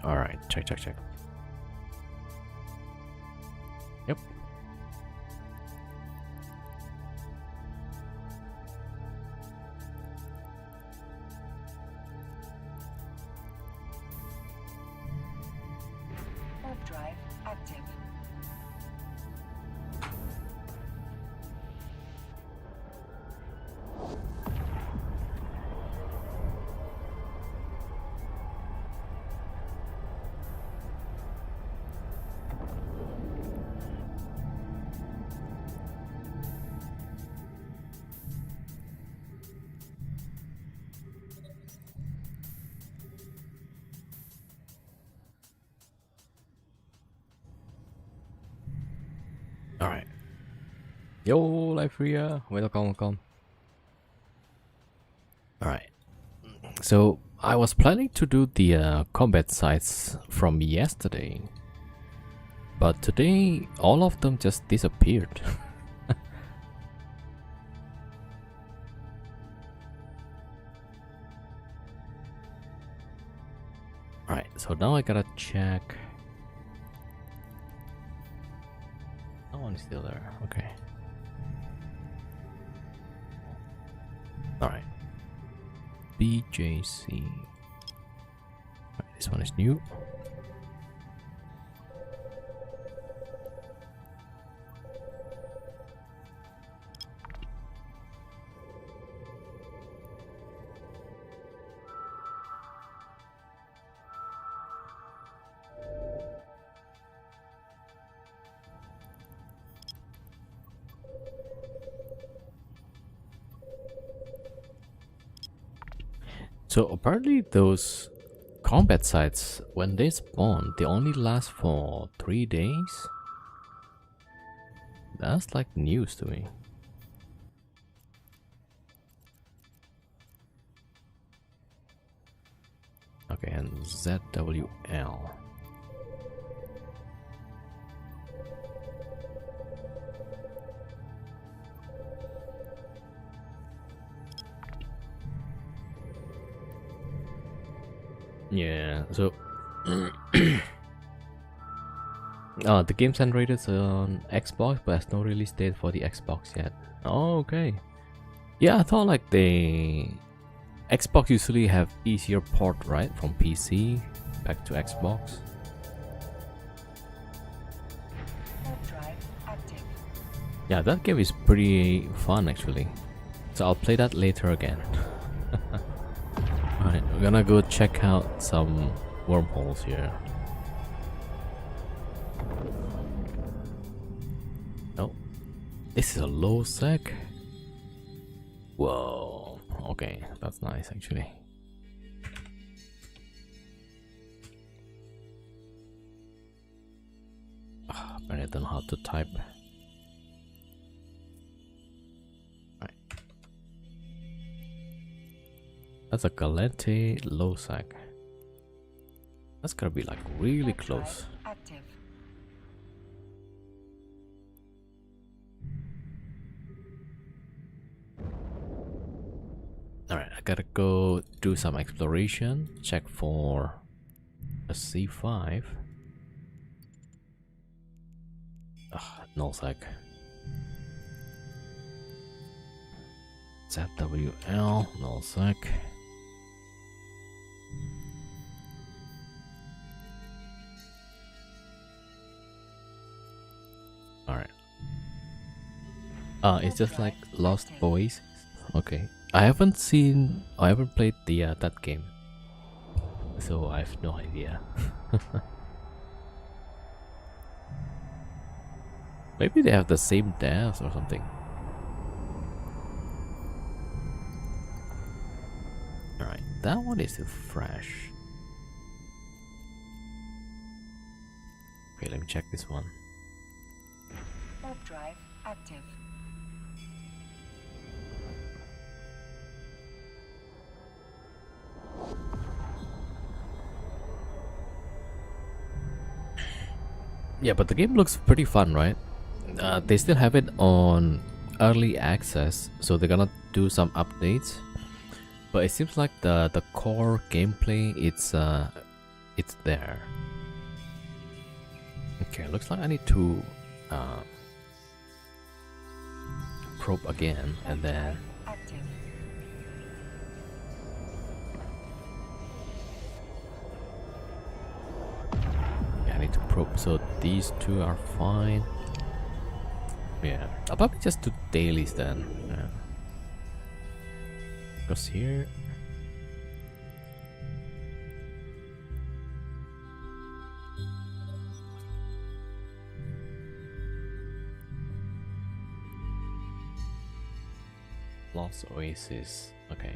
Alright, check. Yep. Warp drive active. Alright. Yo, Liferia, welcome. Alright. So, I was planning to do the combat sites from yesterday. But today, all of them just disappeared. Alright, so now I gotta check. No one is still there, okay. Alright. BJC. Alright, this one is new. So apparently those combat sites, when they spawn, they only last for 3 days. That's like news to me. Okay, and ZWL. Yeah, so the game's generated on Xbox, but there's no release date for the Xbox yet. Oh, okay. Yeah, I thought like Xbox usually have easier port, right, from PC back to Xbox. Warp drive active. Yeah, that game is pretty fun actually. So I'll play that later again. Alright, we're gonna go check out some wormholes here. Oh, this is a low sec. Whoa, okay, that's nice actually. But I don't know how to type. That's a Galente Losac. That's gotta be like really close. Active. Alright, I gotta go do some exploration. Check for a C5. Nullsec. ZWL, Nullsec. Alright. It's just like Lost Boys. Okay. I haven't played the that game. So I have no idea. Maybe they have the same devs or something. Alright, that one is still fresh. Okay, let me check this one. Warp drive active. Yeah, but the game looks pretty fun, right? They still have it on early access, so they're gonna do some updates. But it seems like the core gameplay, it's there. Okay, looks like I need to probe again, and then Active. yeah, I need to probe. So these two are fine. Yeah, I'll probably just do dailies then. Yeah. Because here. Lost Oasis. Okay.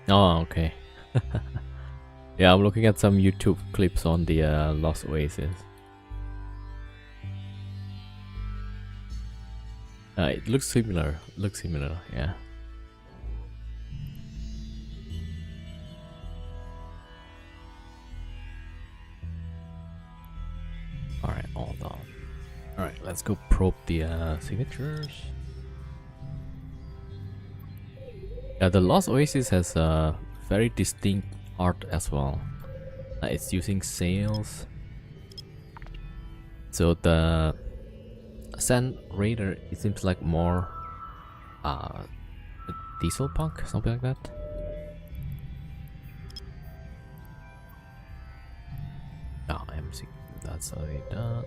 Oh, okay. Yeah, I'm looking at some YouTube clips on the Lost Oasis. It looks similar. Looks similar, yeah. Alright, all done. Alright, let's go probe the signatures. Yeah, the Lost Oasis has a very distinct art as well. It's using sails. So the Sand Raider, it seems like more diesel punk, something like that. Oh, MC, that's already done.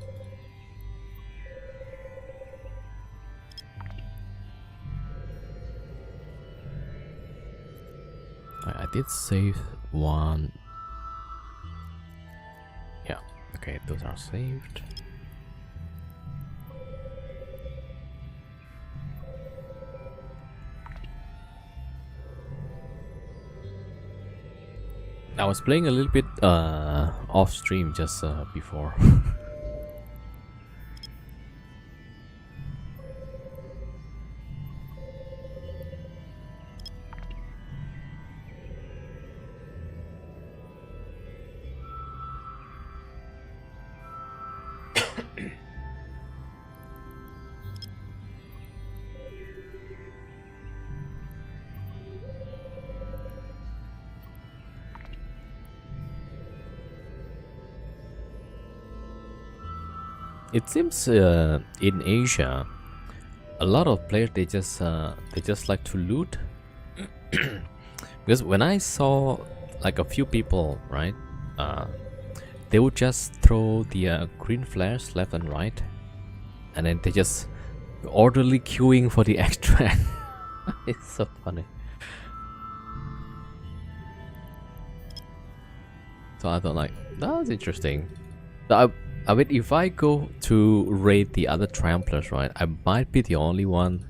I did save one. Yeah, okay, those are saved. I was playing a little bit off stream just before. It seems in Asia, a lot of players they just like to loot. Because when I saw like a few people, right, they would just throw the green flares left and right, and then they just orderly queuing for the extract. It's so funny. So I thought like that was interesting. So I mean, if I go to raid the other tramplers, right, I might be the only one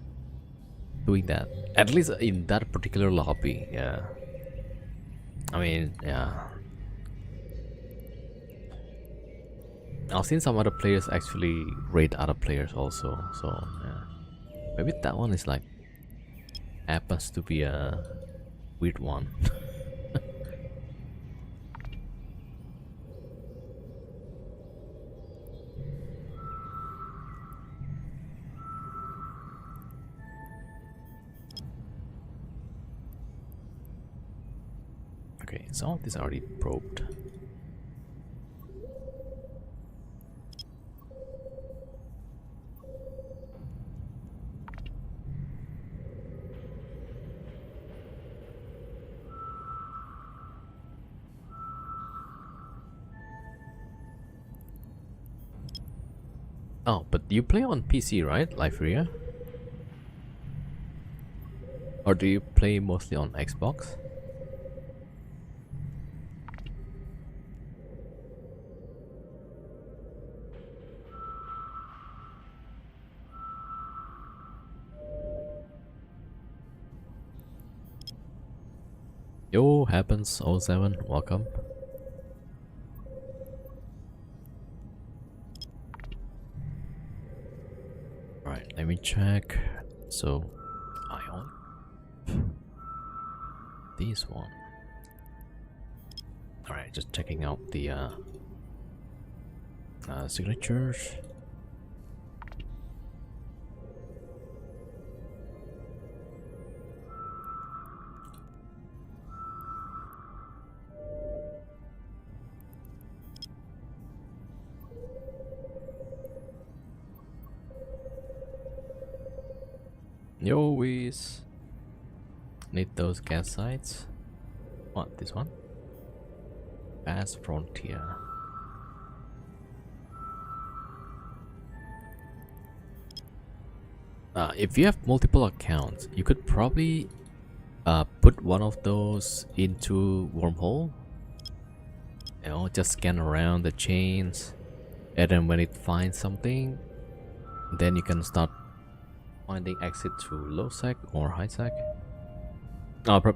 doing that. At least in that particular lobby, yeah. I mean, yeah. I've seen some other players actually raid other players also, so yeah. Maybe that one is like happens to be a weird one. Okay, some of these are already probed. Oh, but you play on PC, right, Liferia? Or do you play mostly on Xbox? Yo, happens 07, welcome. Alright, let me check. So, Ion. This one. Alright, just checking out the signatures. Yo, Whiz. Need those gas sites. What, this one? Fast Frontier. If you have multiple accounts, you could probably put one of those into wormhole. You know, just scan around the chains, and then when it finds something, then you can start finding exit through low sec or high sec.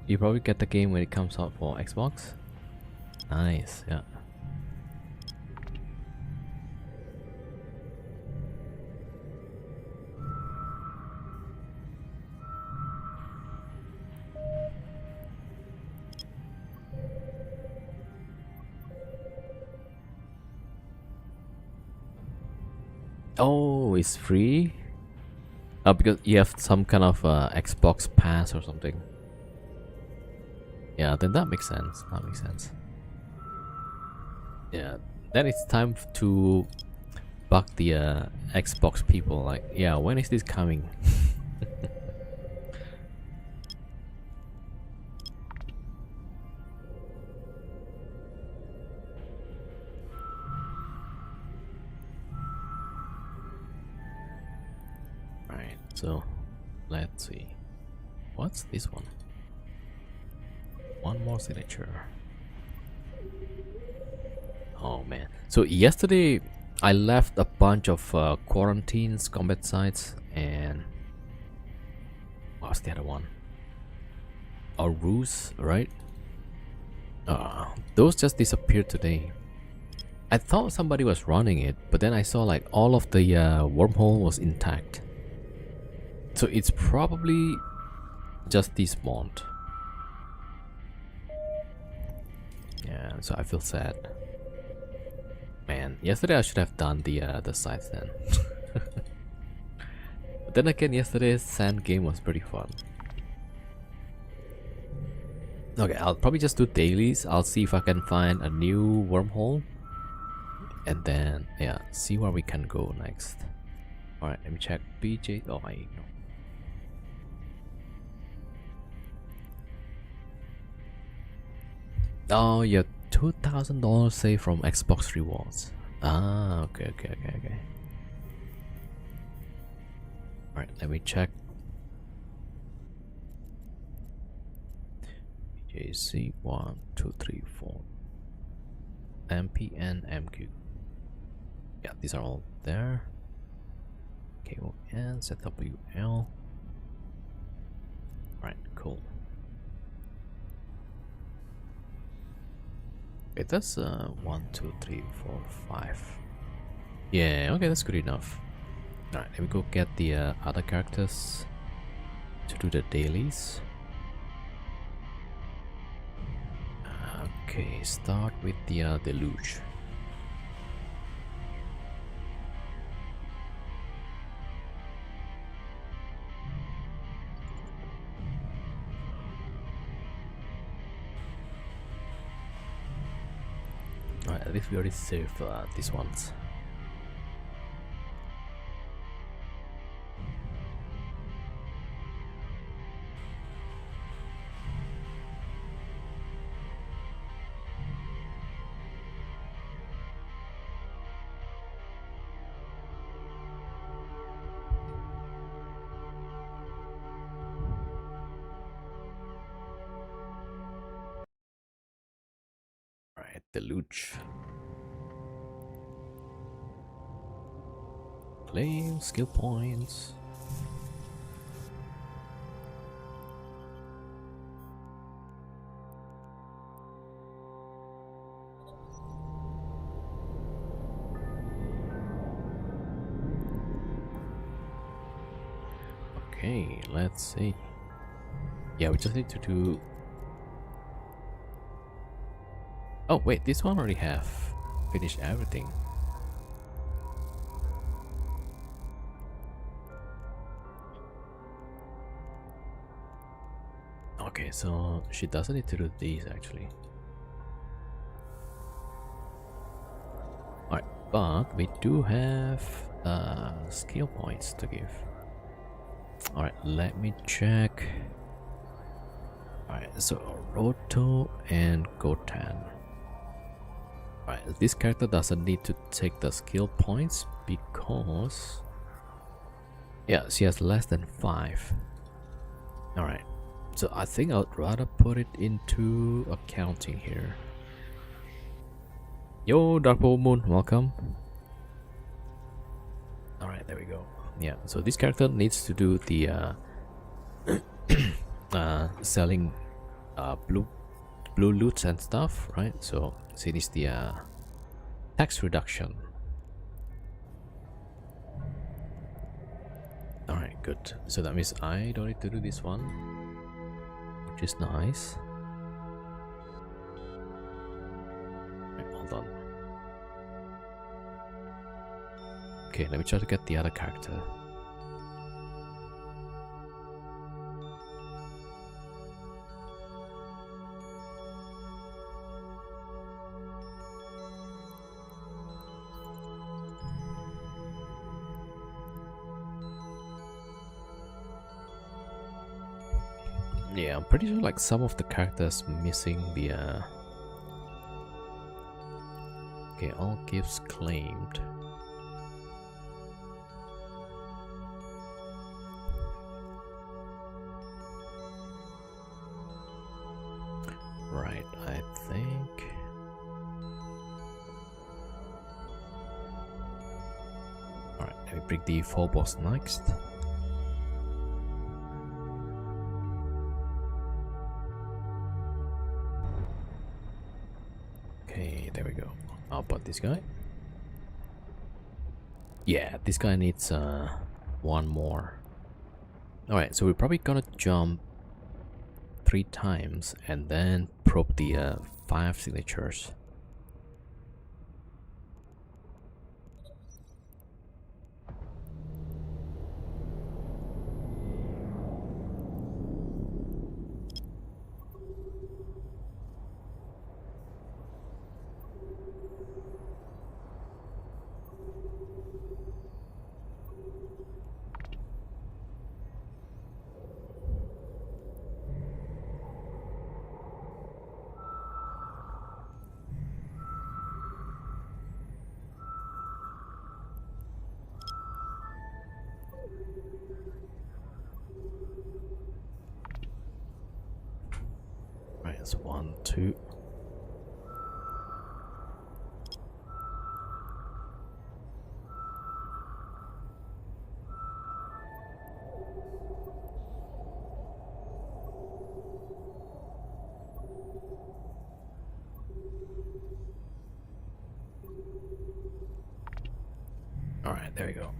You probably get the game when it comes out for Xbox. Nice, yeah. Oh, it's free? Because you have some kind of Xbox pass or something. Yeah, then that makes sense. That makes sense. Yeah, then it's time to bug the Xbox people. Like, yeah, when is this coming? Alright, so let's see. What's this one? One more signature. Oh man. So yesterday I left a bunch of quarantines, combat sites, and what's the other one? A ruse, right? Those just disappeared today. I thought somebody was running it, but then I saw like all of the wormhole was intact. So it's probably just despawned. Yeah, so I feel sad. Man, yesterday I should have done the sites then. But then again, yesterday's sand game was pretty fun. Okay, I'll probably just do dailies. I'll see if I can find a new wormhole. And then, yeah, see where we can go next. Alright, let me check BJ. Oh, I ignore. Oh, yeah, $2,000 saved from Xbox rewards. Ah, okay. Alright, let me check. JC 1, 2, 3, 4. MPN, MQ. Yeah, these are all there. KON, ZWL. Alright, cool. Okay, that's 1, 2, 3, 4, 5. Yeah, okay, that's good enough. Alright, let me go get the other characters to do the dailies. Okay, start with the deluge. Alright, at least we already saved these ones. Alright, deluge. Claim skill points. Okay, let's see. Yeah, we just need to do... Oh wait, this one already have finished everything. Okay, so she doesn't need to do these actually. Alright, but we do have skill points to give. Alright, let me check. Alright, so Roto and Gotan. Alright, this character doesn't need to take the skill points because... yeah, she has less than 5. Alright, so I think I'd rather put it into accounting here. Yo, Dark Moon, welcome. Alright, there we go. Yeah, so this character needs to do the selling blue loots and stuff, right? So it is the tax reduction. Alright, good. So that means I don't need to do this one, which is nice. Right, hold on. Okay, let me try to get the other character. Yeah, I'm pretty sure like some of the characters missing the okay, all gifts claimed. Right, I think. Alright, let me bring the 4 boss next. Okay, there we go. How about this guy? Yeah, this guy needs one more. Alright, so we're probably gonna jump 3 times and then probe the 5 signatures. Right, that's 1, 2. Alright, there we go.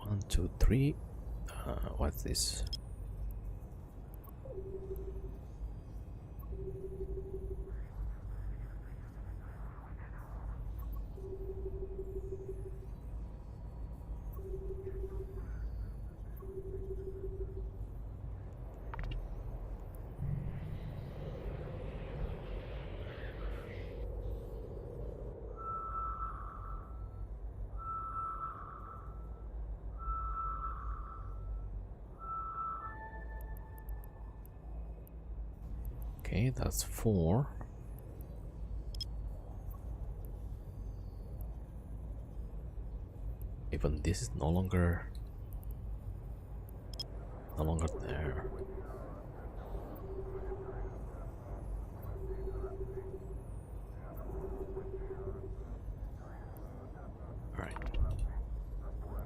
One, two, three. What's this? Okay, that's 4. Even this is no longer there.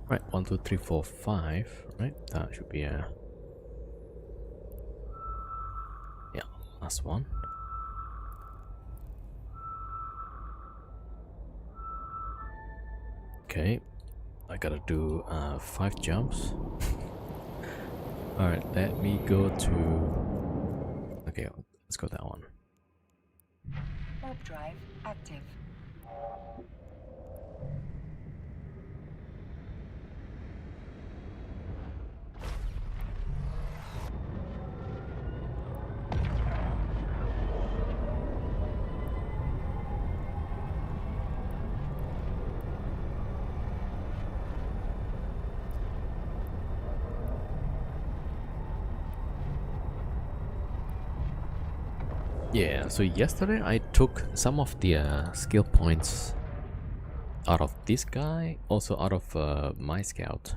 Right, 1, 2, 3, 4, 5. Right, that should be a Last one. Okay, I gotta do 5 jumps. Alright, let me go to... Okay, let's go that one. Warp drive active. Yeah, so yesterday I took some of the skill points out of this guy, also out of my scout.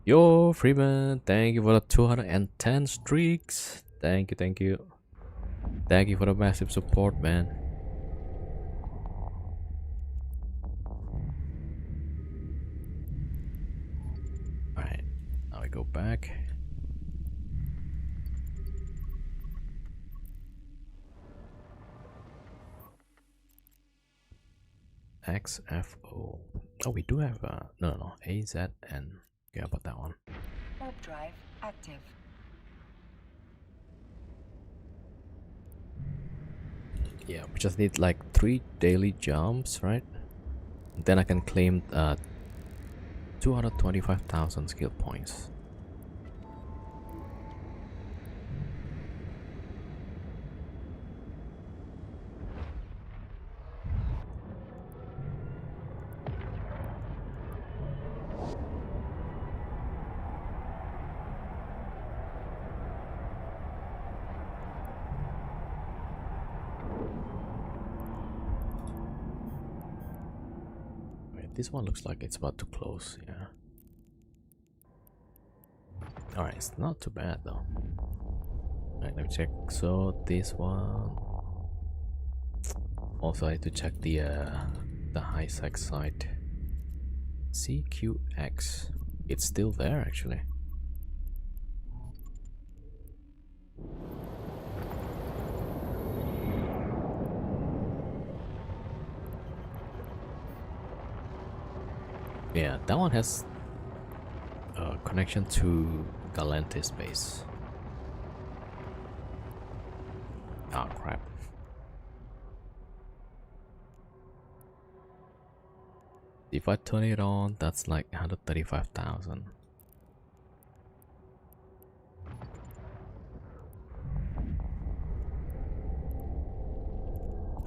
Yo, Freeman, thank you for the 210 streaks. Thank you, thank you. Thank you for the massive support, man. Alright, now we go back. XFO. Oh, we do have no, AZN. Okay, about that one. Warp drive active. Yeah, we just need like 3 daily jumps, right? Then I can claim 225,000 skill points. This one looks like it's about to close, yeah. Alright, it's not too bad though. Alright, let me check. So this one. Also I need to check the high sec site. CQX. It's still there actually. Yeah, that one has a connection to Galantis base. Oh crap. If I turn it on, that's like 135,000.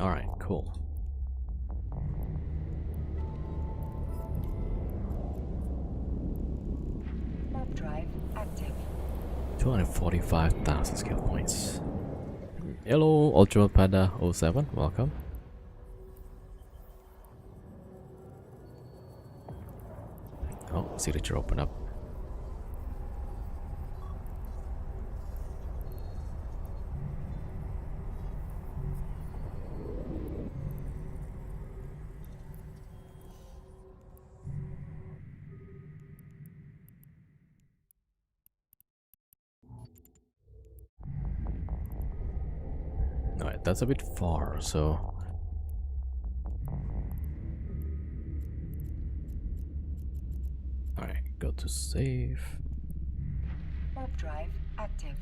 Alright, cool. Warp drive active. 245,000 skill points. Hello, Ultra Panda 07, welcome. Oh, signature open up. Alright, that's a bit far, so... Alright, go to save. Warp drive active.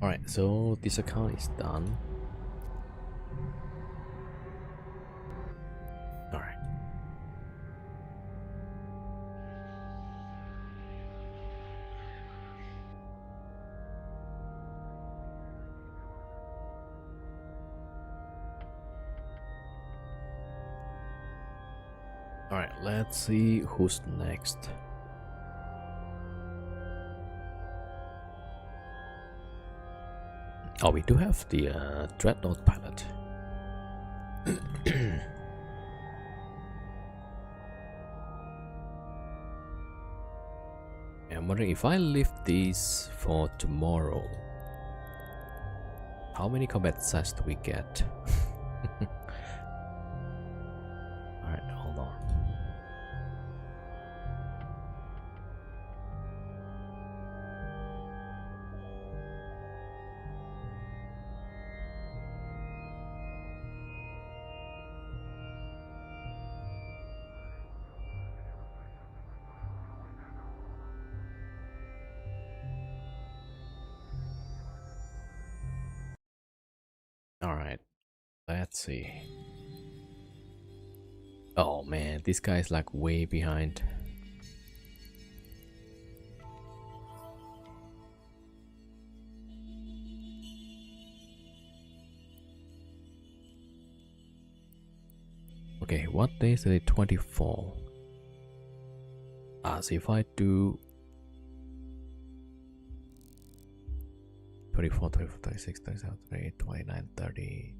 Alright, so this account is done. Alright. Alright, let's see who's next. Oh, we do have the Dreadnought pilot. I'm wondering if I leave these for tomorrow, how many combat sets do we get? Alright, hold on. Alright, let's see. Oh man, this guy is like way behind. Okay, what day is it? 24. So if I do 24, 24, 36, 37, 38, 29, 30.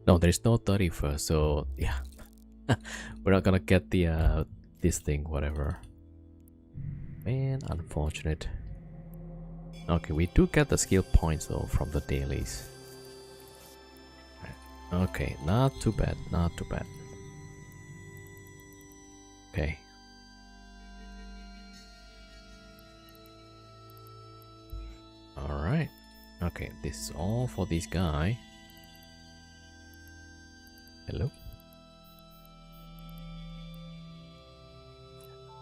No, there's no 31st, so yeah. We're not gonna get the this thing, whatever. Man, unfortunate. Okay, we do get the skill points though from the dailies. Okay, not too bad, not too bad. Okay. Alright. Okay, this is all for this guy. Hello?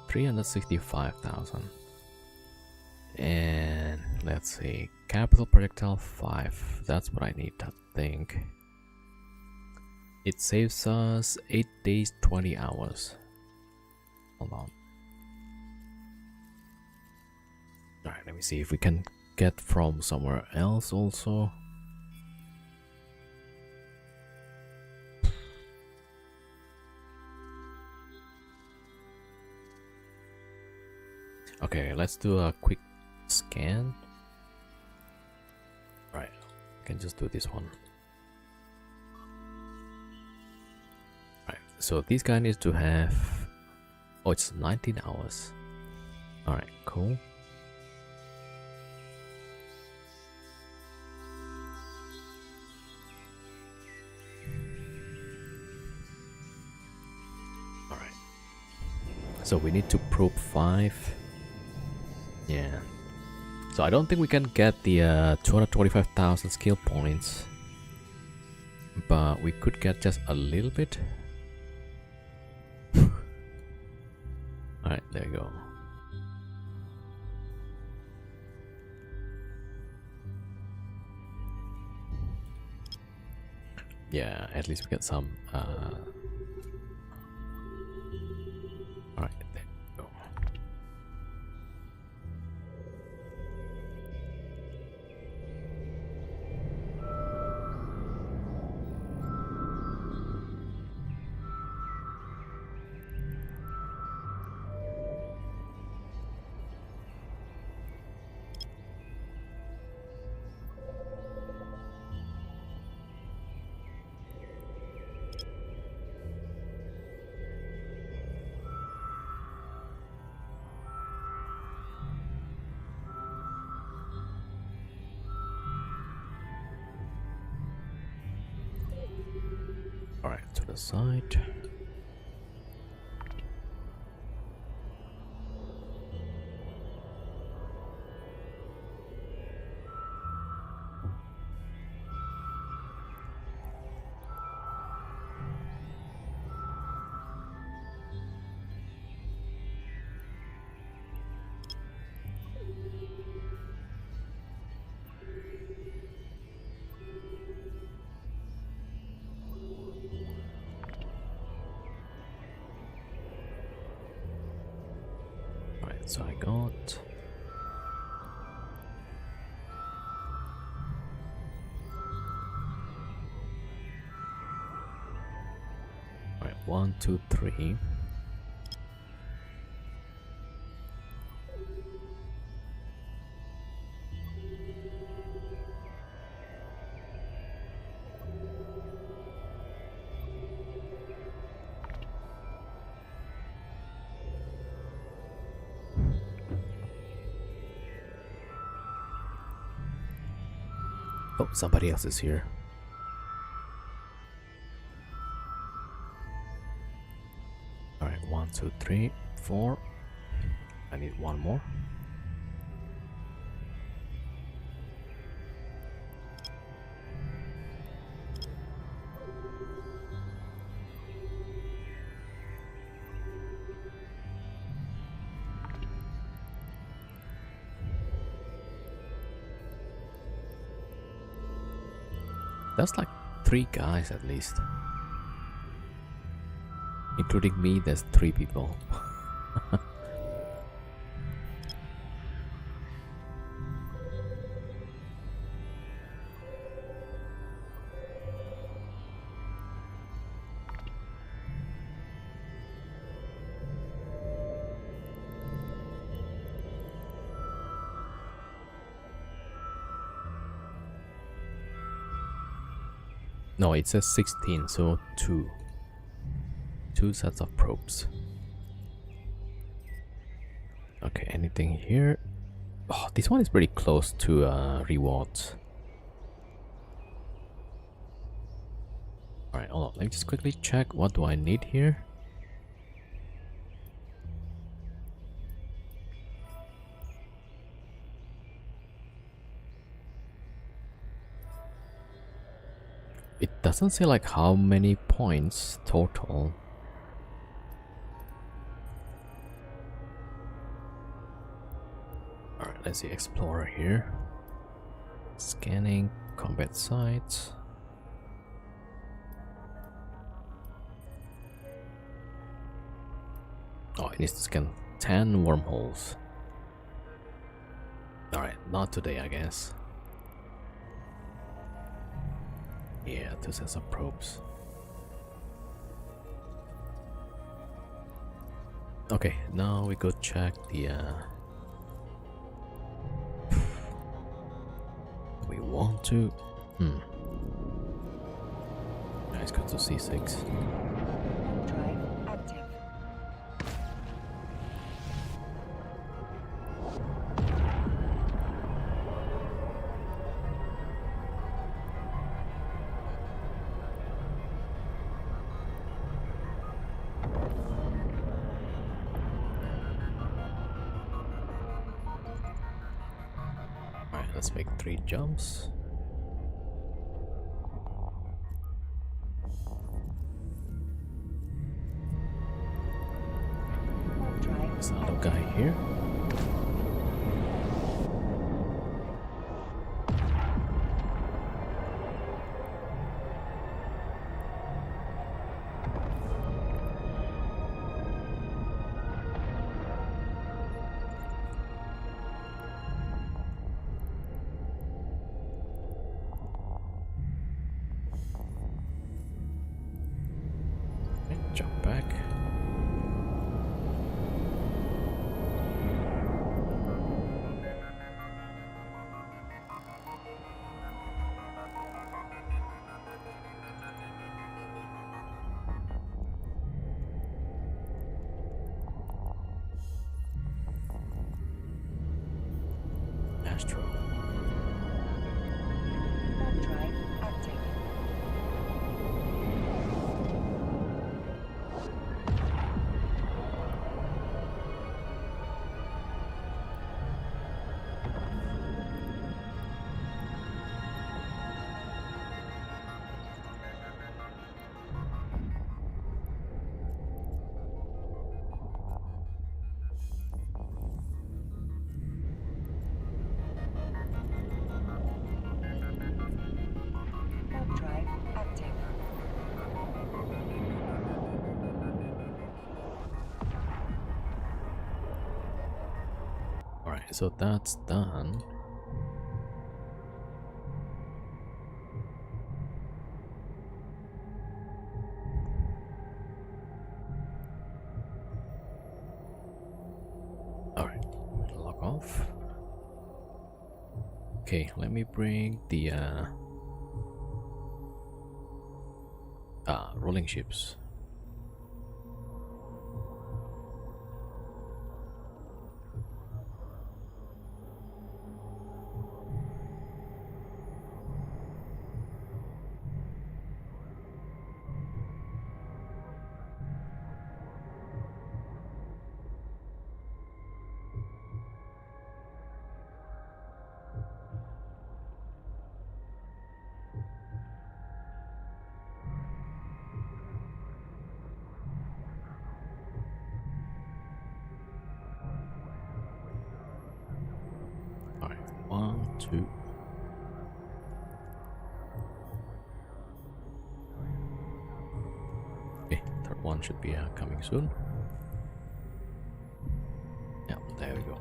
365,000. And let's see, capital projectile 5. That's what I need, I think. It saves us 8 days, 20 hours. Hold on. Alright, let me see if we can get from somewhere else also. Okay, let's do a quick scan. Right, I can just do this one. Right, so this guy needs to have... Oh, it's 19 hours. Alright, cool. Alright. So we need to probe 5. Yeah. So I don't think we can get the 225,000 skill points. But we could get just a little bit. Alright, there you go. Yeah, at least we get some. Alright, there you go. Alright, to the side. Alright, so I got... Alright, 1, 2, 3. Oh, somebody else is here. Alright, 1, 2, 3, 4. I need one more. That's like 3 guys at least. Including me, there's 3 people. No, it says 16, so 2. 2 sets of probes. Okay, anything here? Oh, this one is pretty close to rewards. Alright, hold on. Let me just quickly check. What do I need here? It doesn't say like how many points total. Alright, let's see. Explorer here. Scanning combat sites. Oh, it needs to scan 10 wormholes. Alright, not today, I guess. Yeah, 2 sets of probes. Okay, now we go check the we want to let's go to C6. Drive active. Alright, let's make 3 jumps. Drive There's another active. guy here. Okay, jump back. Astro. Drive active. Drive active. Alright, so that's done. Alright, log off. Okay, let me bring the rolling ships. 2. Okay, third one should be coming soon. Yeah, there we go.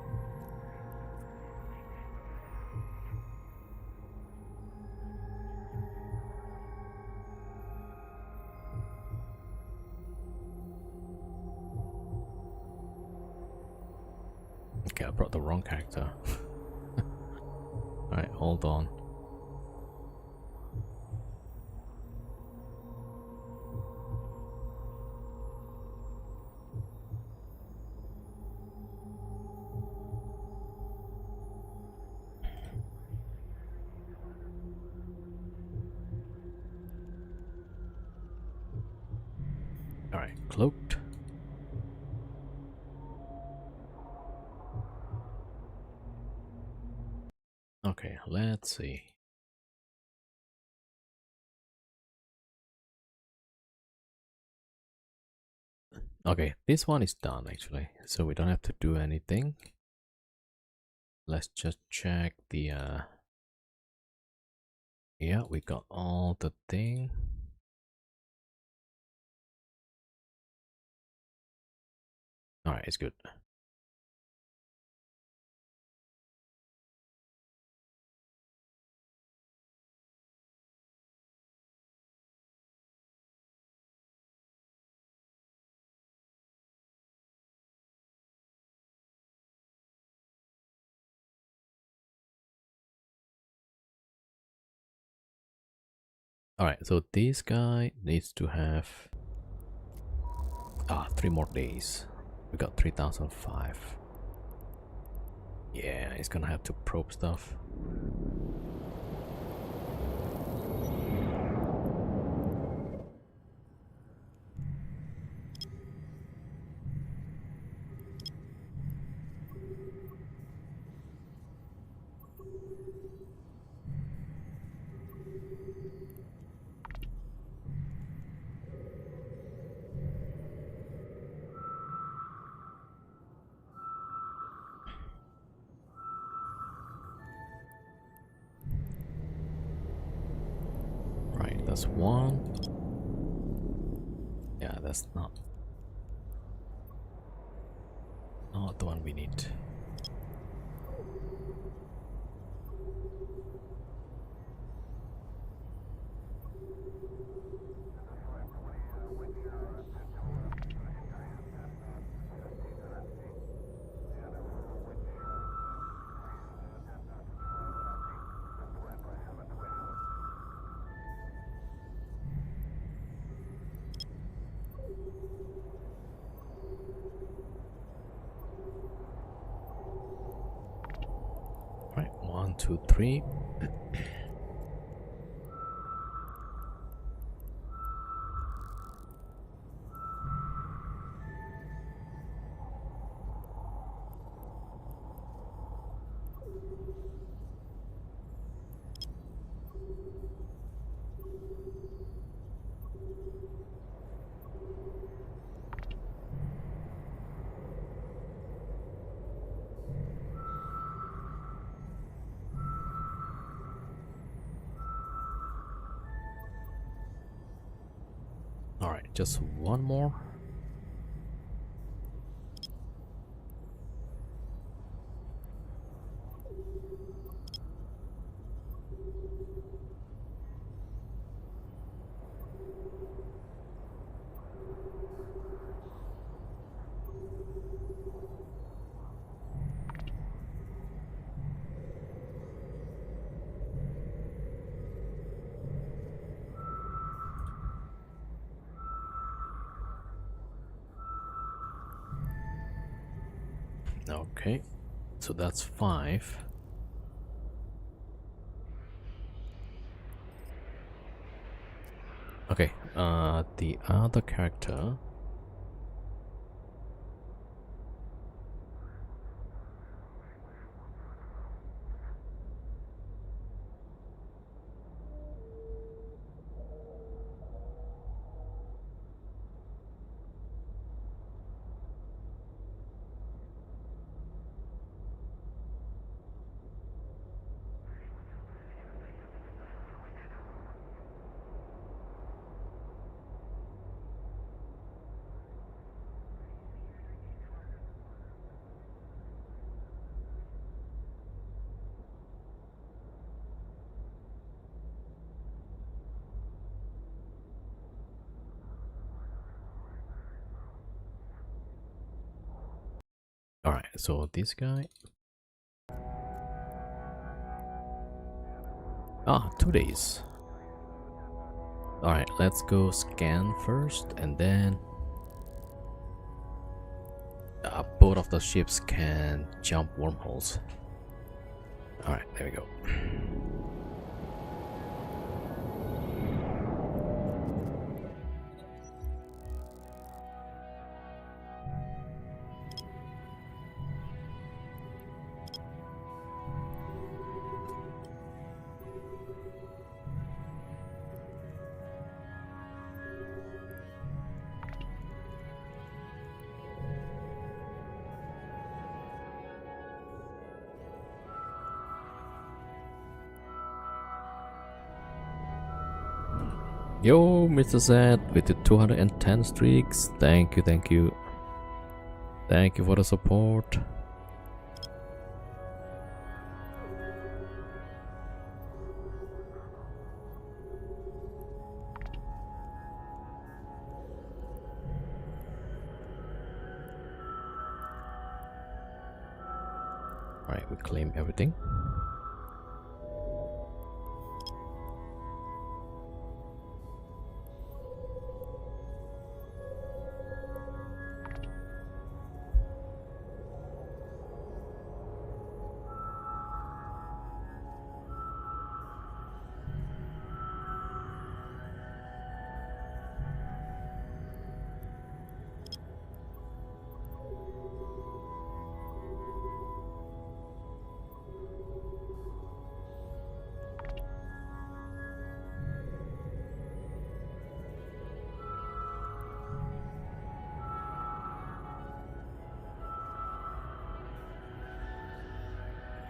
Okay, I brought the wrong character. Alright, hold on. Alright, cloaked. Okay, let's see. Okay, this one is done actually, so we don't have to do anything. Let's just check the yeah, we got all the thing. Alright, it's good. Alright, so this guy needs to have 3 more days. We got 3005. Yeah, he's gonna have to probe stuff. Right, that's one. Yeah, that's not the one we need. Right, 1, 2, 3. Alright, just one more. Okay, so that's 5. Okay, the other character. Alright, so this guy. 2 days. Alright, let's go scan first and then both of the ships can jump wormholes. Alright, there we go. Yo, Mr. Z with the 210 streaks. Thank you, thank you. Thank you for the support. Alright, we claim everything.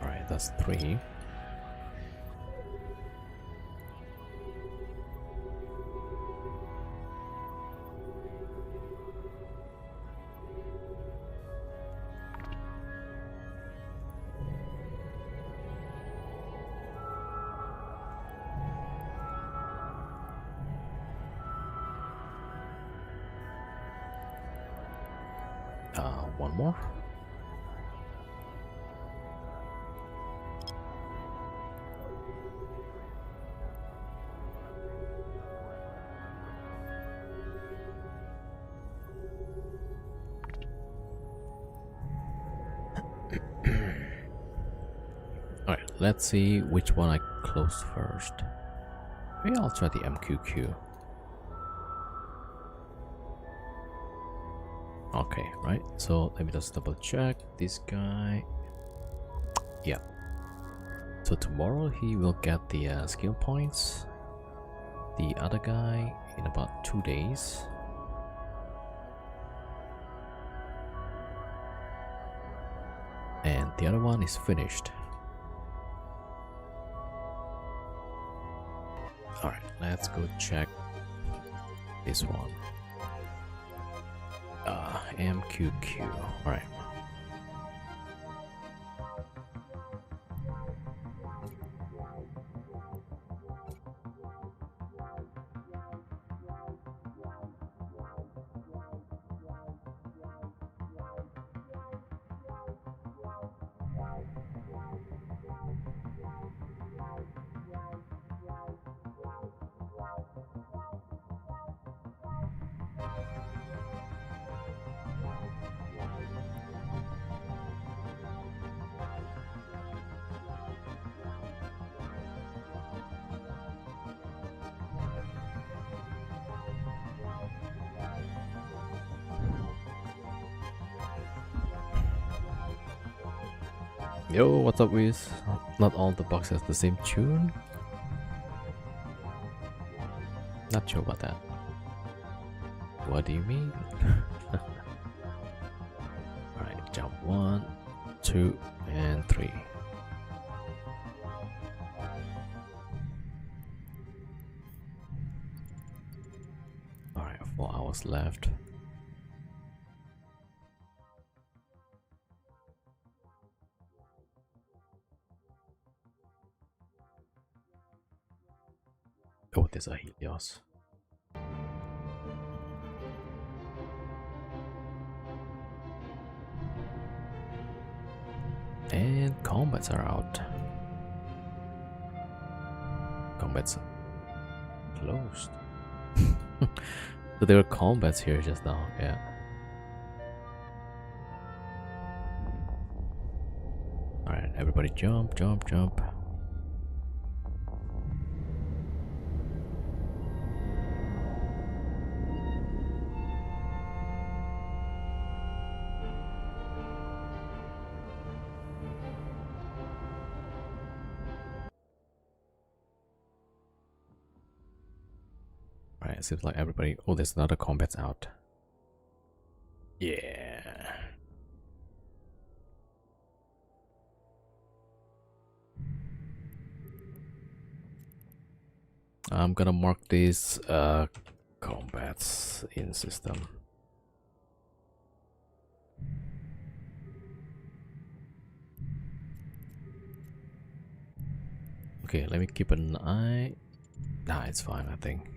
Alright, that's 3. One more. Alright, let's see which one I close first. Maybe I'll try the MQQ. Okay, right, so let me just double check this guy. Yeah, so tomorrow he will get the skill points. The other guy in about 2 days. And the other one is finished. Alright, let's go check this one. MQQ. Alright. Yo, what's up, Wiz? Not all the boxes have the same tune. Not sure about that. What do you mean? Alright, jump 1, 2, and 3. Alright, 4 hours left. Oh, there's a Helios. And combats are out. Combats closed. So there were combats here just now, yeah. Alright, everybody jump, jump, jump. Alright, it seems like everybody... Oh, there's another combats out. Yeah. I'm gonna mark these combats in system. Okay, let me keep an eye. Nah, it's fine, I think.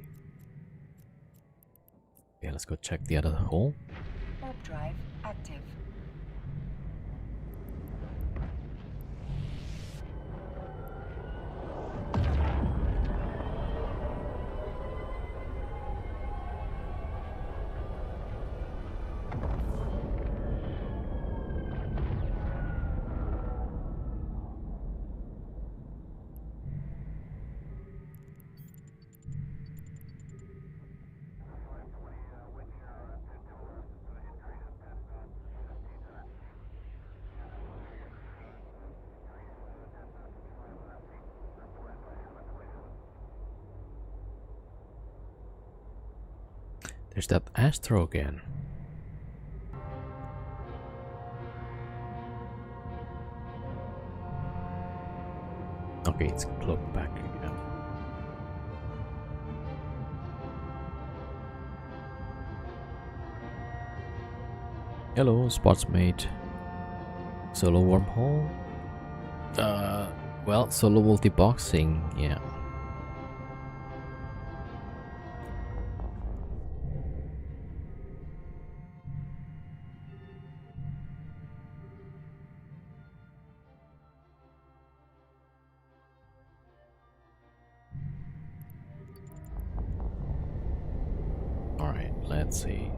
Okay, let's go check the other hole. Warp drive active. There's that Astro again. Okay, it's cloaked back again. Hello, Sportsmate. Solo wormhole? Well, solo multi-boxing, yeah. Alright, let's see.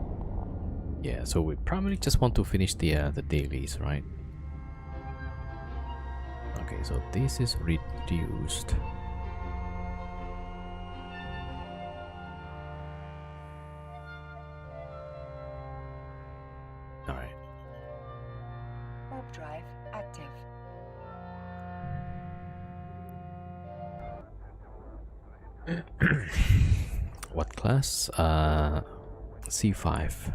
Yeah, so we probably just want to finish the dailies, right? Okay, so this is reduced. Alright. Warp drive active. What class? C5.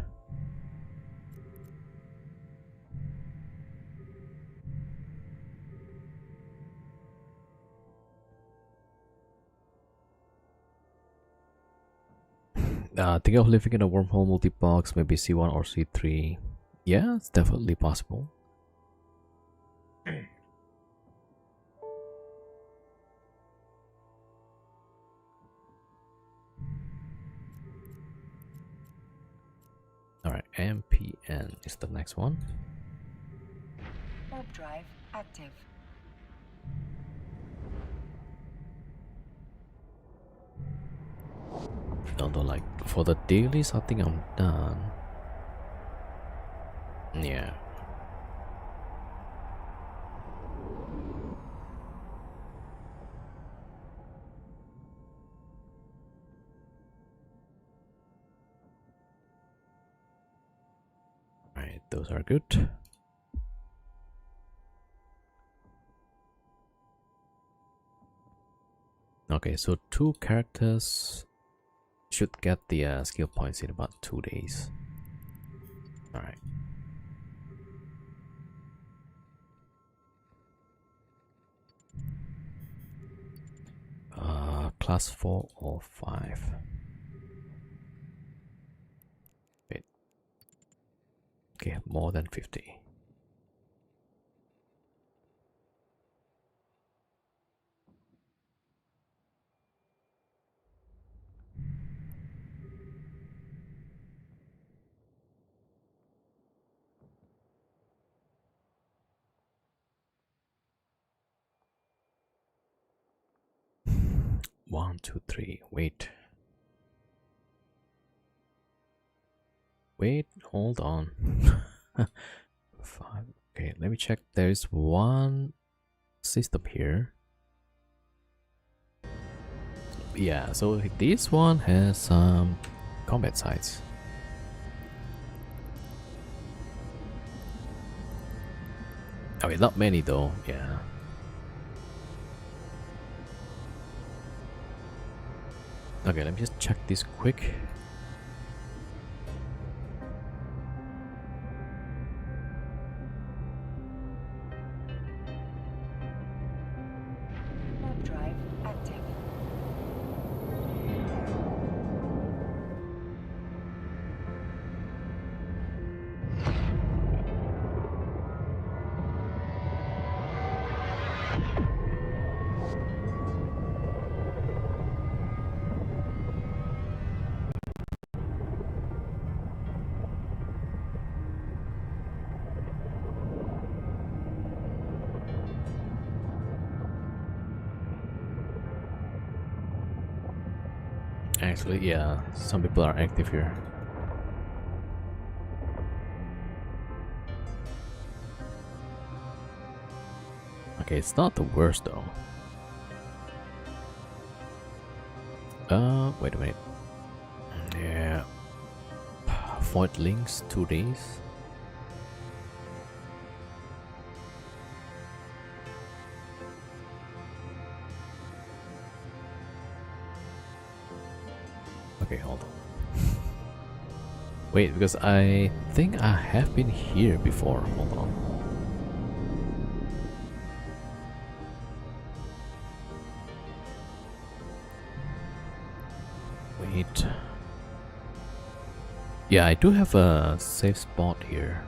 Think of living in a wormhole multi-box, maybe C1 or C3. Yeah, it's definitely possible. Alright, MPN is the next one. Warp drive active. No, like for the dailies, I think I'm done. Yeah. Alright, those are good. Okay, so 2 characters should get the skill points in about 2 days. Alright. Class 4 or 5. Wait. Okay, more than 50. 1, 2, 3. Wait. Wait, hold on. 5. Okay, let me check. There's one system here. Yeah, so this one has some combat sites. I mean, not many though, yeah. Okay, let me just check this quick. Warp drive active. Actually, yeah, some people are active here. Okay, it's not the worst though. Wait a minute. Yeah. Void links 2 days. Okay, hold on. Wait, because I think I have been here before. Hold on. Wait. Yeah, I do have a safe spot here.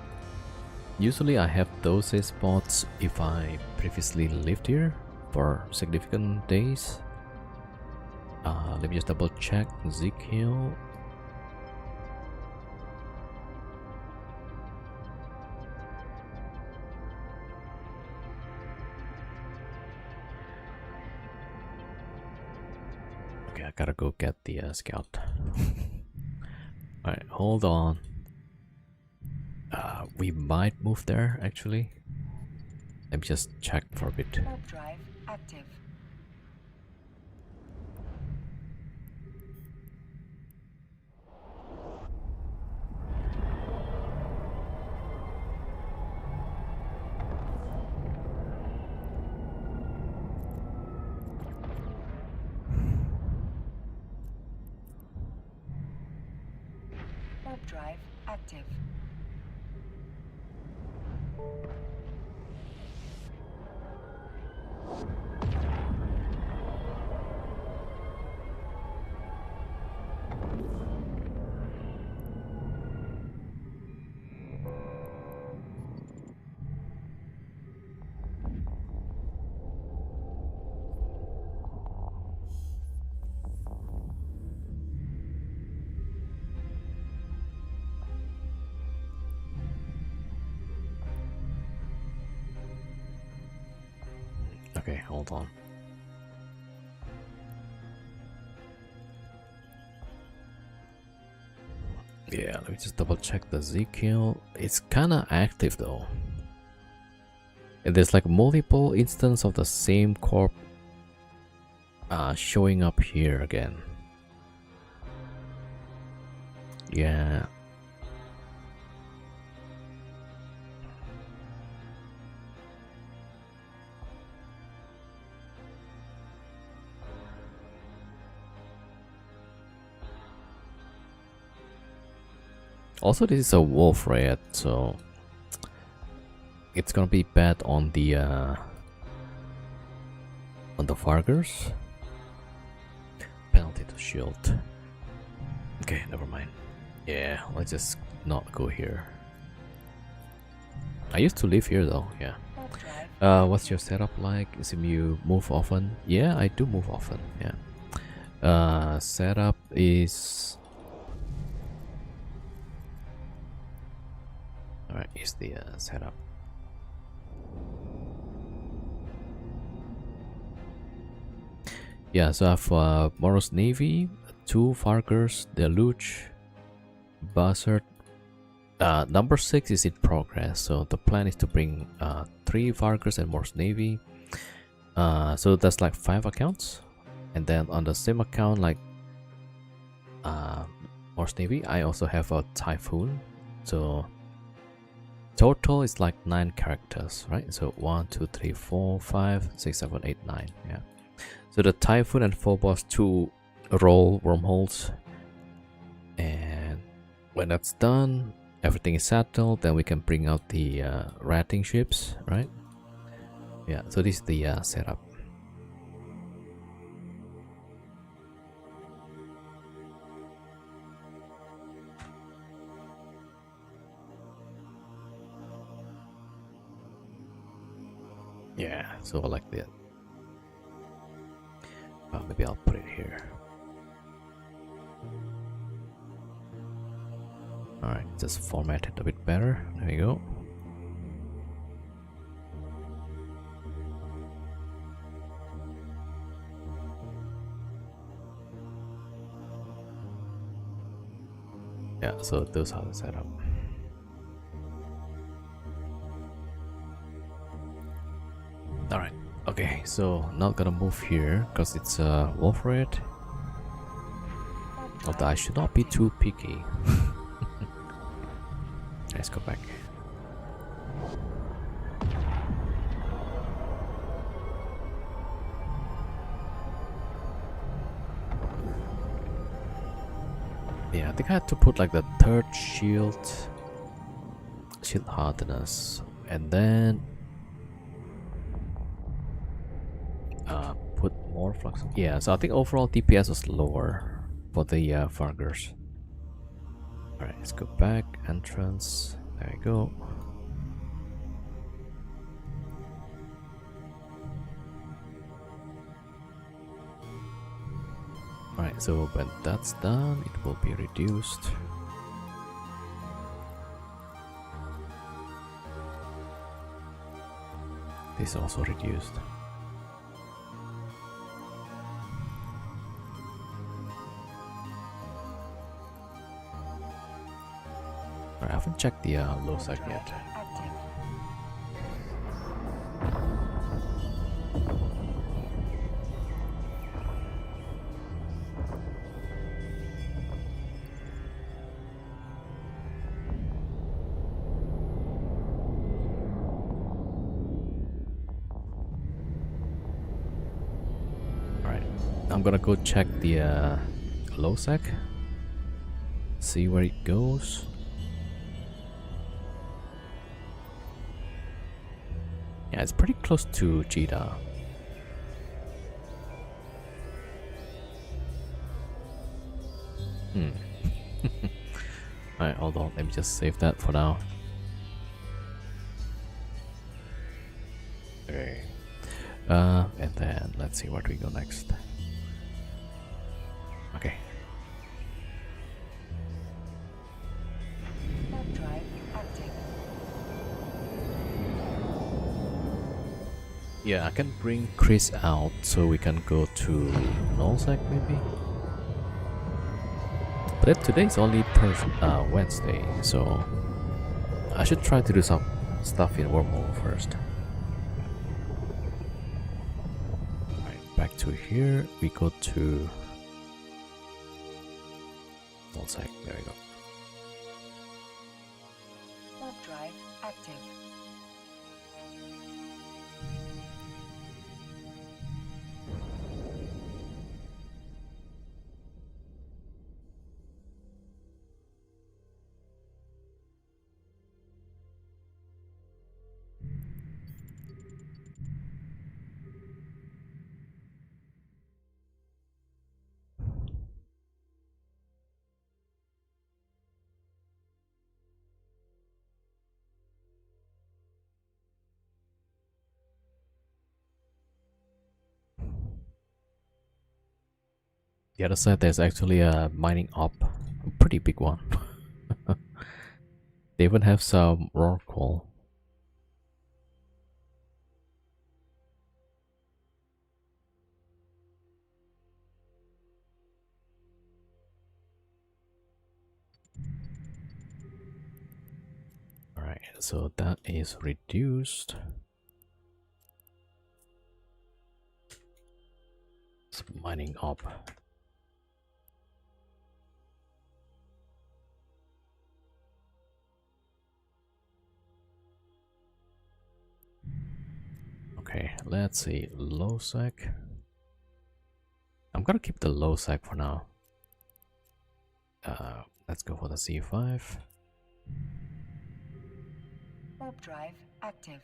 Usually I have those safe spots if I previously lived here for significant days. Let me just double check. Ezekiel. Okay, I gotta go get the scout. Alright, hold on. We might move there actually. Let me just check for a bit. Warp drive active. Warp drive active. Okay, hold on. Yeah, let me just double check the Ezekiel. It's kinda active though. And there's like multiple instances of the same corp showing up here again. Yeah. Also, this is a wolf, right? So it's gonna be bad on the Vargers. Penalty to shield. Okay, never mind. Yeah, let's just not go here. I used to live here though. Yeah. Warp drive. What's your setup like? Is you move often? Yeah, I do move often. Yeah. Setup is. Alright, is the setup. Yeah, so I have Moros Navy, 2 Fargers, Deluge, Buzzard. Number 6 is in progress, so the plan is to bring 3 Fargers and Moros Navy. So that's like 5 accounts, and then on the same account, like Moros Navy, I also have a Typhoon. So total is like 9 characters, right? So 1, 2, 3, 4, 5, 6, 7, 8, 9. Yeah. So the Typhoon and Phobos 2 roll wormholes, and when that's done, everything is settled, then we can bring out the ratting ships, right? Yeah, so this is the setup. Yeah, so I like that. Maybe I'll put it here. Alright, just format it a bit better. There you go. Yeah, so those are the setup. Alright, okay, so not gonna move here because it's wolf red. Although I should not be too picky. Let's go back. Yeah, I think I had to put like the 3rd shield hardness, and then put more flux. Yeah, so I think overall DPS was lower for the Fargers. Alright, let's go back. Entrance. There we go. Alright, so when that's done, it will be reduced. This is also reduced. I haven't checked the low side yet. Active. Alright, I'm gonna go check the low sec. See where it goes. Yeah, it's pretty close to Cheetah. Alright, hold on, let me just save that for now. Okay. And then let's see where do we go next. Okay. Warp drive active. Yeah, I can bring Chris out so we can go to Nullsec maybe. But today's only Wednesday, so I should try to do some stuff in Wormhole first. Alright, back to here. We go to Nullsec. There we go. Warp drive active. The other side, there's actually a mining op, a pretty big one. They even have some rock wall. so that is reduced. It's mining up. Okay, let's see, low sec. I'm gonna keep the low sec for now. Let's go for the C5. Warp drive active.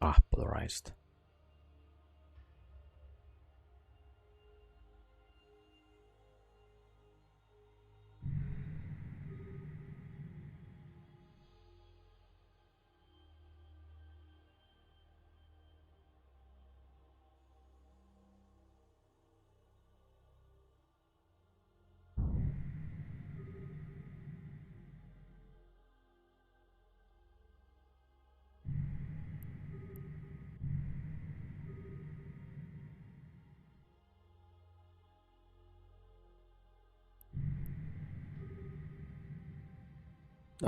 Ah, polarized.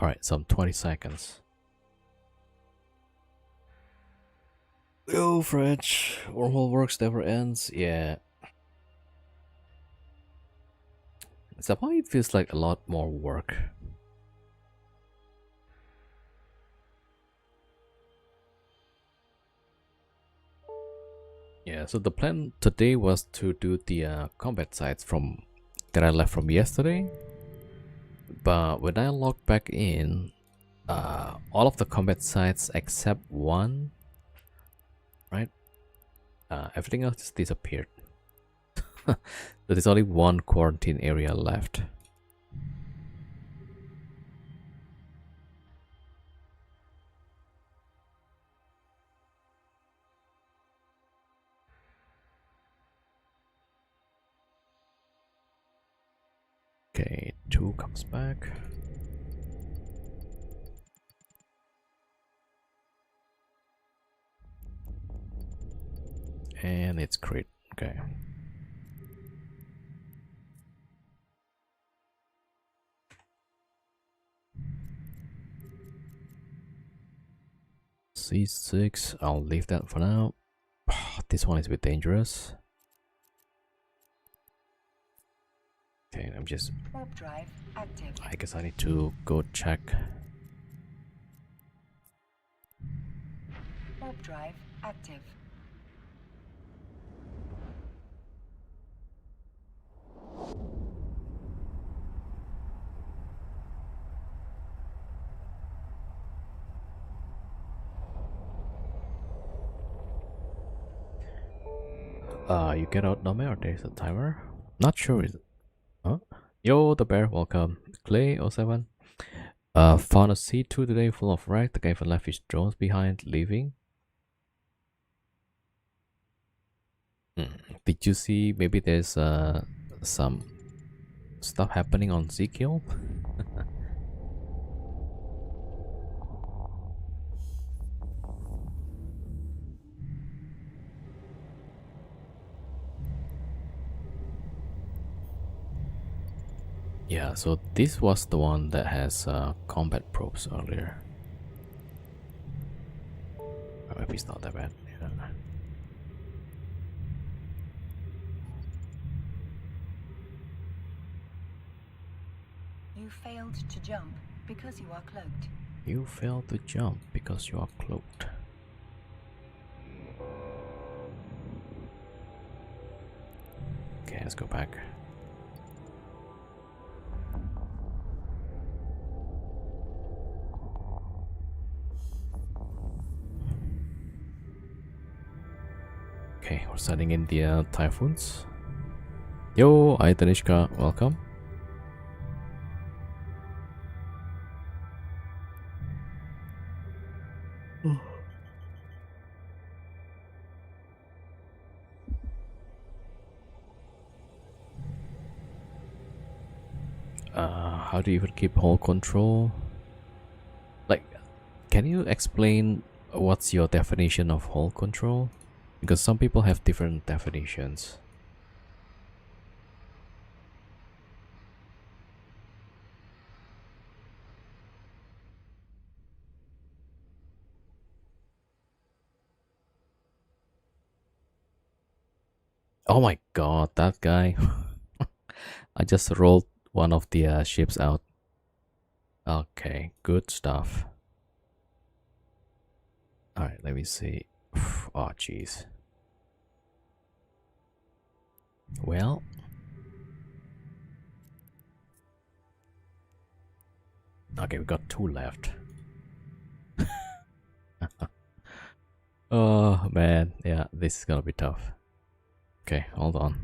All right, some 20 seconds. Yo, French. Wormhole works never ends. Yeah. Somehow it feels like a lot more work. Yeah, so the plan today was to do the combat sites from that I left from yesterday. But when I logged back in, all of the combat sites except one, right? Everything else just disappeared. So there's only one quarantine area left. Okay, 2 comes back. And it's crit. Okay. C6, I'll leave that for now. This one is a bit dangerous. Okay, I'm just... Warp drive active. I guess I need to go check. Warp drive active. You get out now, or there's a timer? Not sure, is it? Huh? Yo, the bear, welcome. Clay07. Found a C2 today full of wreck. The guy from left his drones behind, leaving. Did you see maybe there's some stuff happening on Zkill? Yeah, so this was the one that has combat probes earlier. Maybe it's not that bad. Yeah. You failed to jump because you are cloaked. You failed to jump because you are cloaked. Okay, let's go back. Okay, we're sending in the typhoons. Yo, hi Tanishka, welcome. How do you even keep hold control? Like, can you explain what's your definition of hold control? Because some people have different definitions. Oh my god, that guy. I just rolled one of the ships out. Okay, good stuff. Alright, let me see. Oh, jeez. Well. Okay, we got 2 left. Oh, man. Yeah, this is gonna be tough. Okay, hold on.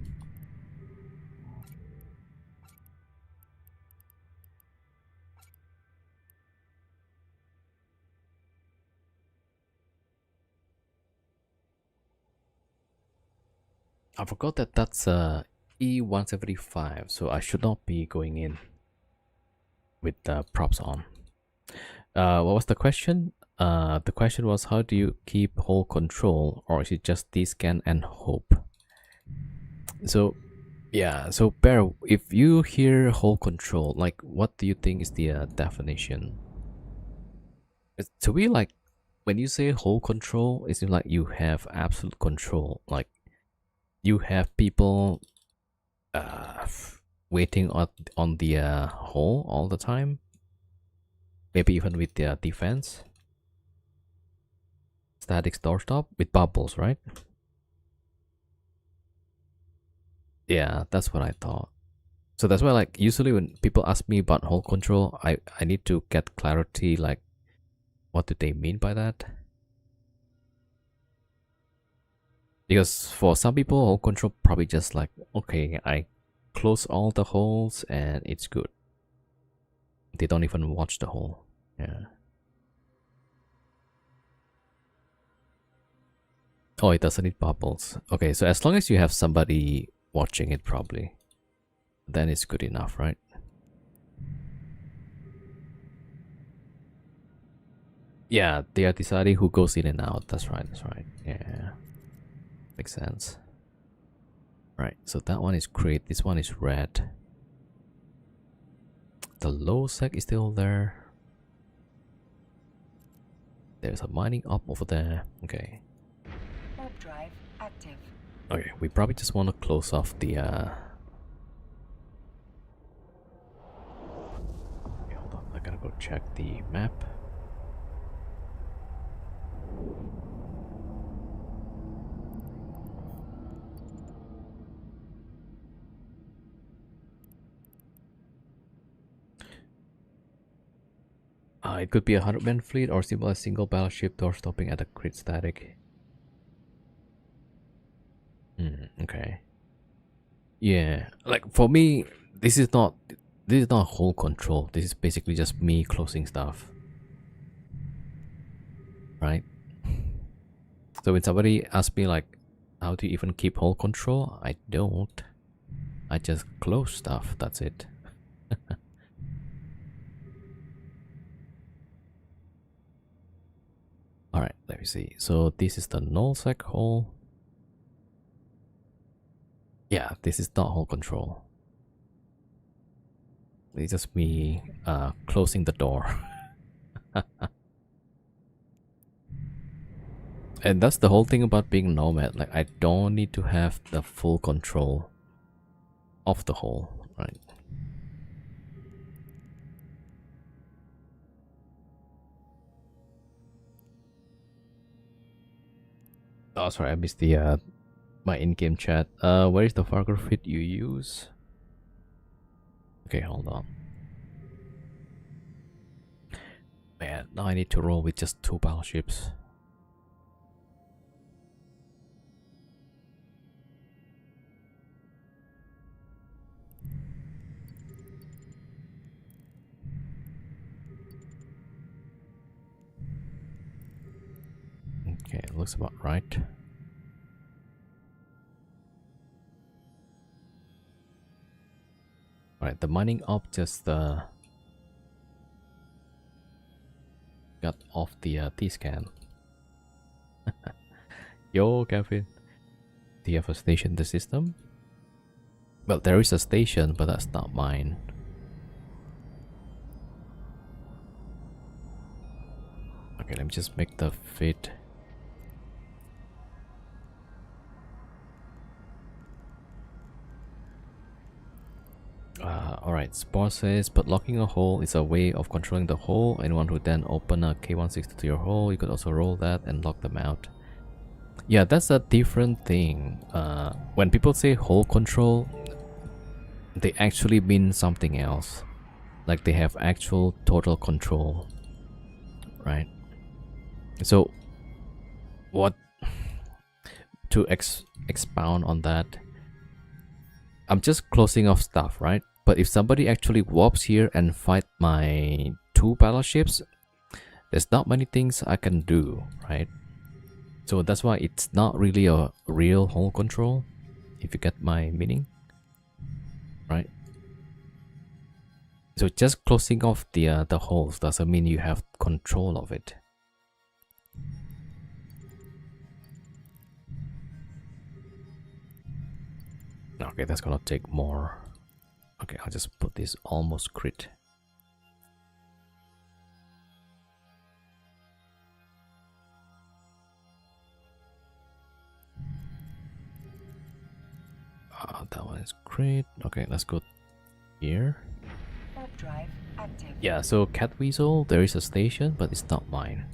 I forgot that that's E175, so I should not be going in with the props on. What was the question? The question was, how do you keep hold control, or is it just descan and hope? So, yeah, so Bear, if you hear hold control, like, what do you think is the definition? To be like, when you say hold control, it's like you have absolute control, like you have people waiting on the hole all the time, maybe even with the defense, static doorstop with bubbles, right? Yeah, that's what I thought. So that's why, like, usually when people ask me about hold control, I need to get clarity, like, what do they mean by that? Because for some people, hold control probably just like, okay, I close all the holes and it's good. They don't even watch the hole. Yeah. Oh, it doesn't need bubbles. Okay, so as long as you have somebody watching it, probably, then it's good enough, right? Yeah, they are deciding who goes in and out. That's right, that's right. Yeah, makes sense. Right, so that one is great. This one is red. The low sec is still there. There's a mining up over there. Okay. Warp drive active. Okay, we probably just want to close off the okay, hold on, I gotta go check the map. It could be a 100-man fleet or simply a single battleship door stopping at a crit static. Okay. Yeah, like for me, this is not whole control. This is basically just me closing stuff, right? So when somebody asks me like, how do you even keep whole control? I don't. I just close stuff. That's it. All right, let me see. So this is the null sec hole. Yeah, this is not whole control. It's just me closing the door. And that's the whole thing about being nomad. Like, I don't need to have the full control of the hole, right? Oh, sorry, I missed the my in-game chat. Where is the Fargo fit you use? Okay, hold on. Man, now I need to roll with just 2 battleships. Okay, looks about right. Alright, the mining op just got off the T-scan. Yo, Kevin. Do you have a station in the system? Well, there is a station, but that's not mine. Okay, let me just make the fit. Alright, Spore says, but locking a hole is a way of controlling the hole. Anyone who then open a K160 to your hole, you could also roll that and lock them out. Yeah, that's a different thing. When people say hole control, they actually mean something else. Like they have actual total control, right? So, what to expound on that? I'm just closing off stuff, right? But if somebody actually warps here and fight my 2 battleships, there's not many things I can do, right? So that's why it's not really a real hole control, if you get my meaning, right? So just closing off the holes doesn't mean you have control of it. Okay, that's gonna take more. Okay, I'll just put this almost crit. That one is crit. Okay, let's go here. Warp drive active. Yeah, so Cat Weasel, there is a station, but it's not mine.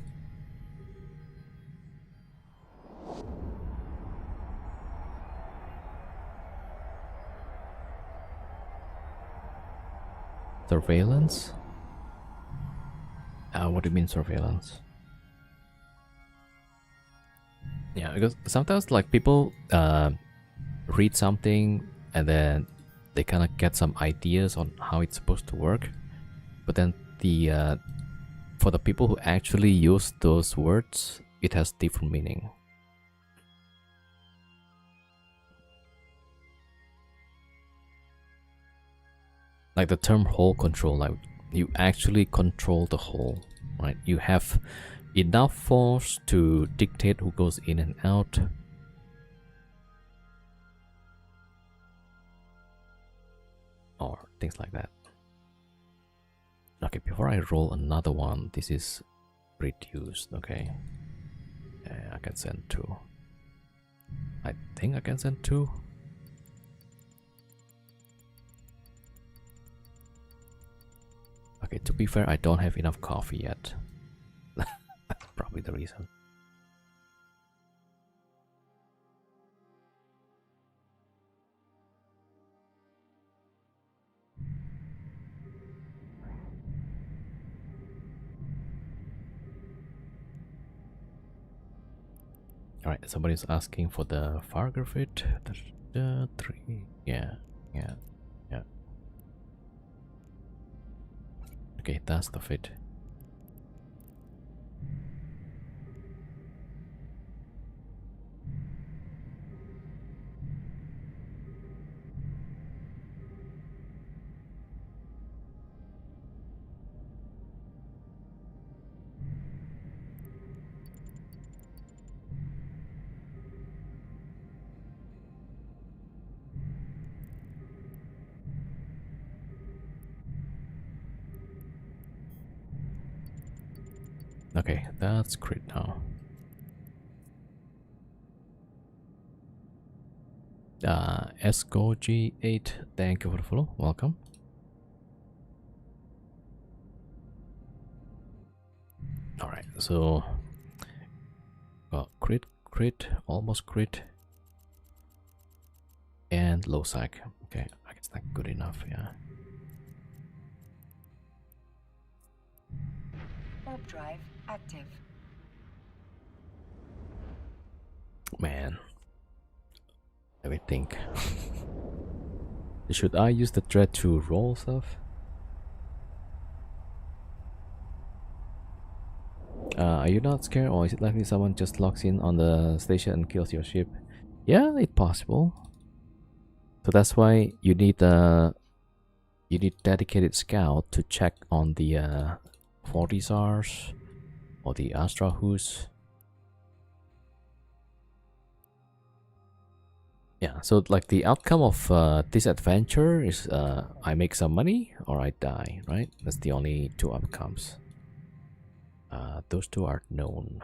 Surveillance? What do you mean surveillance? Yeah, because sometimes like people read something and then they kind of get some ideas on how it's supposed to work, but then the for the people who actually use those words, it has different meaning. Like the term hole control, like you actually control the hole, right? You have enough force to dictate who goes in and out. Or things like that. Okay, before I roll another one, this is reduced, okay. I can send 2. I think I can send 2. Okay, to be fair, I don't have enough coffee yet. That's probably the reason. Alright, somebody's asking for the Fargo fit. 3. Yeah. Okay, that's the fit. Okay, that's crit now. Esco G8, thank you for the follow. Welcome. Alright, so crit, crit, almost crit, and low sec. Okay, I guess that's good enough. Yeah. Warp drive active. Man, let me think. Should I use the thread to roll stuff? Are you not scared, or is it likely someone just logs in on the station and kills your ship? Yeah, it's possible. So that's why you need dedicated scout to check on the Fortisars or the Astrahus. Yeah, so like the outcome of this adventure is I make some money or I die, right? That's the only two outcomes. Those two are known.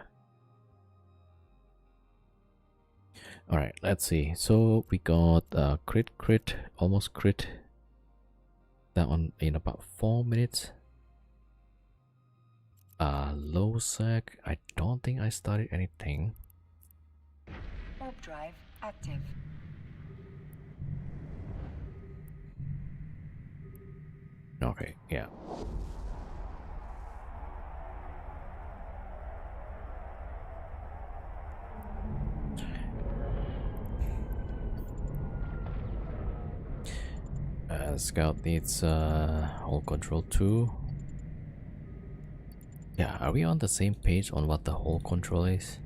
Alright, let's see. So we got crit, almost crit. That one in about 4 minutes. Low sec. I don't think I started anything. Warp drive active. Okay, yeah. Scout needs hull control too. Yeah, are we on the same page on what the hull control is?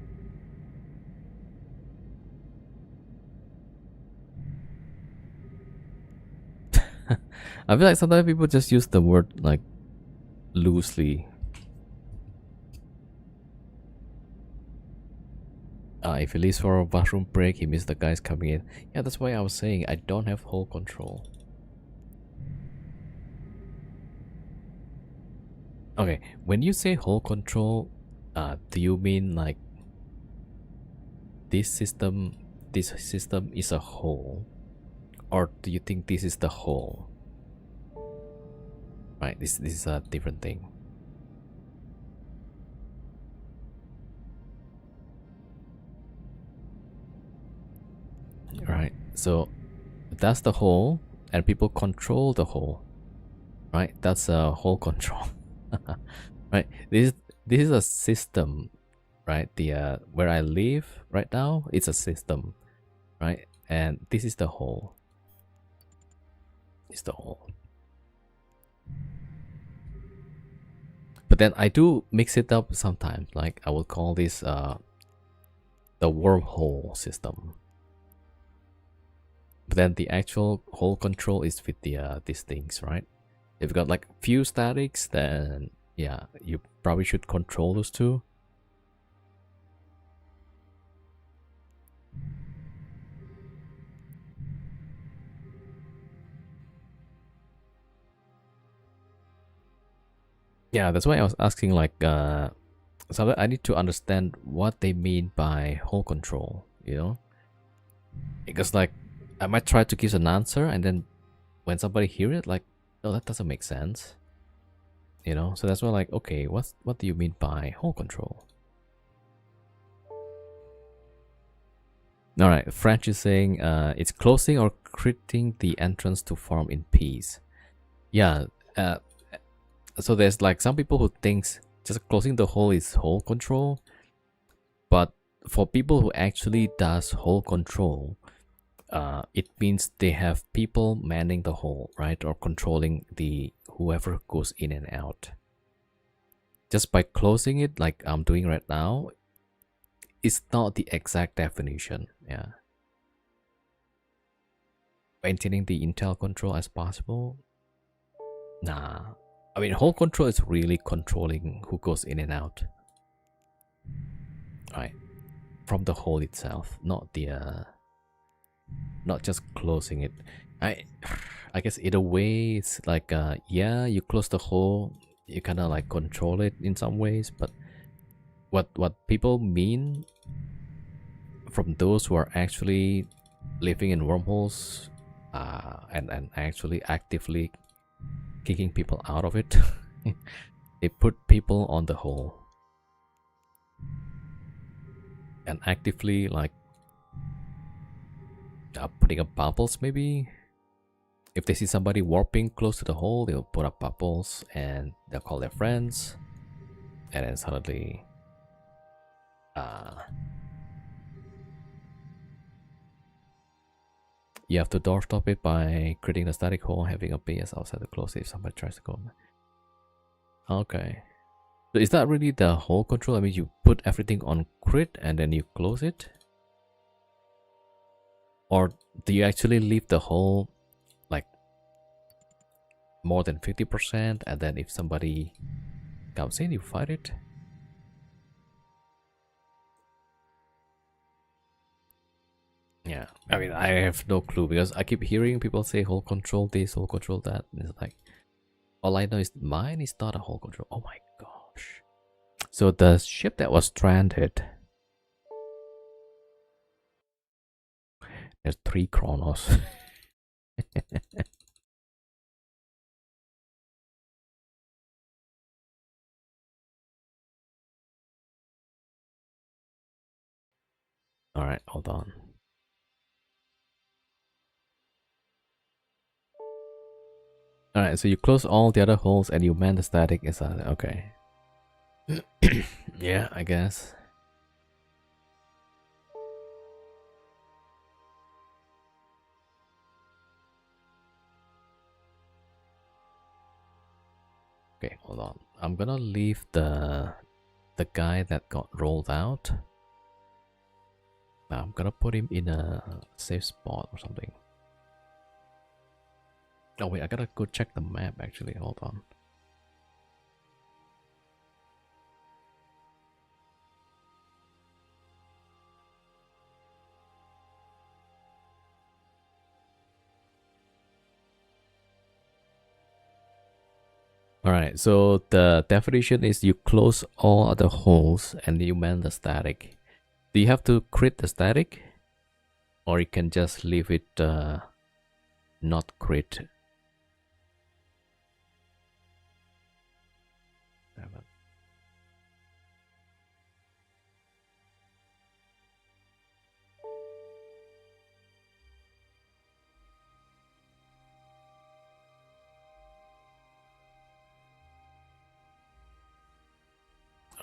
I feel like sometimes people just use the word like loosely. If he leaves for a bathroom break, he missed the guys coming in. Yeah, that's why I was saying I don't have hull control. Okay, when you say hull control, do you mean like this system is a whole, or do you think this is the whole? Right, this is a different thing. Right, so that's the whole, and people control the whole. Right, that's a whole control. Right, this is a system, right? The where I live right now, it's a system, right? And this is the whole. It's the whole. But then I do mix it up sometimes. Like I will call this the wormhole system. But then the actual whole control is with the these things, right? If you've got like few statics, then yeah, you probably should control those two. Yeah, that's why I was asking like so I need to understand what they mean by whole control, you know? Because like I might try to give an answer and then when somebody hear it like, oh, that doesn't make sense. You know? So that's why like, okay, what do you mean by whole control? Alright, French is saying it's closing or critting the entrance to farm in peace. Yeah, so there's like some people who thinks just closing the hole is whole control, but for people who actually does whole control, it means they have people manning the hole, right, or controlling the whoever goes in and out. Just by closing it like I'm doing right now, it's not the exact definition. Yeah, maintaining the intel control as possible. Nah, I mean, whole control is really controlling who goes in and out, right? From the hole itself, not the not just closing it. I guess either way, it's like yeah, you close the hole, you kind of like control it in some ways, but what people mean from those who are actually living in wormholes and actually actively kicking people out of it, they put people on the hole. and actively like putting up bubbles maybe. If they see somebody warping close to the hole, they'll put up bubbles and they'll call their friends, and then suddenly you have to door stop it by creating a static hole, having a base outside to close it if somebody tries to go. Okay. So is that really the hole control? I mean, you put everything on crit and then you close it? Or do you actually leave the hole like more than 50% and then if somebody comes in, you fight it? Yeah, I mean, I have no clue because I keep hearing people say hole control this, hole control that. And it's like, all I know is mine is not a hole control. Oh my gosh. So the ship that was stranded, there's 3 chronos. Alright, hold on. Alright, so you close all the other holes and you man the static inside. Okay. Yeah, I guess. Okay, hold on. I'm gonna leave the guy that got rolled out. Now I'm gonna put him in a safe spot or something. Oh wait, I gotta go check the map actually. Hold on. Alright, so the definition is you close all other holes and you man the static. Do you have to crit the static? Or you can just leave it not crit?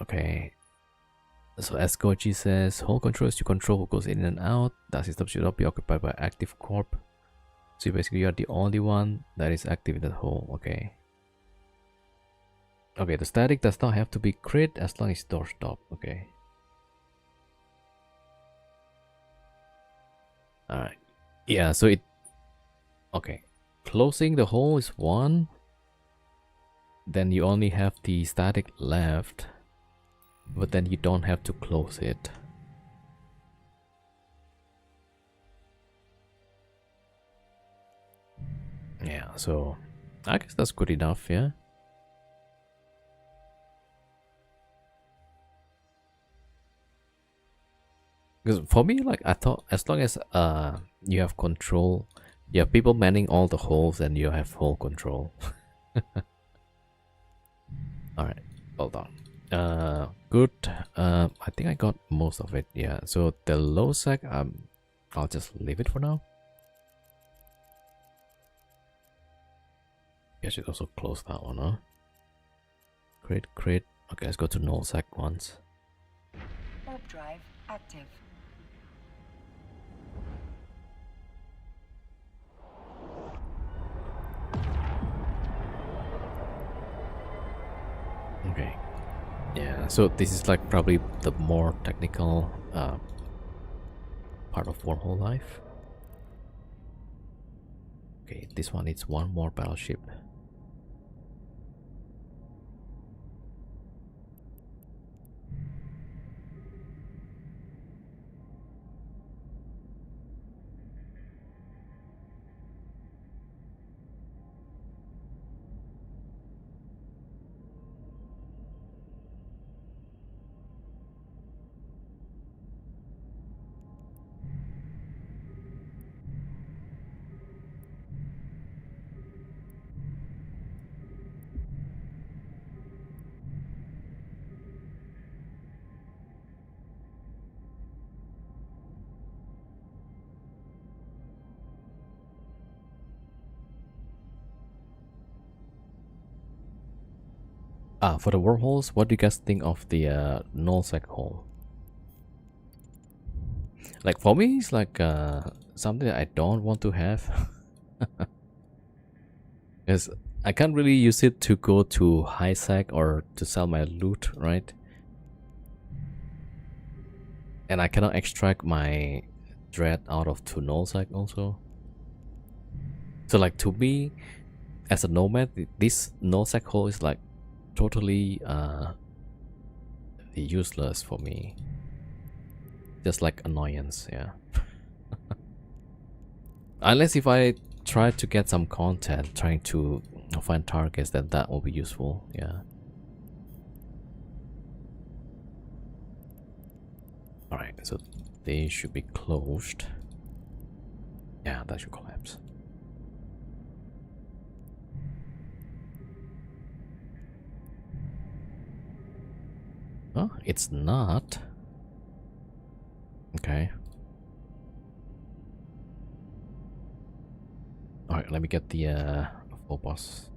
Okay. So as Goji says, hole control is to control who goes in and out. That system should not be occupied by active corp. So basically you are the only one that is active in that hole. Okay. Okay, the static does not have to be crit as long as door stop. Okay. Alright. Yeah, so it... Okay. Closing the hole is 1. Then you only have the static left. But then you don't have to close it. Yeah, so I guess that's good enough, yeah. Because for me, like I thought, as long as you have control, you have people manning all the holes, and you have hole control. All right, hold on. Good. I think I got most of it. Yeah. So the low sec, I'll just leave it for now. I should also close that one, huh? Crit, crit. Okay, let's go to null sec once. Warp drive active. Okay. Yeah, so this is like probably the more technical part of wormhole life. Okay, this one needs one more battleship. For the wormholes, what do you guys think of the nullsec hole? Like for me, it's like something that I don't want to have. Because I can't really use it to go to high sec or to sell my loot, right? And I cannot extract my dread out of to nullsec also. So like to me, as a nomad, this nullsec hole is like totally useless for me. Just like annoyance, yeah. Unless if I try to get some content, trying to find targets, then that will be useful, yeah. Alright, so they should be closed. Yeah, that should collapse. Oh, it's not. Okay. Alright, let me get the full boss.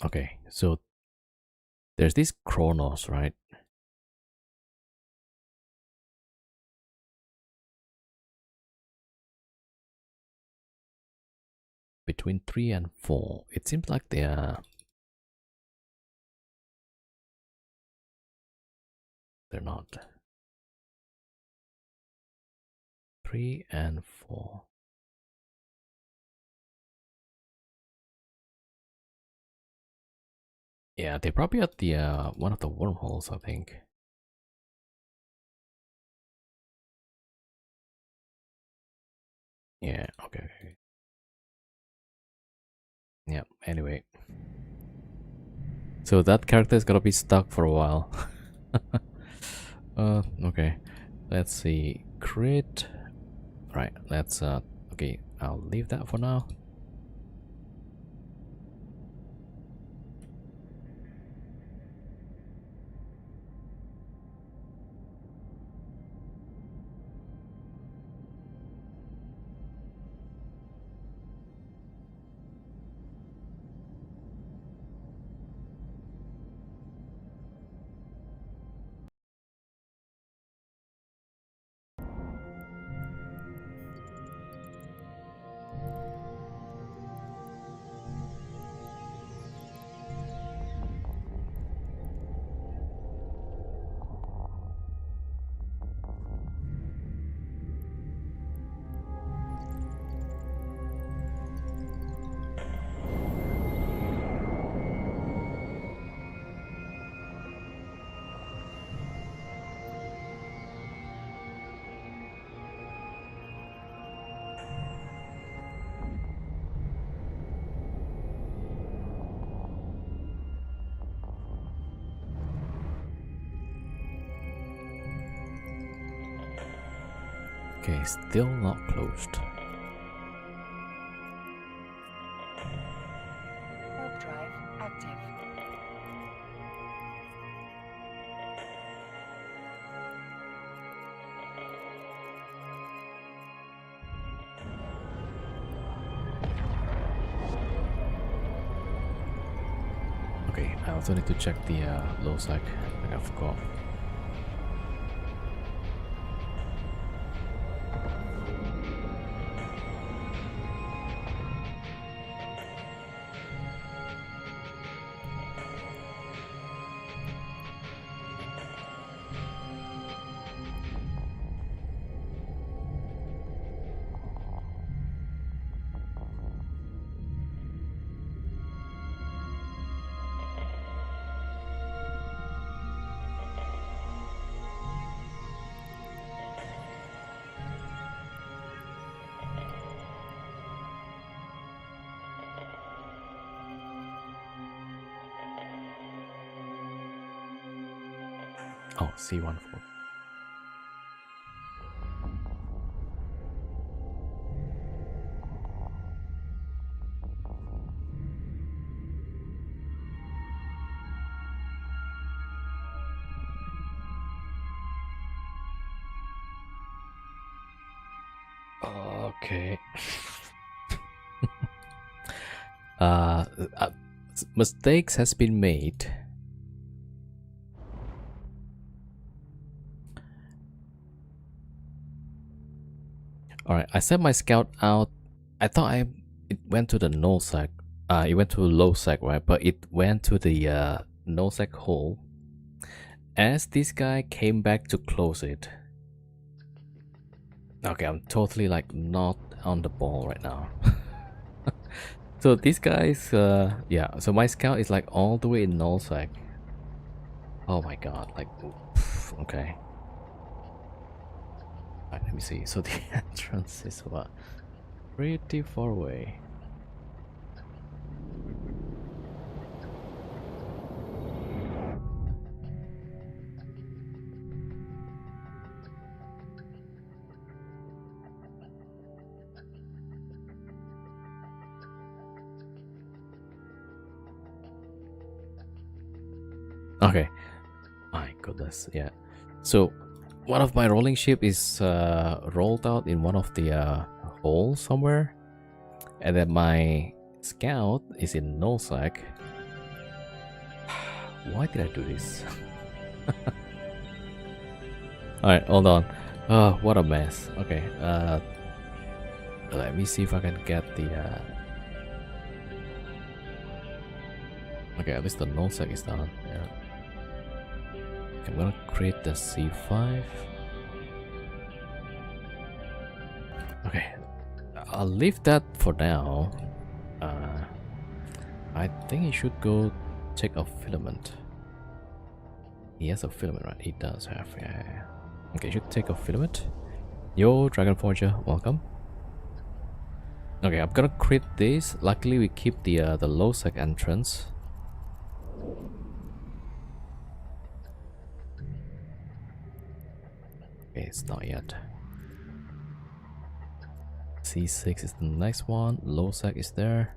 Okay, so there's this Chronos, right? Between 3 and 4. It seems like they're not. 3 and 4. Yeah, they're probably at the one of the wormholes, I think. Yeah, okay. Yeah, anyway. So that character is gonna be stuck for a while. Okay. Let's see. Crit. Right, let's okay, I'll leave that for now. Okay, still not closed. Warp drive active. Okay, I also need to check the low sec. I forgot. Oh, C14. Okay. uh, uh, Mistakes has been made. All right, I sent my scout out. I thought it went to the null sec. It went to low sec, right? But it went to the null sec hole. As this guy came back to close it. Okay, I'm totally like not on the ball right now. So these guys, yeah. So my scout is like all the way in null sec. Oh my god, like, oof, okay. Alright, let me see. So the entrance is what? Pretty far away. Okay. My goodness, yeah. So one of my rolling ship is rolled out in one of the holes somewhere, and then my scout is in nullsec. Why did I do this? All right, hold on. Oh, what a mess. Okay, let me see if I can get the. Okay, at least the nullsec is done. Yeah. I'm gonna create the C5. Okay, I'll leave that for now. I think he should go check a filament. He has a filament, right? He does have, yeah. Okay, should take a filament. Yo, Dragon Forger, welcome. Okay, I'm gonna create this. Luckily, we keep the low sec entrance. Okay, it's not yet. C6 is the next one. Low sec is there.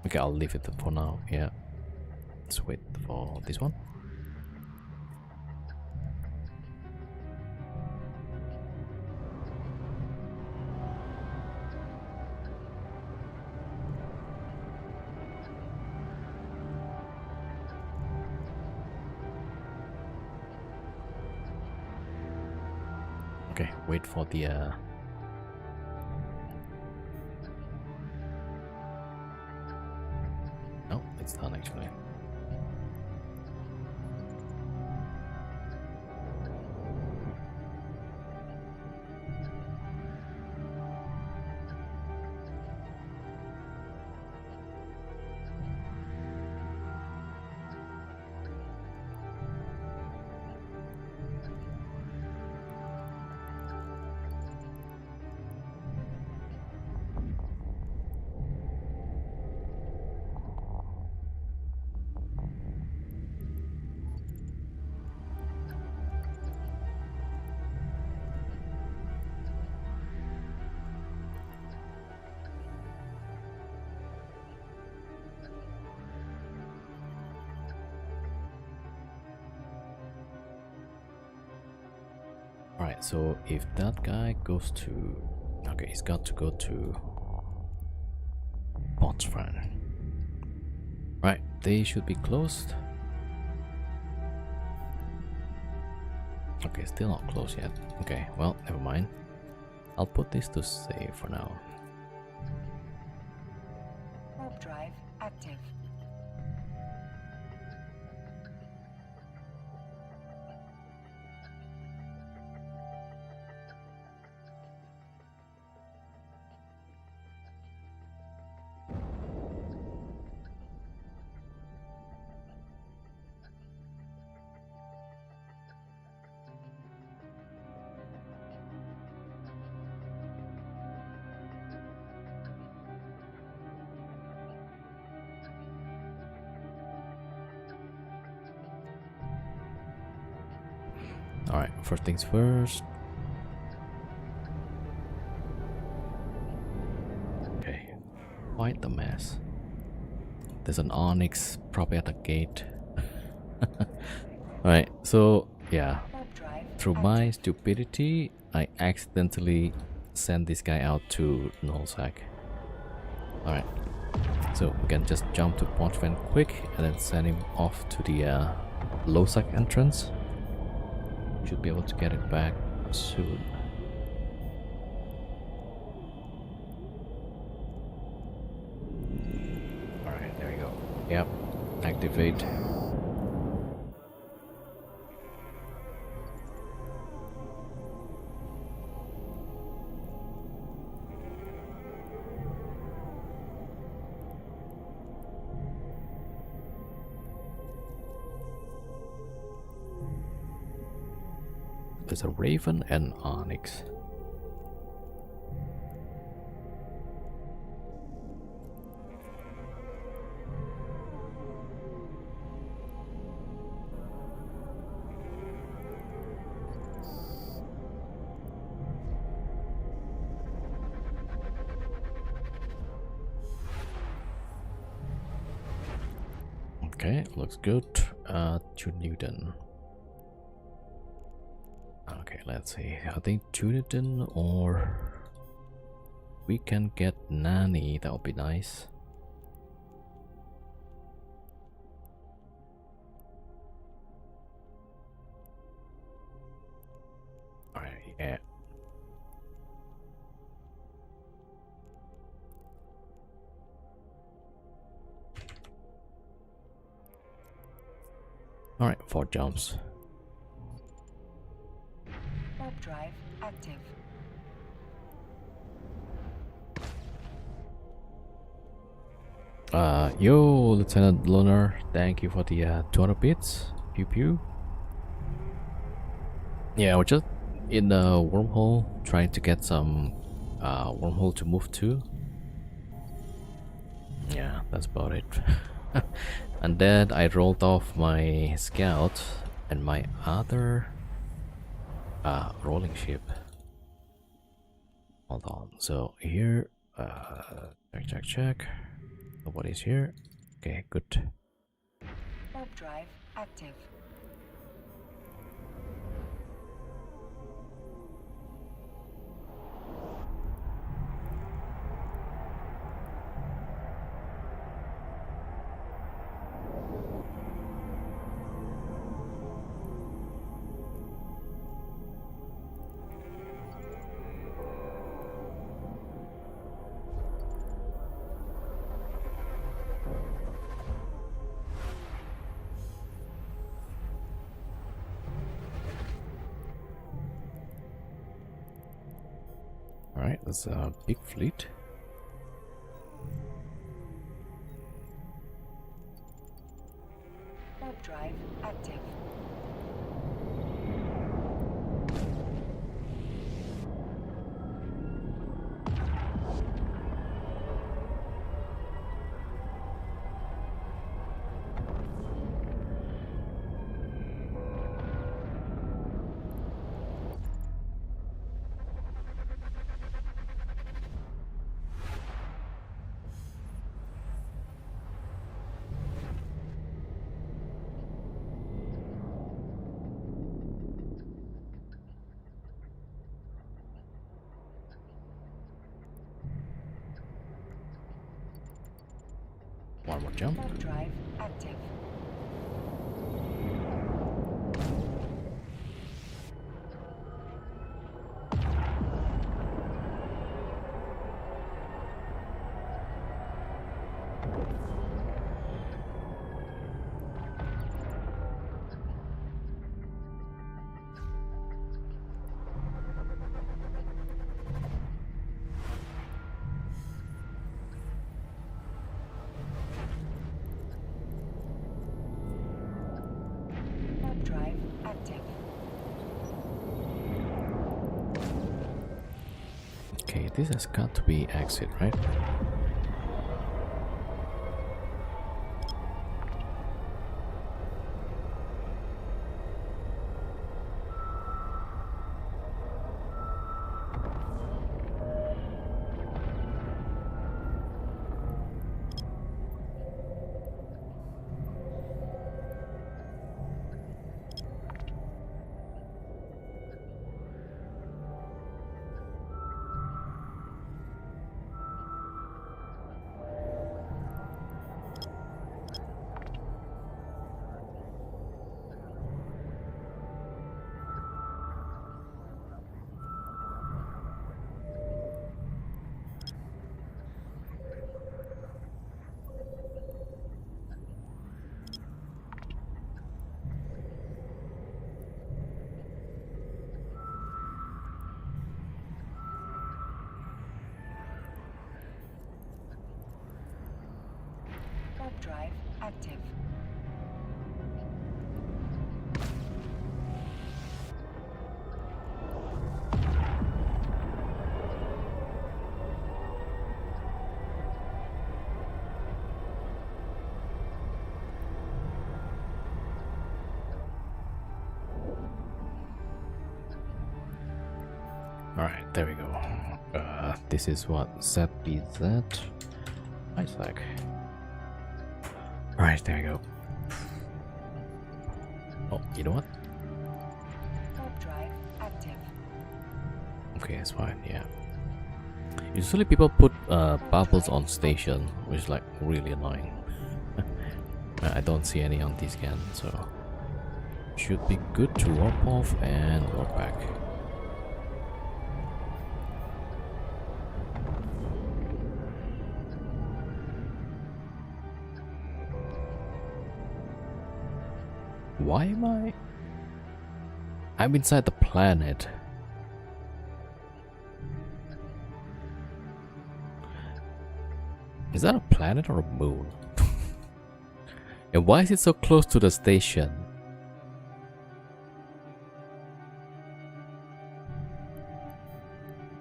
Okay, I'll leave it for now. Yeah. Let's wait for this one. Okay, wait for the no, it's done actually. Alright, so if that guy goes to... Okay, he's got to go to... Botsfran. Right, they should be closed. Okay, still not closed yet. Okay, well, never mind. I'll put this to save for now. Warp drive active. Alright, first things first. Okay, quite the mess. There's an onyx probably at the gate. Alright, so yeah, through my stupidity, I accidentally sent this guy out to nullsec. Alright, so we can just jump to Ponchven quick and then send him off to the low-sec entrance. Should be able to get it back soon. Alright, there we go. Yep, activate. There's a raven and onyx. Okay, looks good. To Newton. Okay, let's see. I think Tuniten or we can get Nanny. That would be nice. Alright, yeah. Alright, 4 jumps. Warp drive active. Yo, Lieutenant Lunar, thank you for the 200 bits. Pew pew. Yeah, we're just in the wormhole trying to get some wormhole to move to. Yeah, that's about it. And then I rolled off my scout and my other rolling ship. Hold on. So here, check. Nobody's here. Okay, good. Warp drive active. Alright, that's a big fleet. Warp drive active. One more jump. Warp drive active. Warp drive active. Okay, this has got to be exit, right? active. Alright, there we go. This is what ZBZ. Isaac. Alright, there we go. Oh, you know what? Warp drive active. Okay, it's fine, yeah. Usually people put bubbles on station, which is like really annoying. I don't see any on this scan, so should be good to warp off and warp back. Why am I? I'm inside the planet. Is that a planet or a moon? And why is it so close to the station?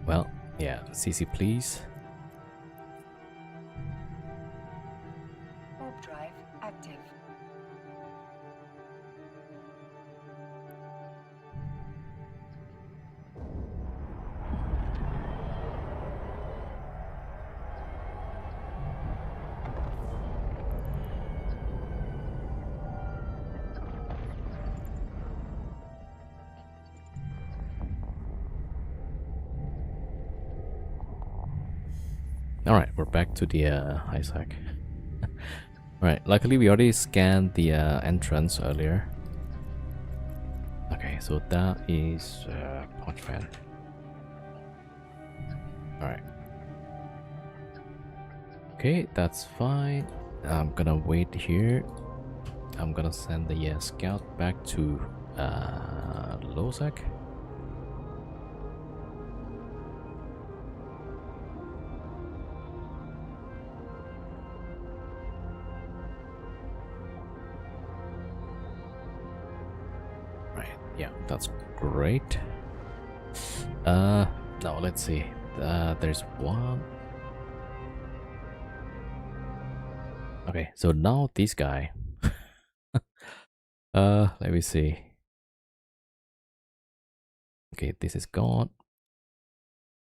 Well, yeah, CC please. Warp drive active. Alright, we're back to the Isaac. Alright, luckily we already scanned the entrance earlier. Okay, so that is punch fan. Alright. Okay, that's fine. I'm gonna wait here. I'm gonna send the scout back to Lozak. Yeah, that's great. Now let's see. There's one. Okay, so now this guy. Let me see. Okay, this is gone.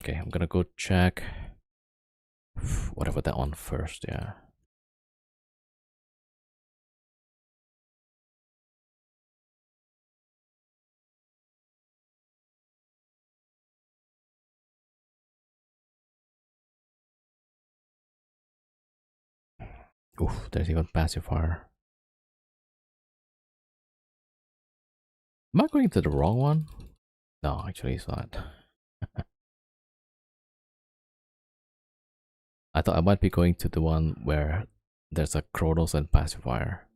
Okay, I'm gonna go check whatever that one first, yeah. Oof, there's even pacifier. Am I going to the wrong one? No, actually it's not. I thought I might be going to the one where there's a Chronos and pacifier.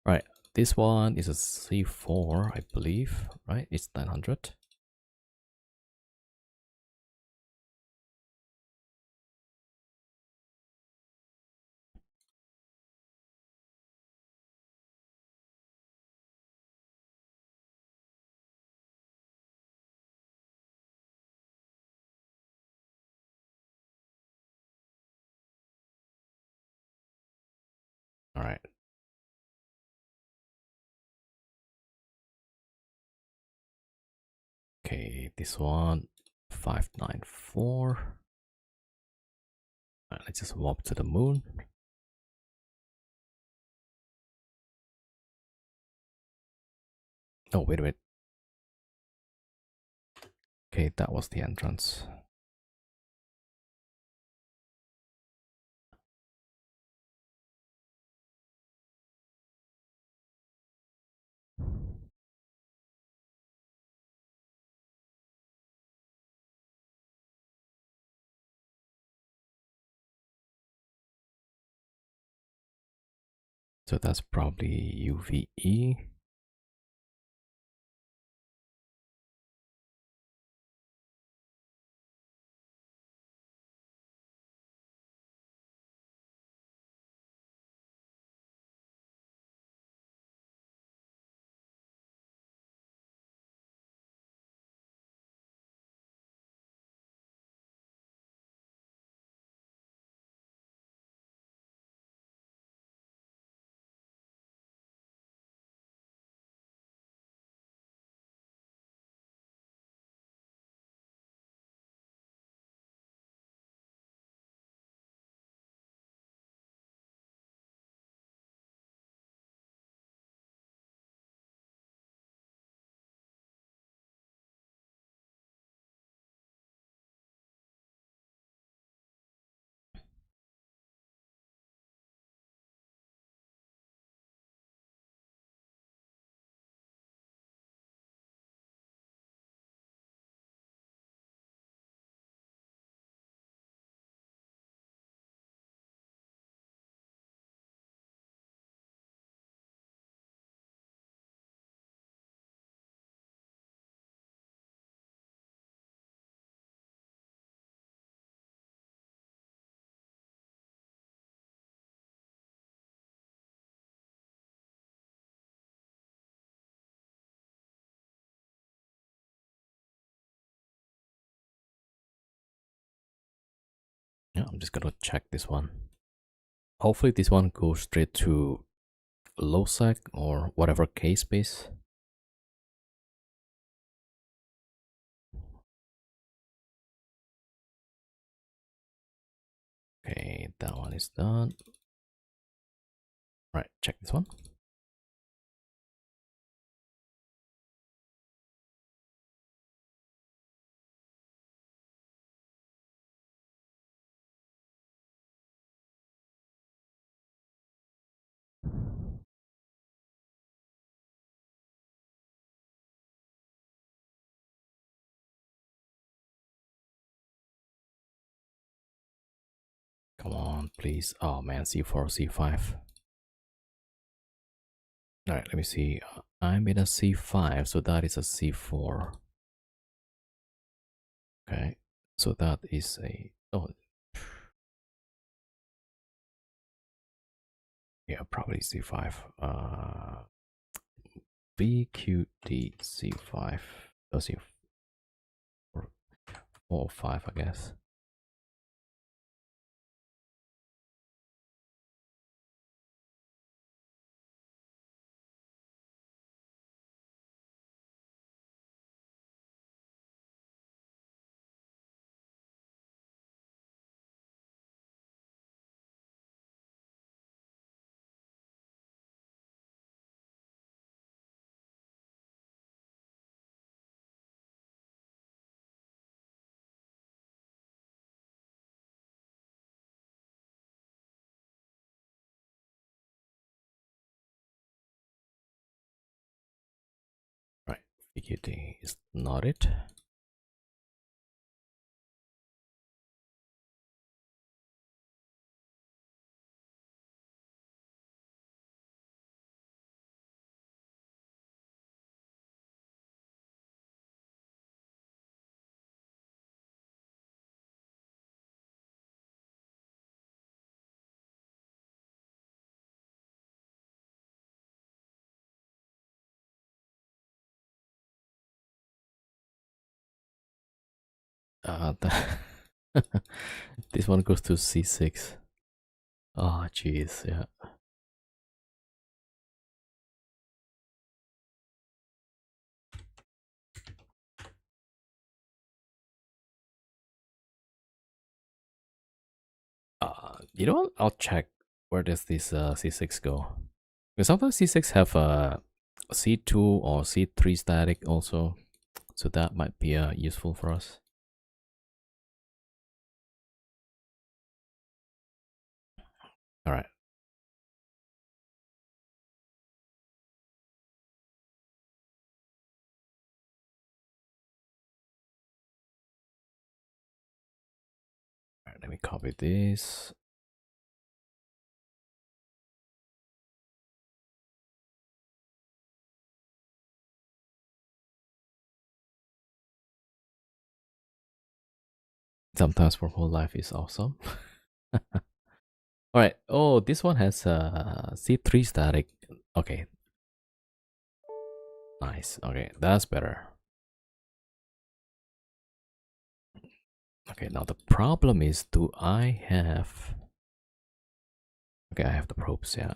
Right, this one is a C4, I believe, right? It's 900. All right. Okay, this one 594. Let's just walk to the moon. Oh, wait a minute. Okay, that was the entrance. So that's probably UVE. Yeah, I'm just gonna check this one. Hopefully this one goes straight to low sec or whatever K space. Okay, that one is done. Right, check this one. Come on, please. Oh man, C4, C5. All right, let me see. I'm in a C5, so that is a C4. Okay, so that is a, oh, yeah, probably C5. BQD C5. Oh, C4 or 5, I guess. Right, BQD is not it. The this one goes to C6. Oh, jeez, yeah. You know what? I'll check where does this C6 go. Because sometimes C6 have a C2 or C3 static also, so that might be useful for us. All right. All right, let me copy this. Sometimes for whole life is awesome. All right. Oh, this one has C3 static. Okay, nice. Okay, that's better. Okay, now the problem is, do I have... Okay, I have the probes, yeah.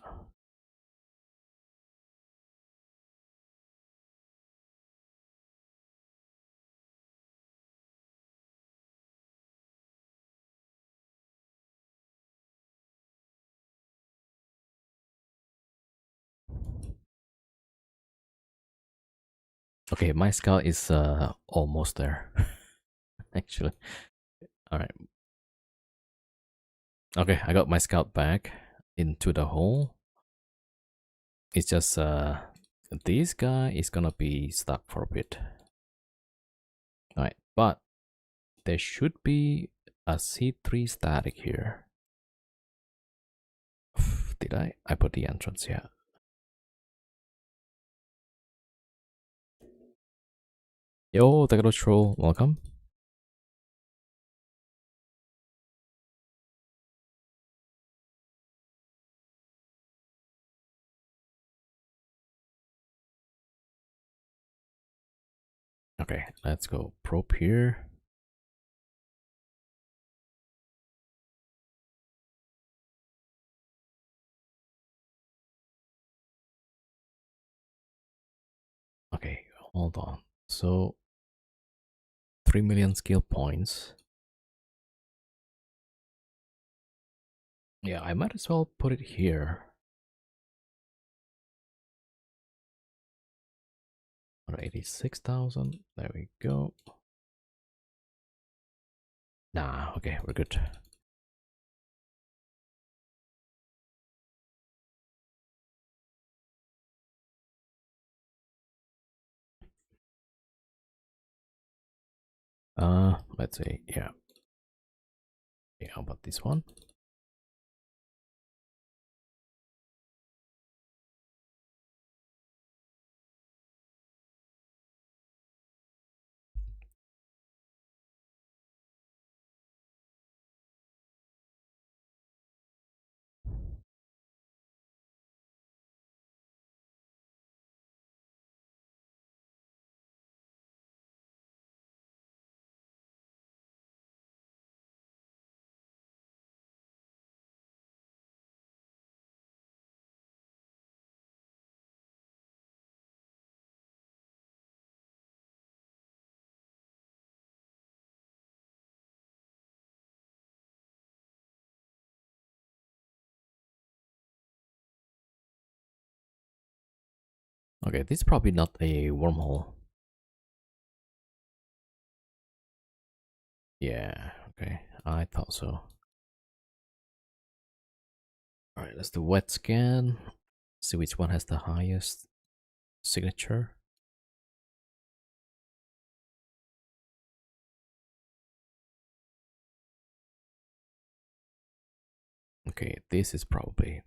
Okay, my scout is almost there, actually. All right. Okay, I got my scout back into the hole. It's just this guy is gonna be stuck for a bit. All right, but there should be a C3 static here. Did I? I put the entrance here. Yo, Takano Troll, welcome. Okay, let's go probe here. hold on. So 3 million skill points. Yeah, I might as well put it here. 86,000. There we go. Nah, okay, we're good. Let's see. Yeah. Okay, how about this one? Okay, this is probably not a wormhole. Yeah, okay, I thought so. Alright, let's do wet scan. See which one has the highest signature. Okay, this is probably.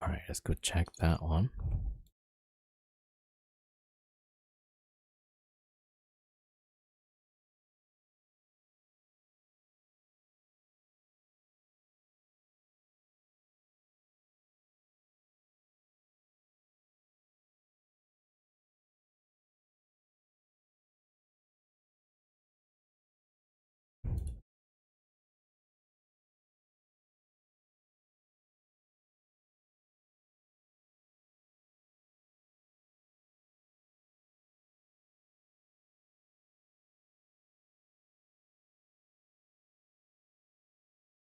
Alright, let's go check that one.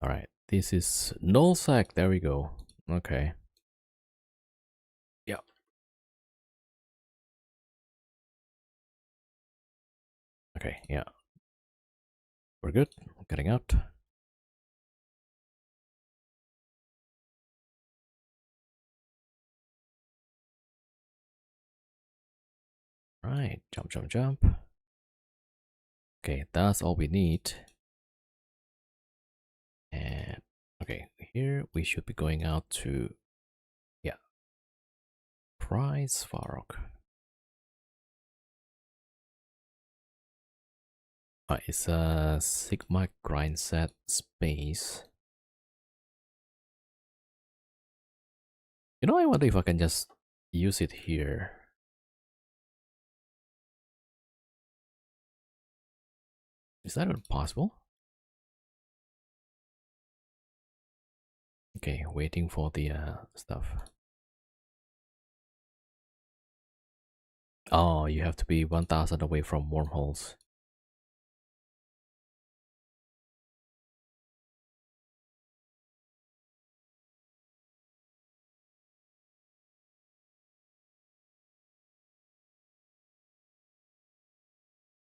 Alright, this is nullsec. There we go. Okay. Yeah. Okay, yeah. We're good. Getting out. Right, jump, jump, jump. Okay, that's all we need. And okay, here we should be going out to, yeah, price Farok. It's a Sigma grind set space. You know, I wonder if I can just use it here. Is that even possible? Okay, waiting for the stuff. Oh, you have to be 1000 away from wormholes.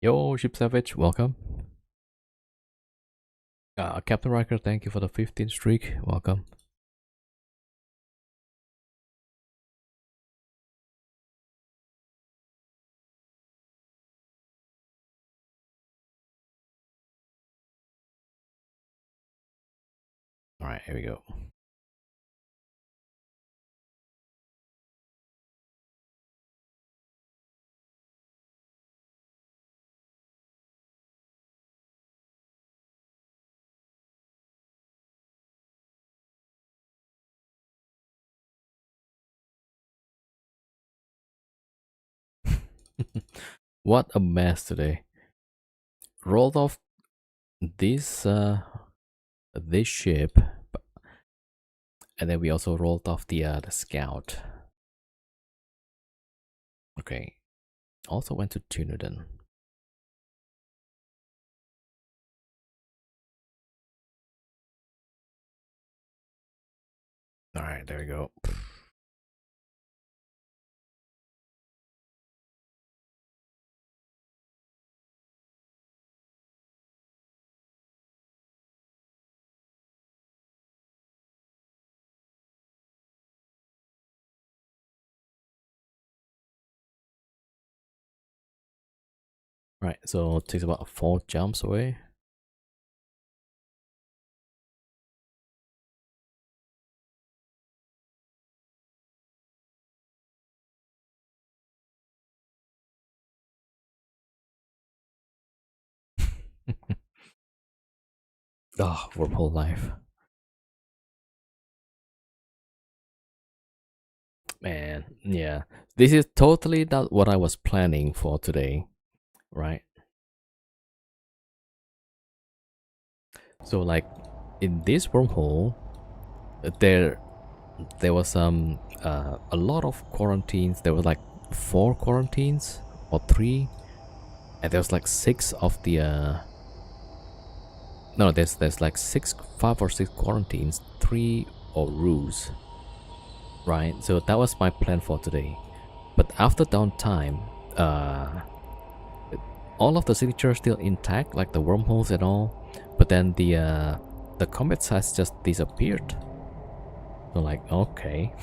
Yo, Ship Savage, welcome. Captain Riker, thank you for the 15th streak. Welcome. All right, here we go. What a mess today. Rolled off this ship, and then we also rolled off the scout. Okay. Also went to Tunudin. All right, there we go. Right, so it takes about 4 jumps away. Oh, wormhole life. Man, yeah. This is totally not what I was planning for today, right? So like in this wormhole, there was a lot of quarantines. There was like 4 quarantines or 3, and there was like 6 of the no, there's like 5 or 6 quarantines, 3 or ruse, right? So that was my plan for today. But after downtime, all of the signatures are still intact, like the wormholes and all. But then the combat size just disappeared. So like, okay.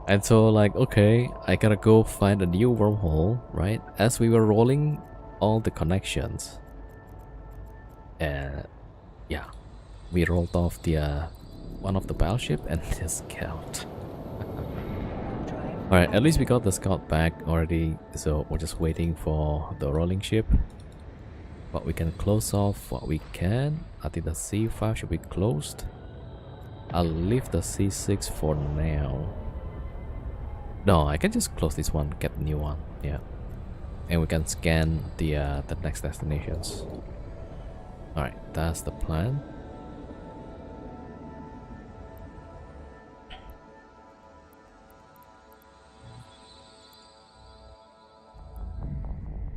And so like, okay, I gotta go find a new wormhole, right? As we were rolling all the connections, and yeah, we rolled off the one of the battleship and the scout. Alright, at least we got the scout back already, so we're just waiting for the rolling ship. But we can close off what we can. I think the C5 should be closed. I'll leave the C6 for now. No, I can just close this one, get the new one, yeah. And we can scan the next destinations. Alright, that's the plan.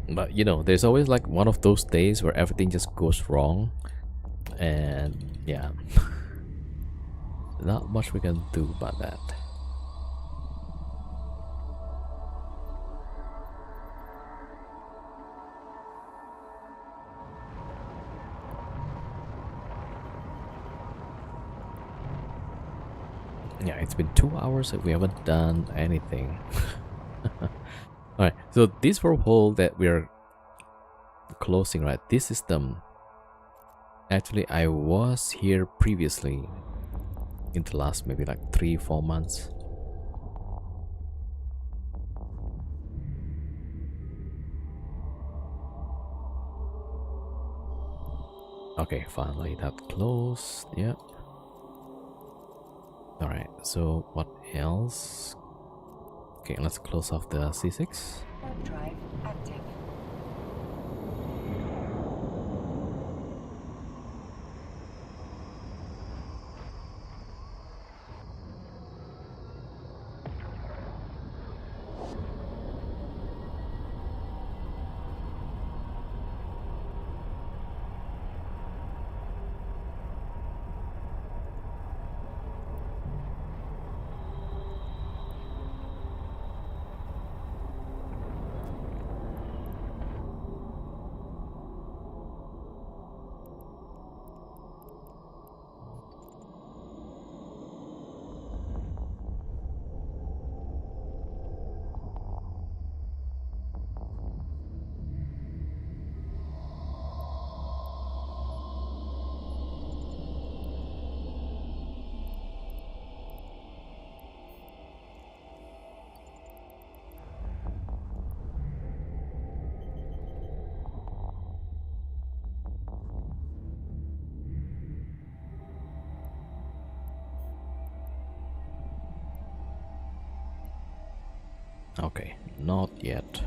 But you know, there's always like one of those days where everything just goes wrong. And yeah, not much we can do about that. Yeah, it's been 2 hours and we haven't done anything. Alright, so this wormhole that we're closing, right? This system. Actually, I was here previously in the last maybe like 3-4 months. Okay, finally that closed. Yep. Alright, so what else? Okay, let's close off the C6. Warp drive active. Okay, not yet.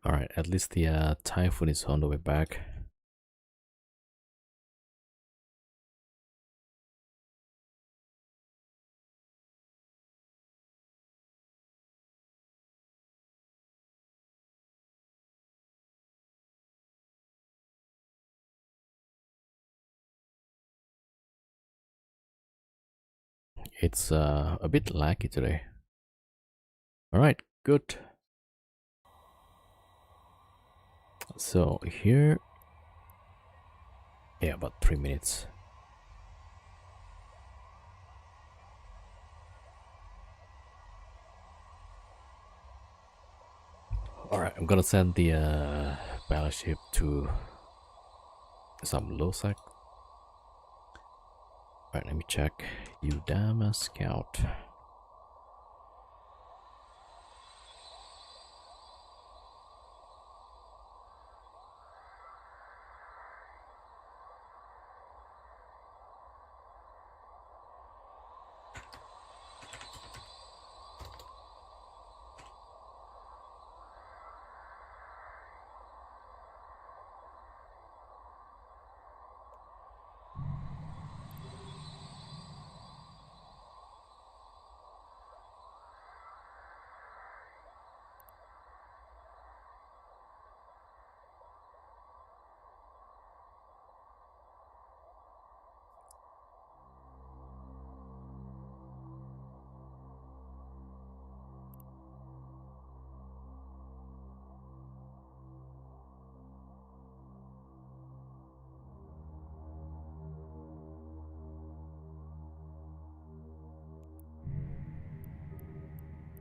Alright, at least the typhoon is on the way back. It's a bit laggy today. Alright, good. So here, yeah, about 3 minutes. Alright, I'm gonna send the battleship to some low sec. Alright, let me check. Udama Scout.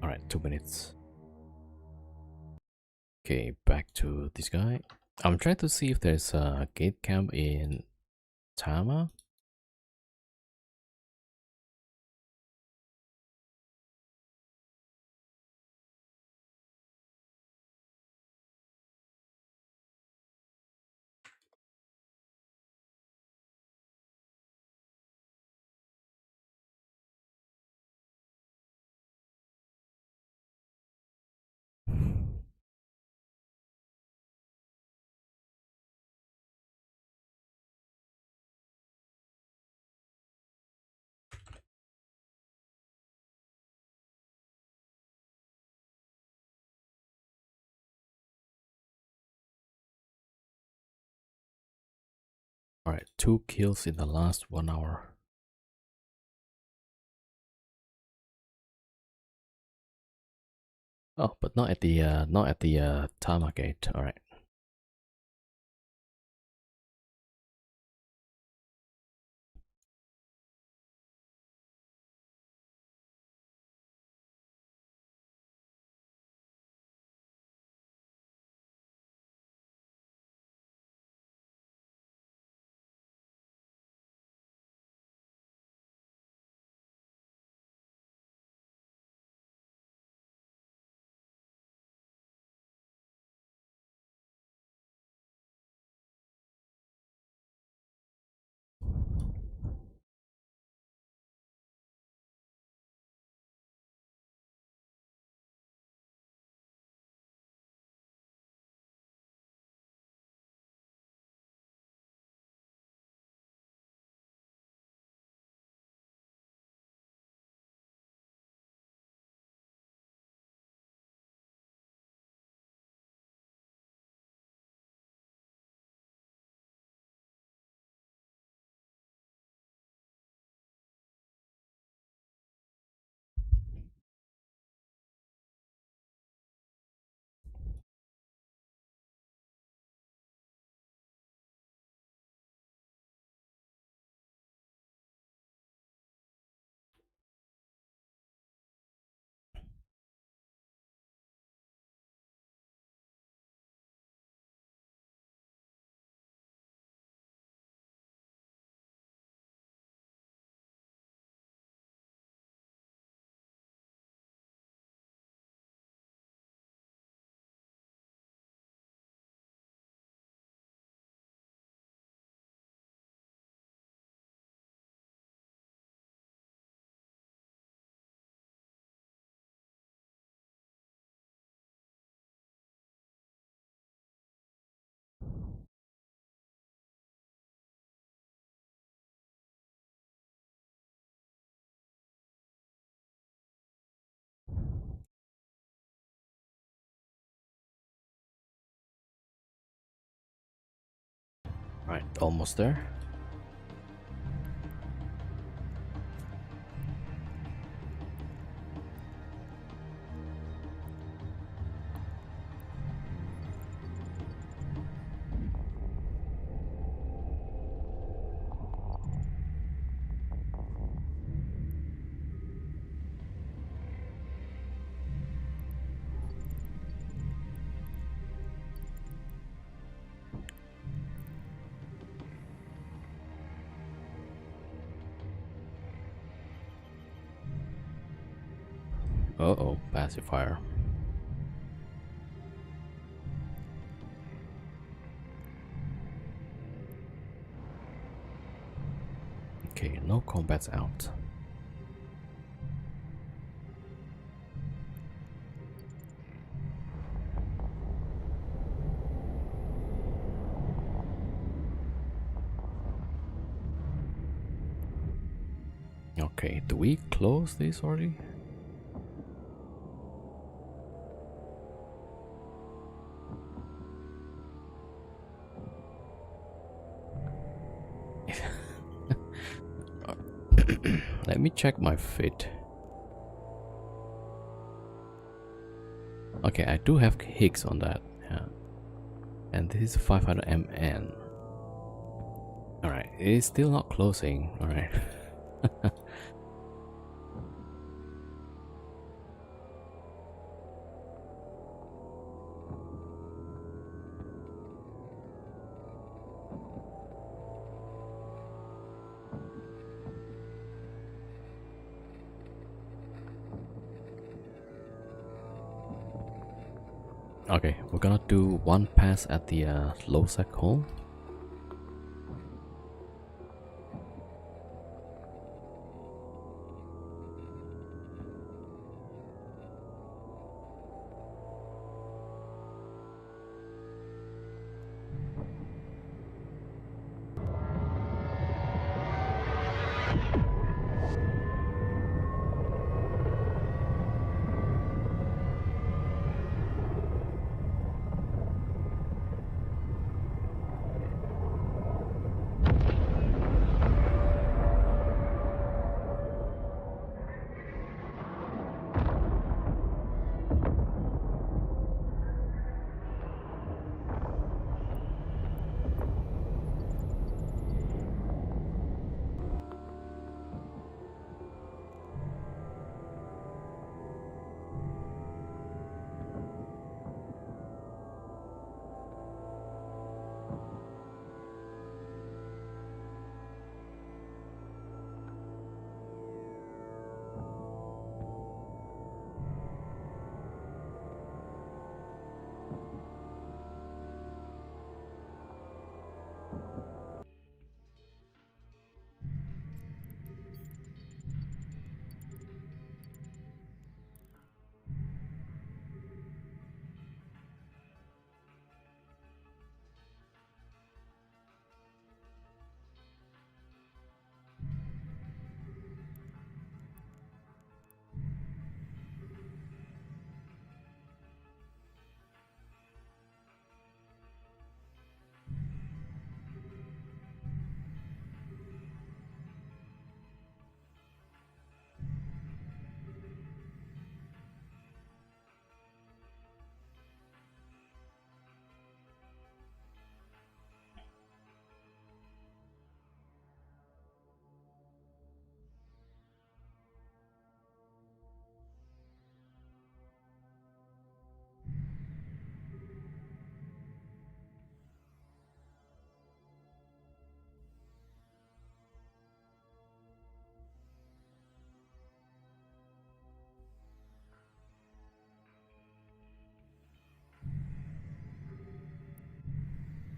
Alright, 2 minutes. Okay, back to this guy. I'm trying to see if there's a gate camp in Tama. Alright, 2 kills in the last 1 hour. Oh, but not at the Tama gate. Alright. Right, almost there. Uh-oh, pacifier. Okay, no combats out. Okay, do we close this already? Let me check my fit. Okay, I do have Higgs on that. Yeah. And this is 500 mN. Alright, it is still not closing. Alright. Okay, we're gonna do one pass at the low sec hole.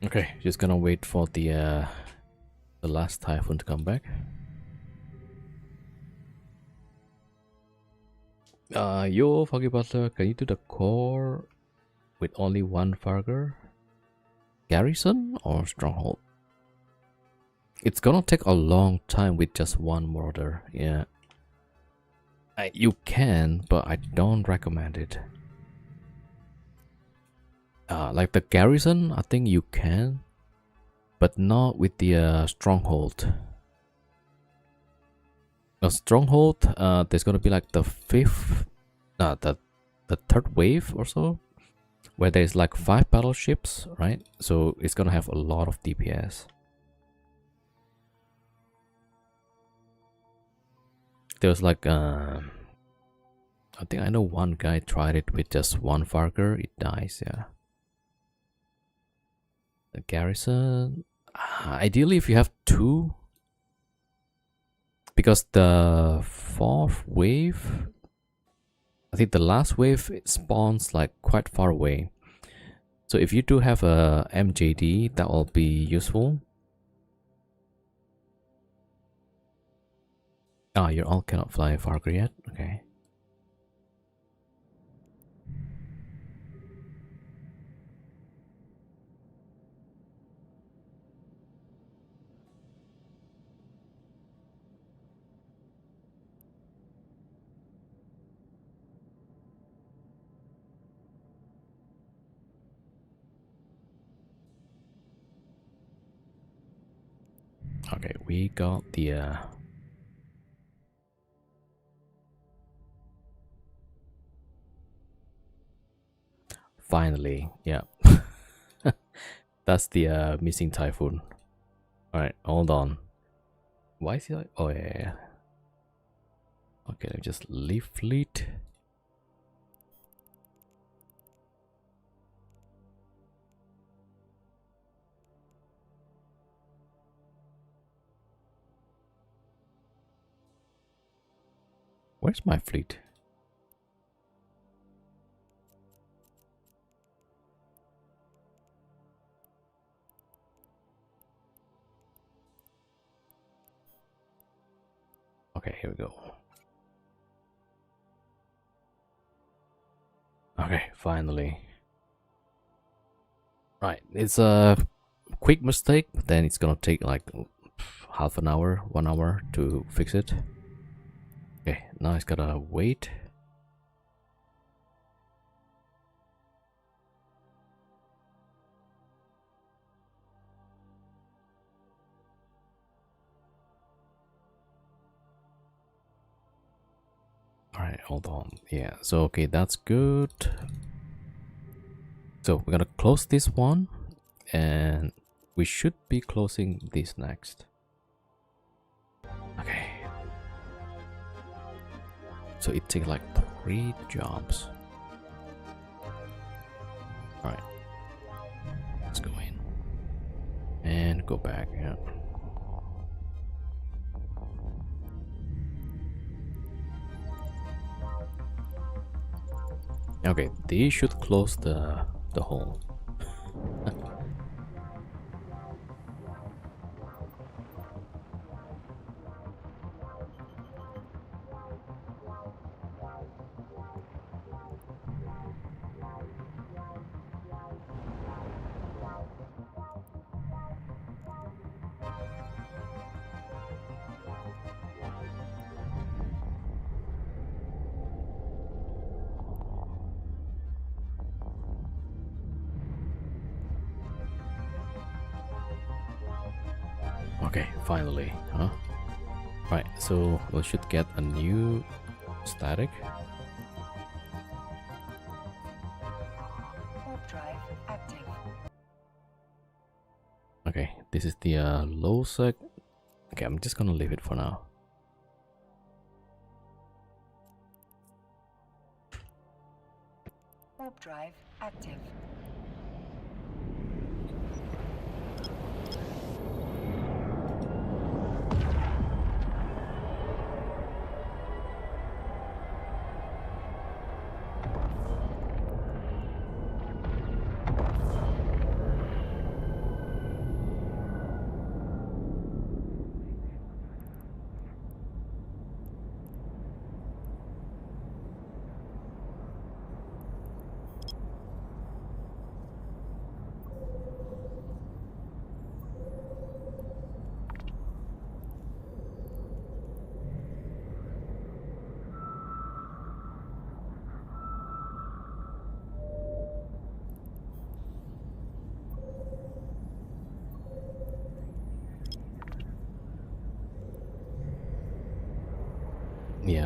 Okay, just gonna wait for the last typhoon to come back. Yo, Foggy Butler, can you do the core with only one Farger? Garrison or Stronghold? It's gonna take a long time with just one mortar. Yeah, you can, but I don't recommend it. Like the Garrison, I think you can, but not with the stronghold. A stronghold, there's gonna be like the third wave or so, where there's like 5 battleships, right? So it's gonna have a lot of DPS. There's like I think I know one guy tried it with just 1 Farger, it dies, yeah. The garrison, ideally if you have 2, because the 4th wave, I think the last wave it spawns like quite far away. So if you do have a MJD, that will be useful. Ah, you all cannot fly Farger yet? Okay. Okay, we got the finally, yeah. That's the missing typhoon. Alright, hold on. Why is he like, oh yeah. Okay, let me just leave fleet. Where's my fleet? Okay, here we go. Okay, finally. Right, it's a quick mistake, but then it's gonna take like half an hour, 1 hour to fix it. Okay, now it's gotta wait. Alright, hold on. Yeah, so okay, that's good. So we're gonna close this one, and we should be closing this next. Okay. So it takes like 3 jobs. Alright. Let's go in. And go back, yeah. Okay, these should close the hole. Okay, finally, huh? Right, so we should get a new static. Warp drive active. Okay, this is the low sec. Okay, I'm just gonna leave it for now. Warp drive active.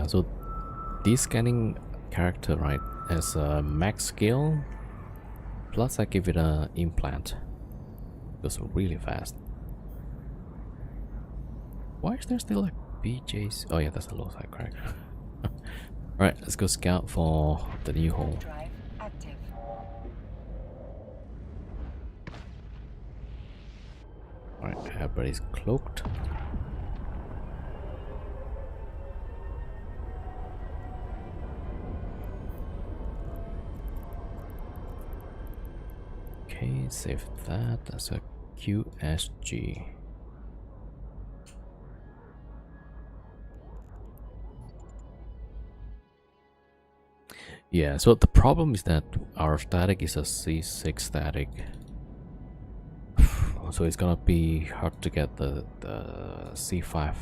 so this scanning character, right, has a max skill, plus I give it a implant. Goes really fast. Why is there still like BJ's? Oh yeah, that's a low side crack. Alright, let's go scout for the new hole. Drive active. Alright, everybody's cloaked. Okay, save that. That's a QSG. Yeah, so the problem is that our static is a C6 static. So it's gonna be hard to get the C5.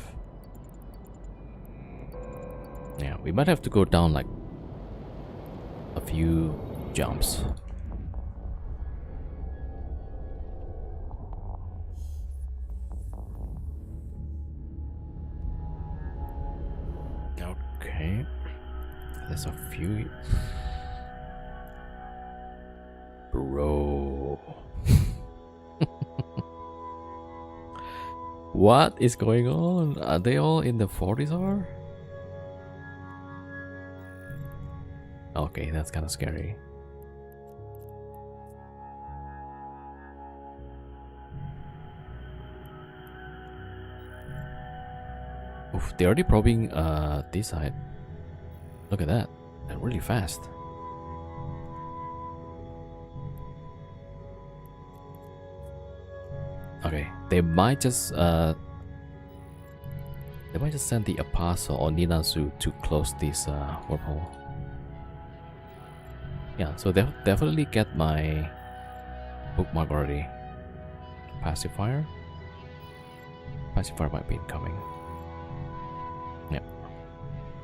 Yeah, we might have to go down like a few jumps. Okay, there's a few. Bro. What is going on? Are they all in the 40s or? Okay, that's kind of scary. Oof, they're already probing this side. Look at that. They're really fast. Okay, they might just send the Apostle or Ninazu to close this wormhole. Yeah, so they'll definitely get my bookmark already. Pacifier. Pacifier might be incoming. Yep.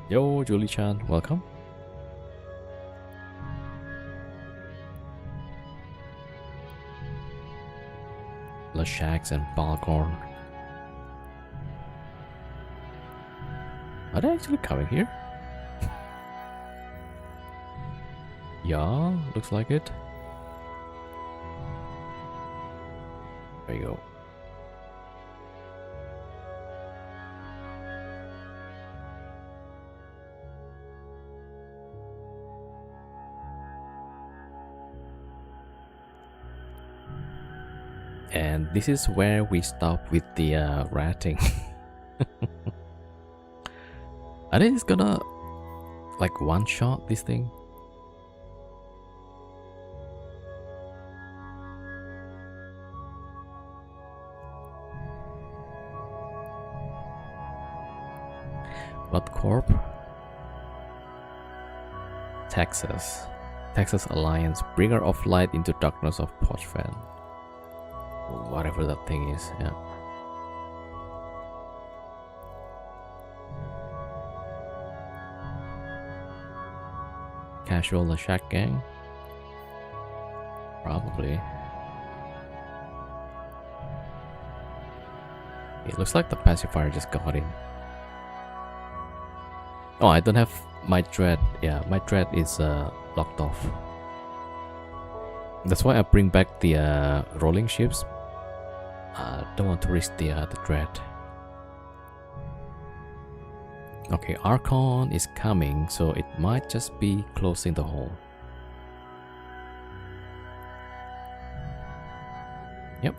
Yo, Julie-chan, welcome. Lashax and Balgorn. Are they actually coming here? Yeah, looks like it. There you go. And this is where we stop with the ratting. Are they just gonna like one shot this thing? What corp? Texas. Texas Alliance, bringer of light into darkness of Pochfan. Whatever that thing is, yeah. Casual the Shack Gang? Probably. It looks like the pacifier just got in. Oh, I don't have my dread. Yeah, my dread is locked off. That's why I bring back the rolling ships. Don't want to risk the dread. Okay, Archon is coming, so it might just be closing the hole. Yep,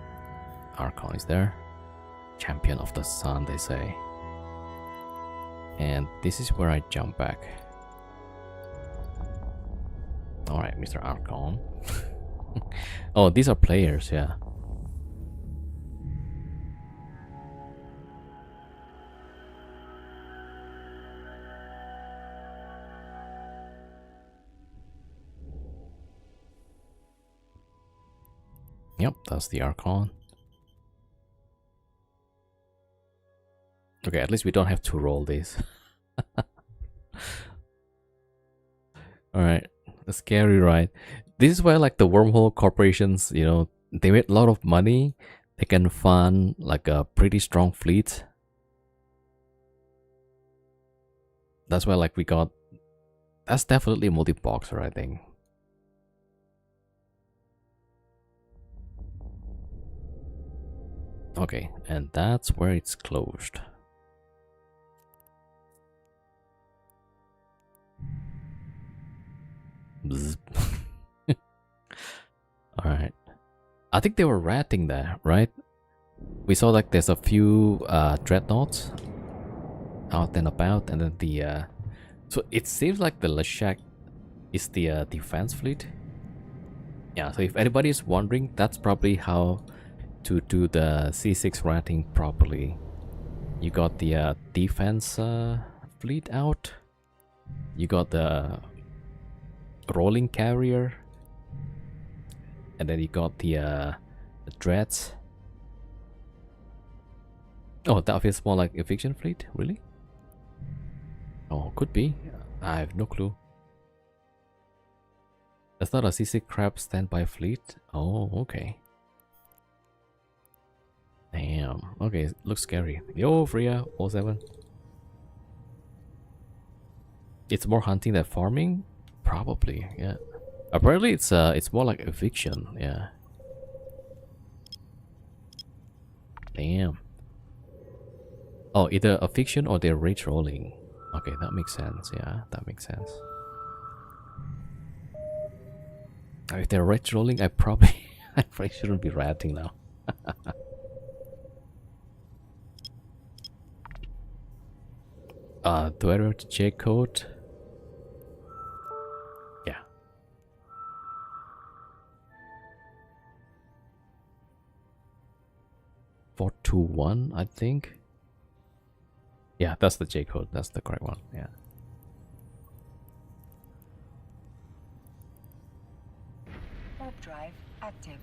Archon is there. Champion of the sun, they say. And this is where I jump back. Alright, Mr. Archon. Oh, these are players, yeah. Yep, that's the Archon. Okay, at least we don't have to roll this. Alright, the scary ride. This is where like the wormhole corporations, you know, they made a lot of money. They can fund like a pretty strong fleet. That's why like we got. That's definitely a multi-boxer, I think. Okay, and that's where it's closed. Alright. I think they were ratting there, right? We saw like there's a few dreadnoughts out and about, and then the so it seems like the Leshak is the defense fleet. Yeah, so if anybody is wondering, that's probably how to do the C6 rating properly. You got the defense fleet out. You got the rolling carrier, and then you got the dreads. Oh, that feels more like eviction fleet, really? Oh, could be. I have no clue. That's not a C6 crab standby fleet. Oh, okay. Damn. Okay, looks scary. Yo, Freya, 07. It's more hunting than farming? Probably, yeah. Apparently it's more like eviction, yeah. Damn. Oh, either eviction or they're rage rolling. Okay, that makes sense, yeah, that makes sense. If they're rage rolling, I probably shouldn't be ratting now. Do I write the J code? Yeah. 421, I think. Yeah, that's the J code. That's the correct one. Yeah. Warp drive active.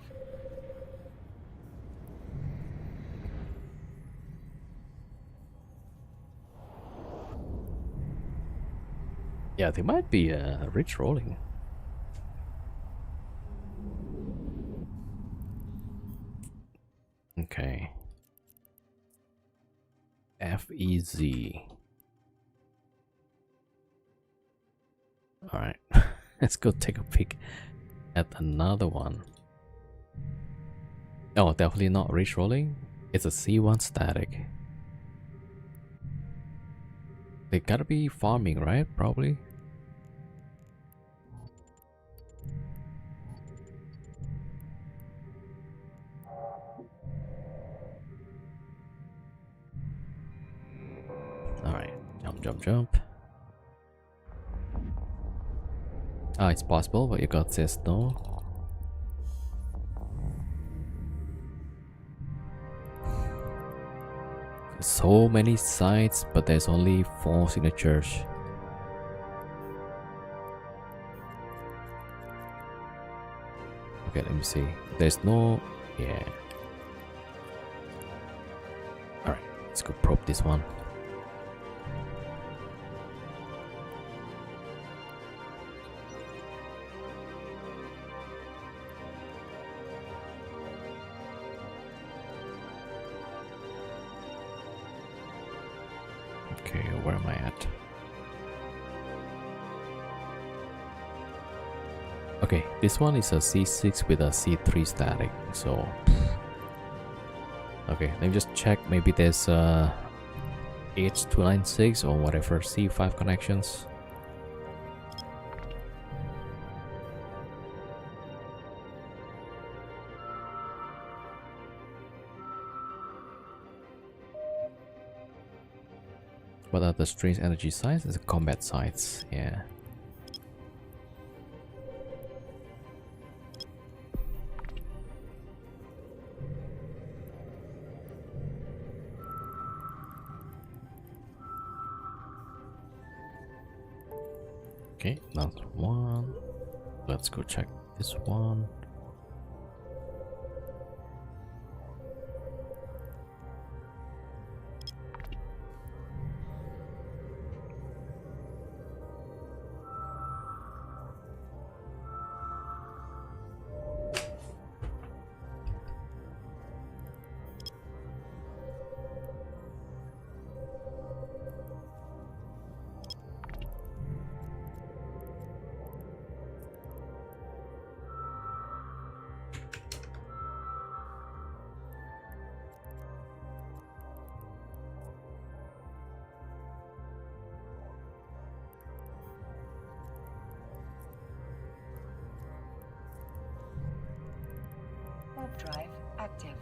Yeah, they might be rich rolling. Okay. FEZ. Alright. Let's go take a peek at another one. Oh, definitely not rich rolling. It's a C1 static. They gotta be farming, right? Probably. Alright. Jump, jump, jump. Ah, it's possible, but your god says no. So many sites, but there's only 4 signatures. Okay, let me see. There's no... Yeah. Alright, let's go probe this one. Okay, where am I at? Okay, this one is a C6 with a C3 static, so... Okay, let me just check. Maybe there's H296 or whatever C5 connections. What are the strange energy sites? It's combat sites, yeah. Okay, that's one. Let's go check this one. active.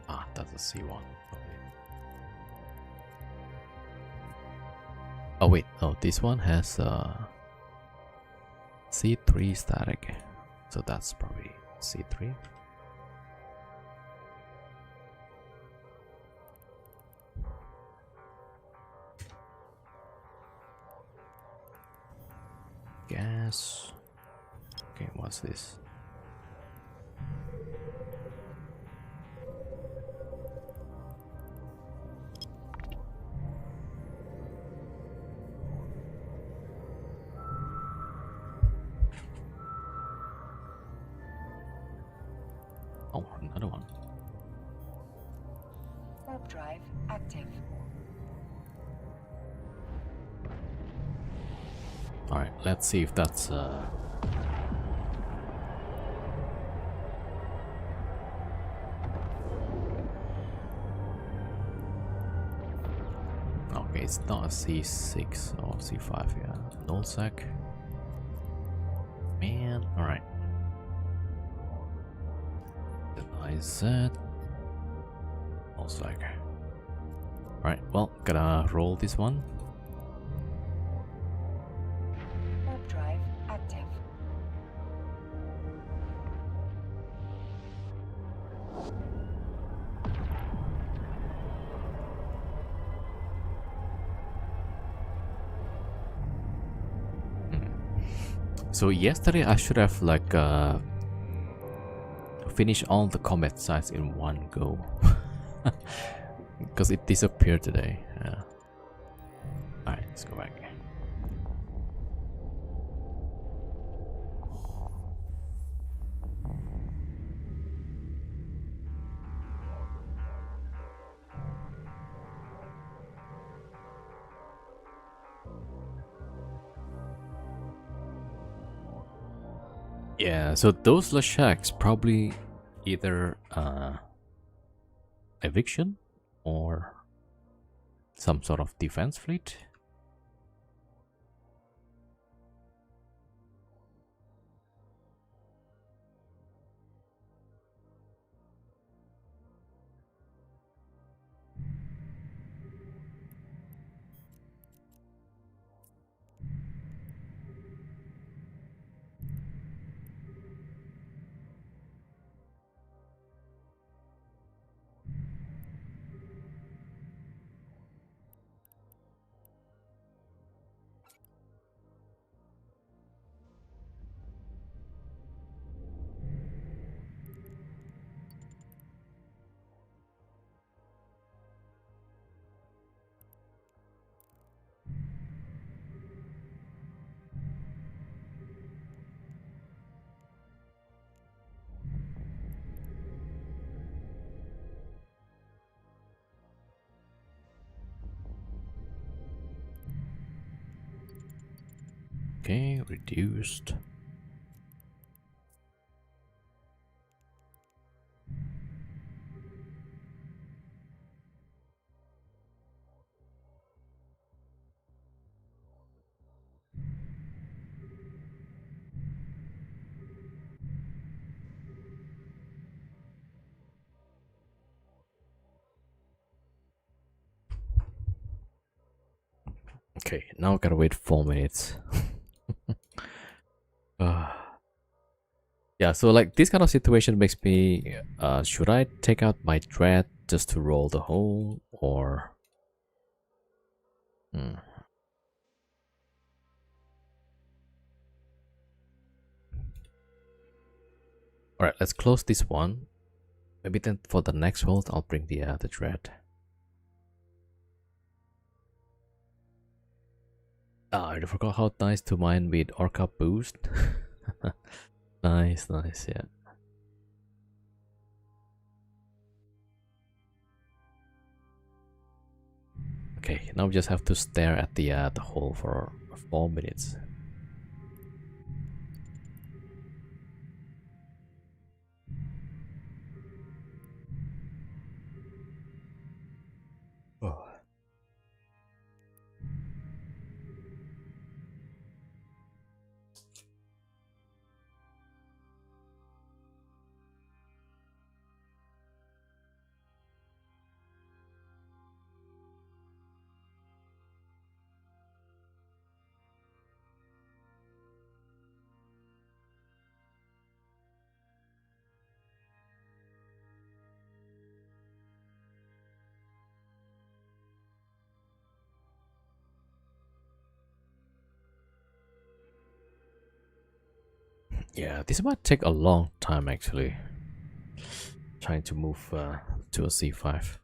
Ah, that's a C1. Oh wait, oh, this one has C3 static, so that's probably C3. Gas. Okay, what's this? Oh, another one. Warp drive active. Alright, let's see if that's okay, it's not a C6 or C5, yeah. Null sec. Man, alright. IZ. Null sec. Alright, well, gotta roll this one. Warp drive active. So yesterday I should have like finished all the combat sites in one go. Because it disappeared today. Yeah. Alright, let's go back. Yeah, so those Lashaks probably either eviction or some sort of defense fleet. Okay, reduced. Okay, now I gotta wait 4 minutes. Yeah, so like this kind of situation makes me should I take out my dread just to roll the hole or Alright, let's close this one. Maybe then for the next hold I'll bring the dread. Ah, I forgot how nice to mine with Orca boost. Nice, nice, yeah. Okay, now we just have to stare at the hole for 4 minutes. Yeah, this might take a long time actually. Trying to move to a c5.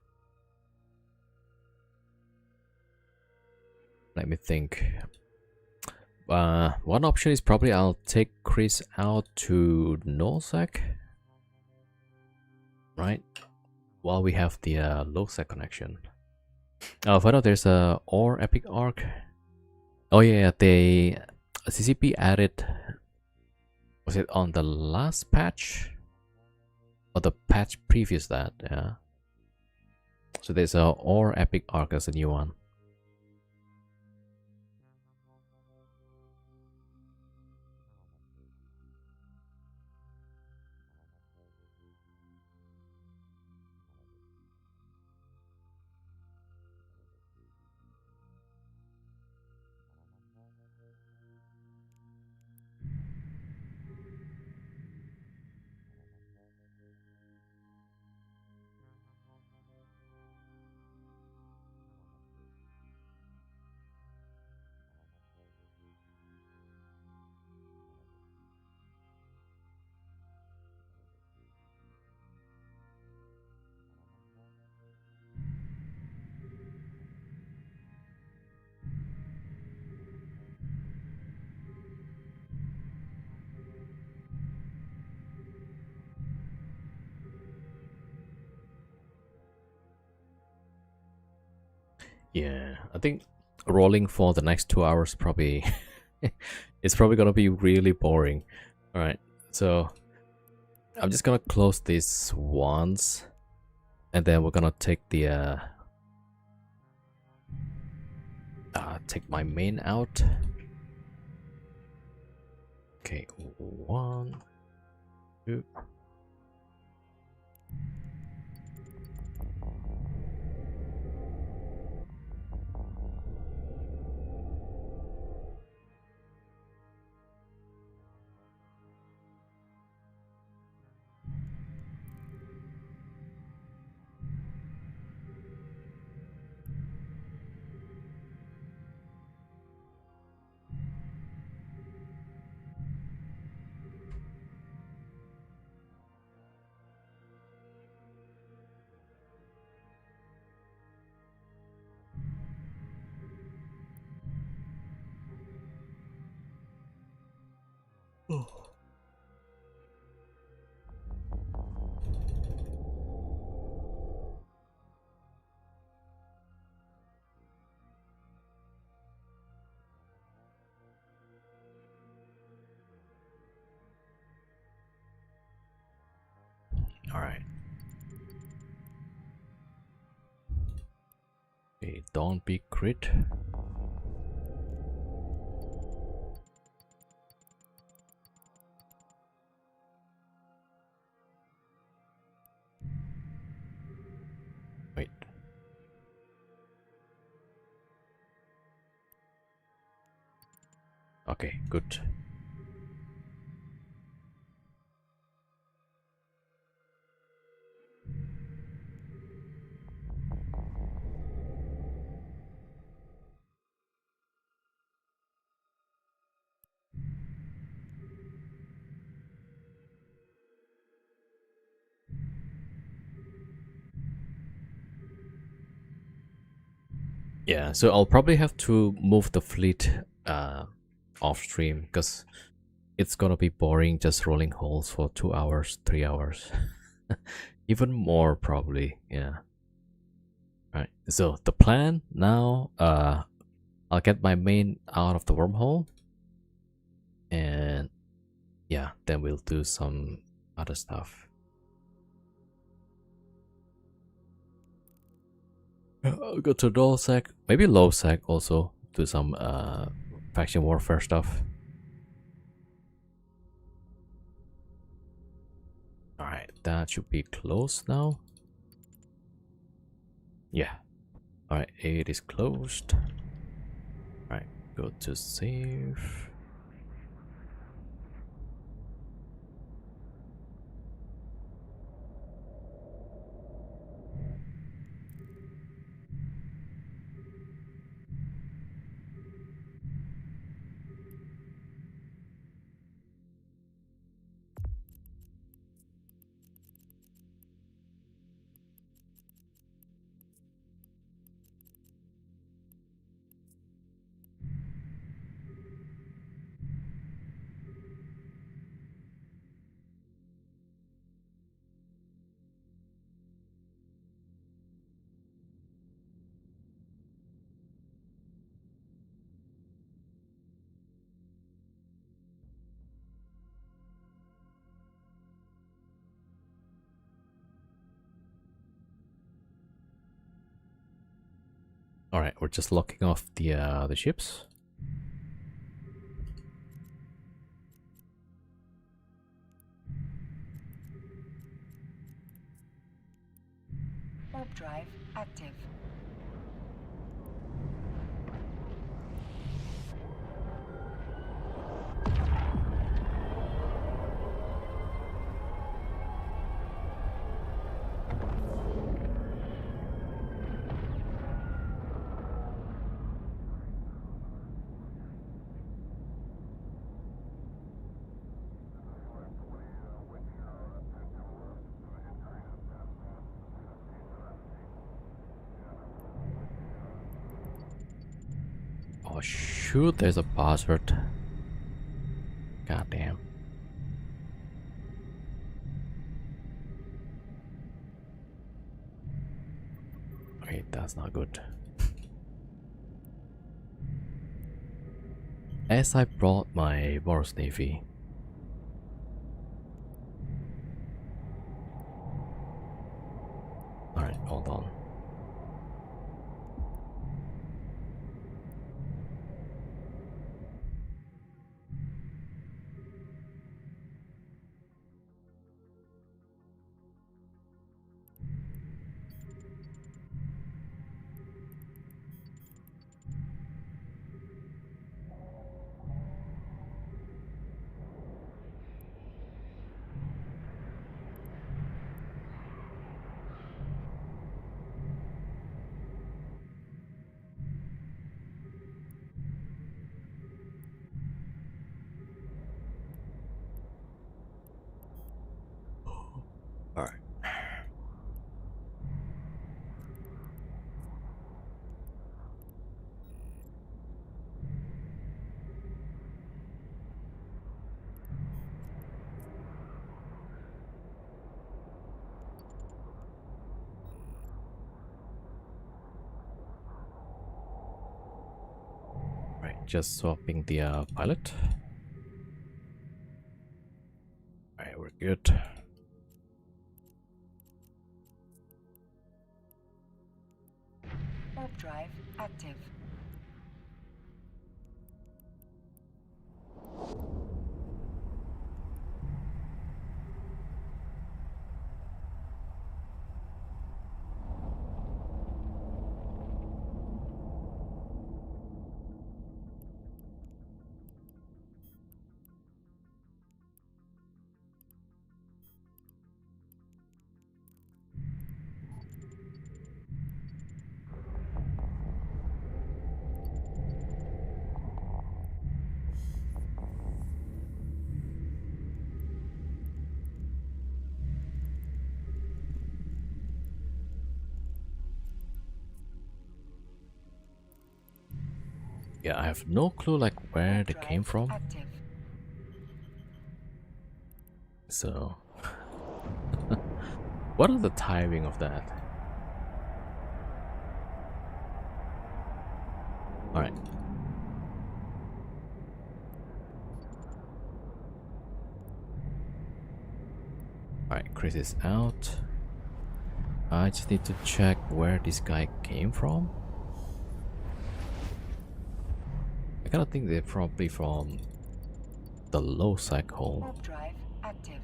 Let me think. One option is probably I'll take Chris out to null sec, right? While we have the low sec connection. Oh, I know there's a or epic arc. Oh yeah, they CCP added. Was it on the last patch or the patch previous that? Yeah. So there's a or epic arc as a new one. Yeah, I think rolling for the next 2 hours probably it's probably gonna be really boring. All right, so I'm just gonna close this once, and then we're gonna take the take my main out. Okay, 1, 2. All right. Okay, don't be crit. Wait. Okay, good. Yeah, so I'll probably have to move the fleet off stream because it's gonna be boring just rolling holes for 2 hours, 3 hours, even more probably. Yeah. Right. So the plan now, I'll get my main out of the wormhole, and yeah, then we'll do some other stuff. I'll go to dual sec, maybe low sec also, do some faction warfare stuff. Alright, that should be closed now. Yeah. Alright, it is closed. Alright, go to save. All right, we're just locking off the ships. Warp drive active. Oh shoot, there's a password. God damn. Okay, that's not good. As I brought my Boros Navy. Alright, hold on. Alright. Right, just swapping the pilot. Alright, we're good. Warp drive active. Yeah, I have no clue like where Warp they drive came from. active. So what are the timing of that? Alright. Alright, Chris is out. I just need to check where this guy came from. I gotta think they're probably from the low cycle. Warp drive active.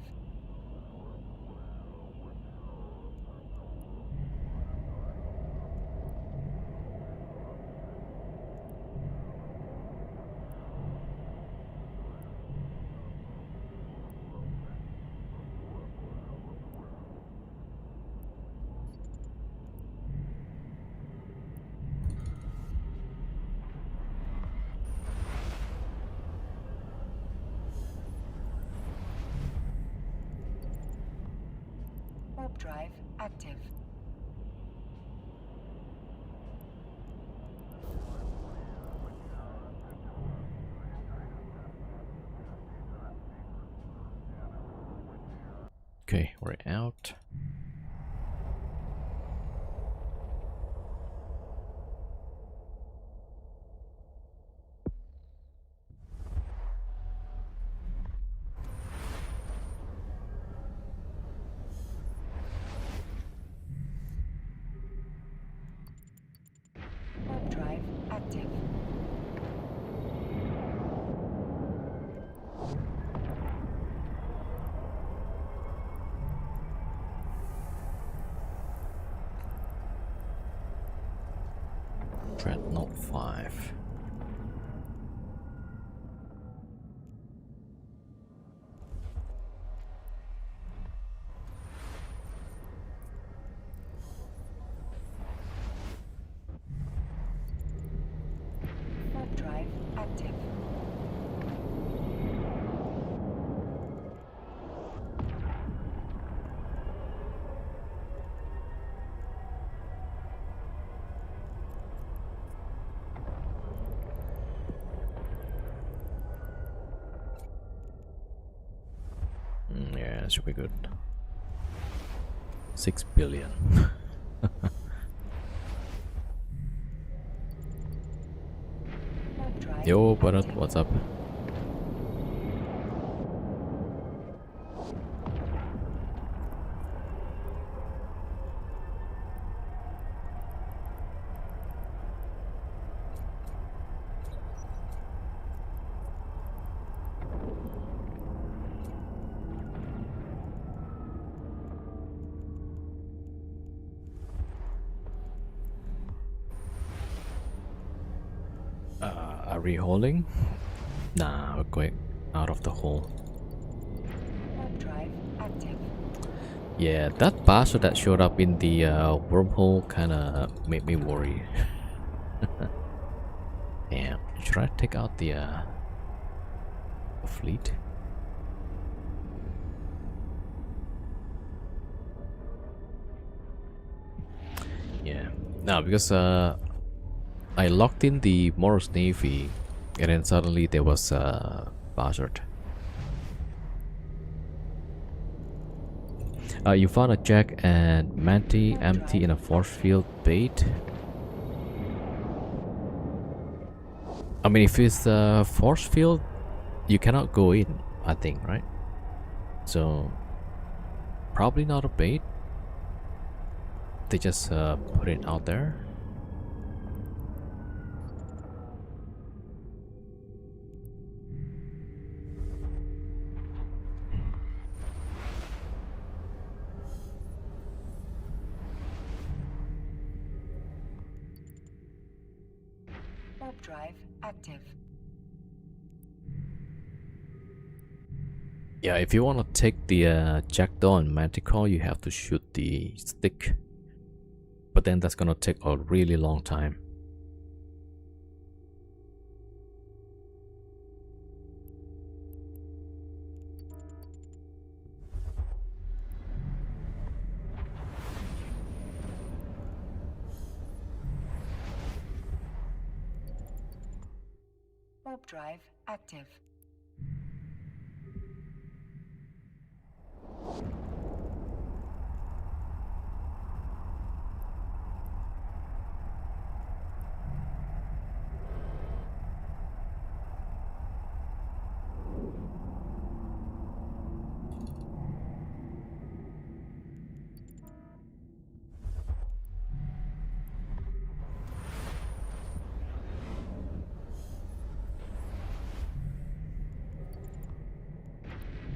Warp drive active. Okay, we're out. Warp Dreadnought 5. Warp drive active. Yeah, that should be good. 6 billion. Warp drive Yo, Bharat, active. what's up? Are we holding? Nah, we're going out of the hole. Warp drive active. Yeah, that bastard that showed up in the wormhole kinda made me worry. Damn, should I take out the fleet? Yeah, no, because I locked in the Morris Navy, and then suddenly there was a bastard. You found a Jack and Manti empty in a force field bait. I mean, if it's a force field, you cannot go in, I think, right? So, probably not a bait. They just put it out there. Warp drive active. Yeah, if you want to take the Jackdaw and Manticore, you have to shoot the stick. But then that's gonna take a really long time. Warp drive active.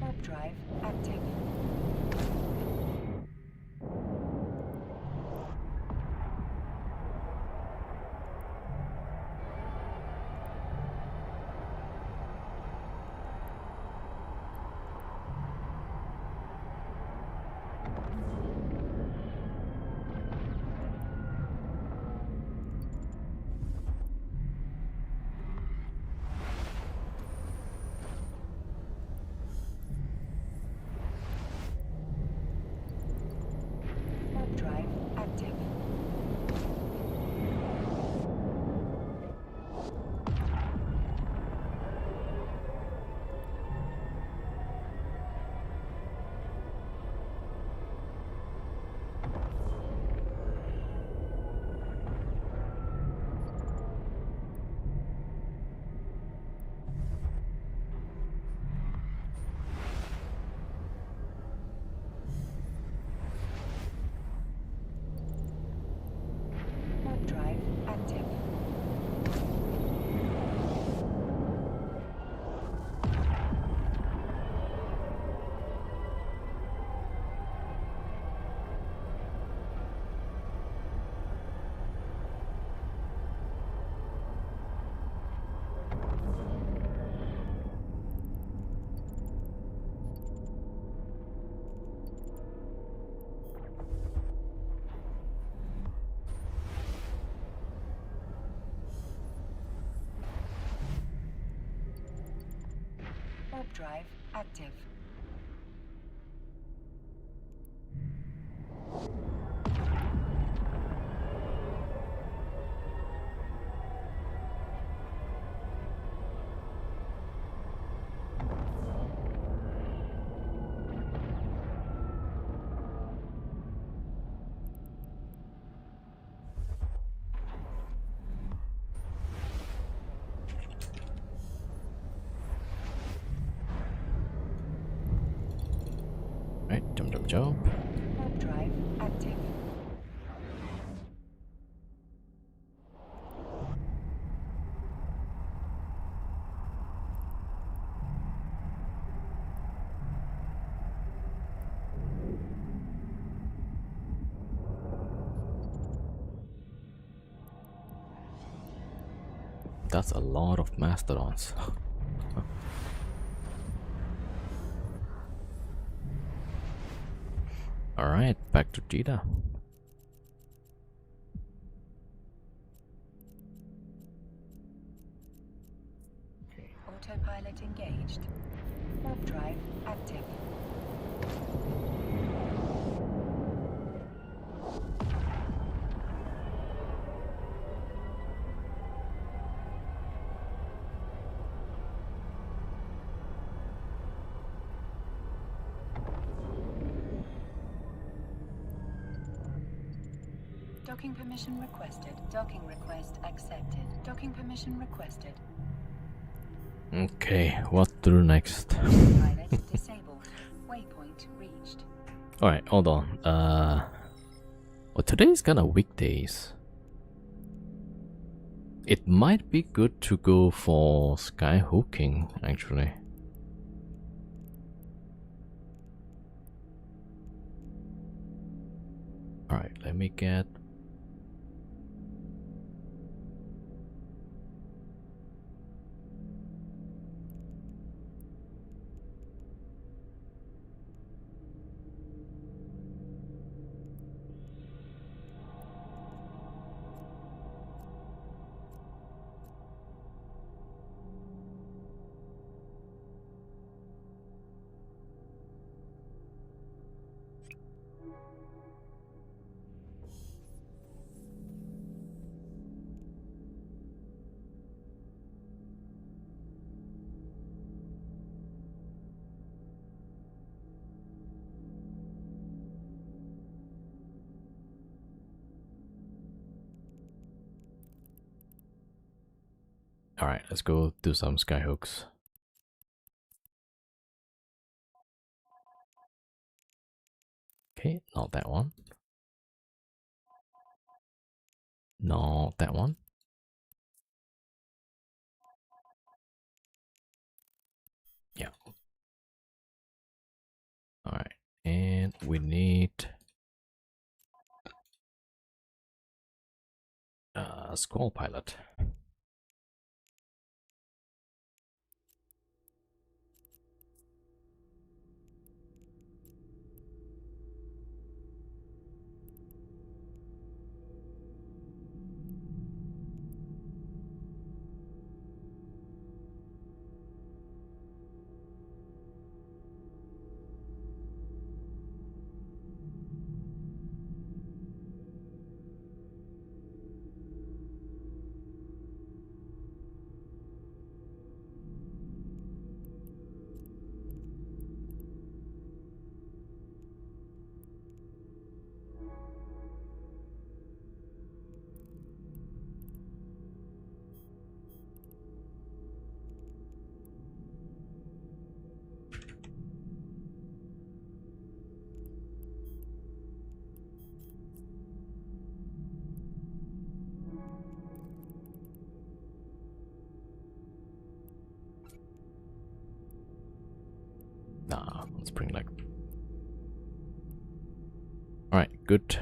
Warp drive active. Warp drive active. Right, jump, jump, jump. Warp drive active. That's a lot of mastodons. Alright, back to Cheetah. Autopilot engaged. Warp drive active. Docking permission requested. Docking request accepted. Docking permission requested. Okay, what to do next? Pilot disabled. Waypoint reached. Alright, hold on. Well, today's kind of weekdays. It might be good to go for skyhooking, actually. Alright, let me get... Alright, let's go do some skyhooks. Okay, not that one. Not that one. Yeah. Alright, and we need a squall pilot. Nah, let's bring like... Alright, good.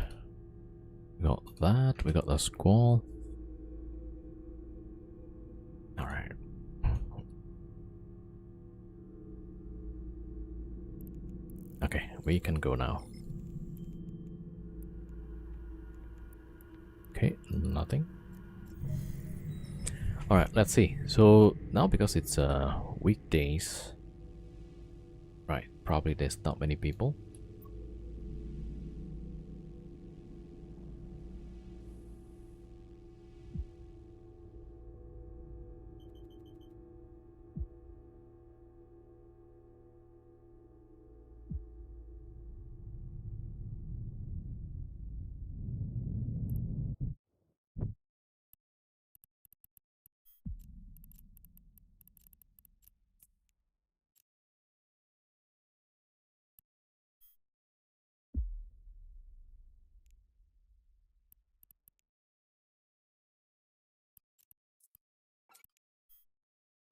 We got that, we got the squall. Alright. Okay, we can go now. Okay, nothing. Alright, let's see. So now because it's weekdays, probably there's not many people.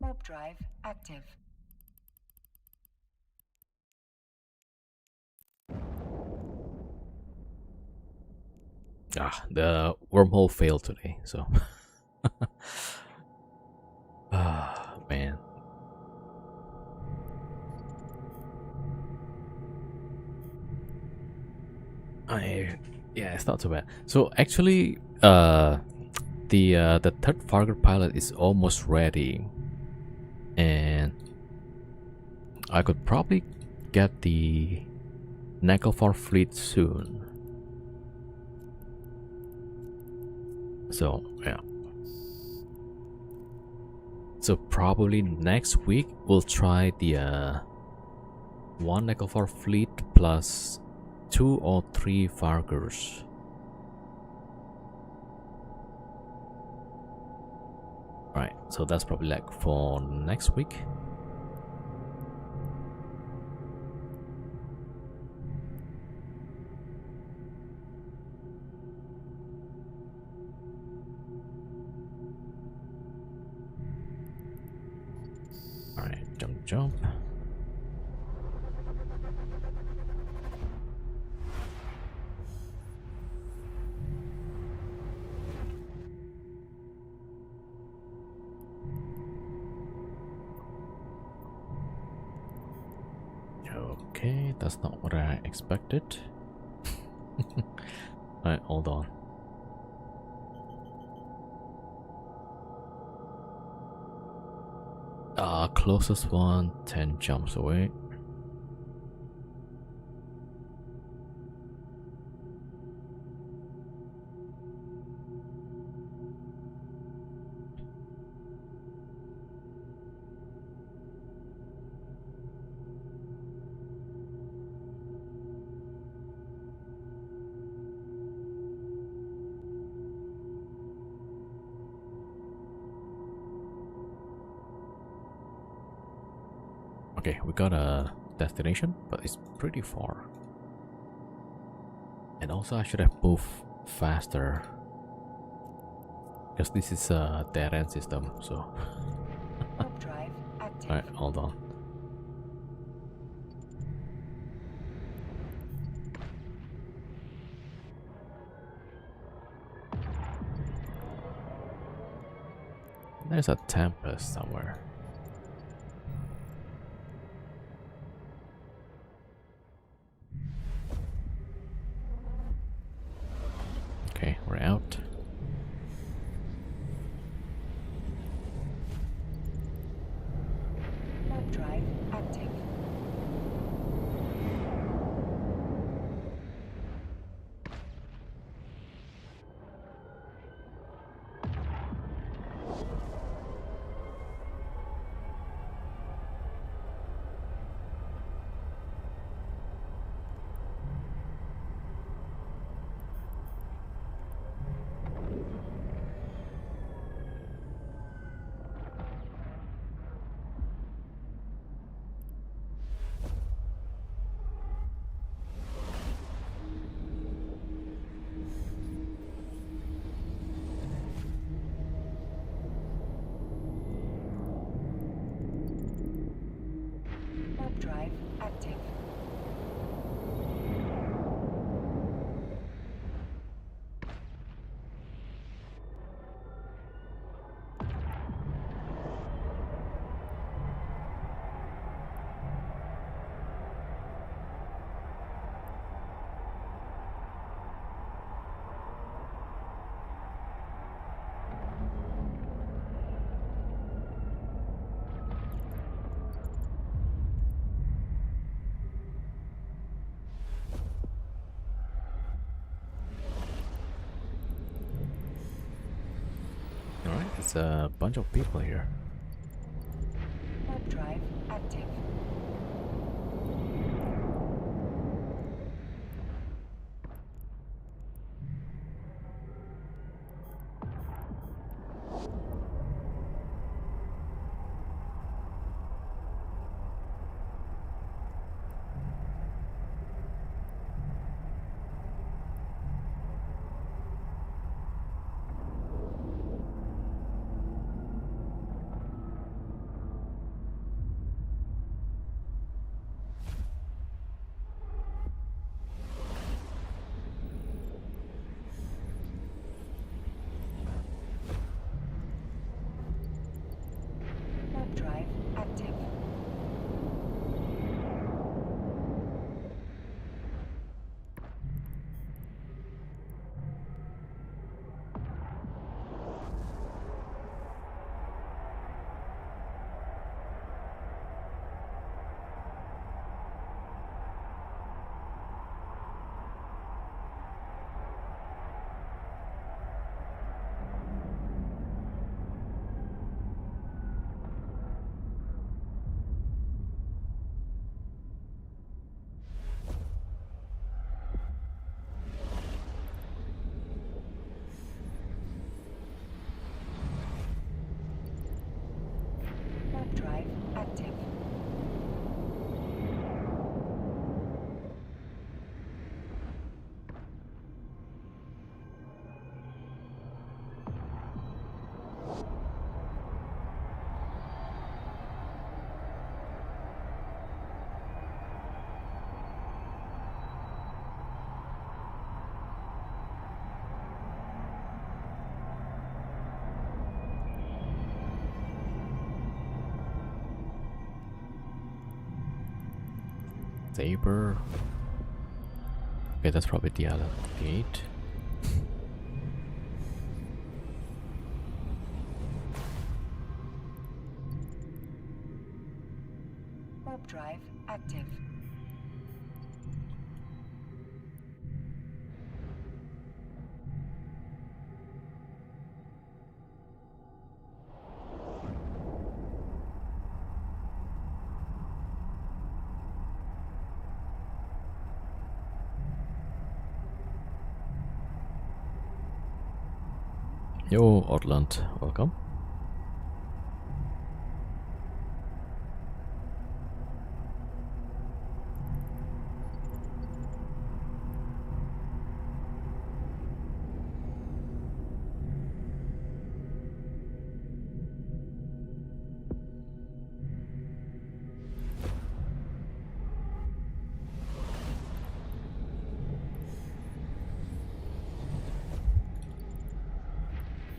Warp drive active. The wormhole failed today, so. Ah, man. Yeah, it's not too bad. So actually, the third Fargo pilot is almost ready, and I could probably get the Nagelfar fleet soon. So yeah. So probably next week we'll try the one Nagelfar fleet plus 2 or 3 Fargers. Right, so that's probably like for next week. Alright, jump. Okay, that's not what I expected. Alright, hold on. Closest one, 10 jumps away. Okay, we got a destination, but it's pretty far. And also I should have moved faster, because this is a dead end system, so. Warp drive active. Alright, hold on. There's a Tempest somewhere. Okay, we're out. Warp drive active. There's a bunch of people here. Warp drive active. Warp drive active. Warp drive active. Saber. Okay, that's probably the other gate. Warp drive active. Yo, Outland, welcome.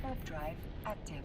Warp drive active.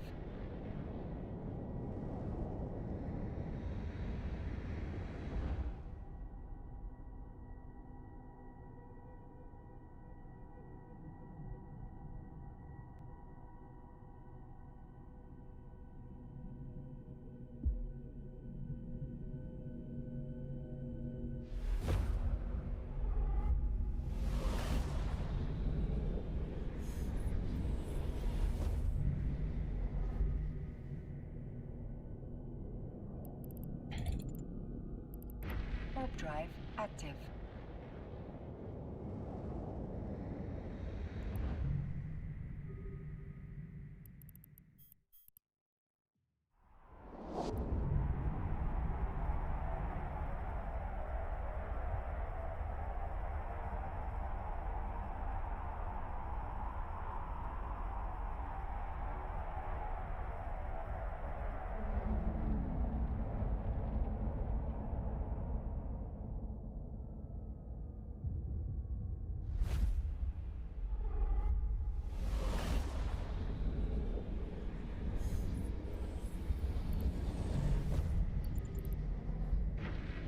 Warp drive active.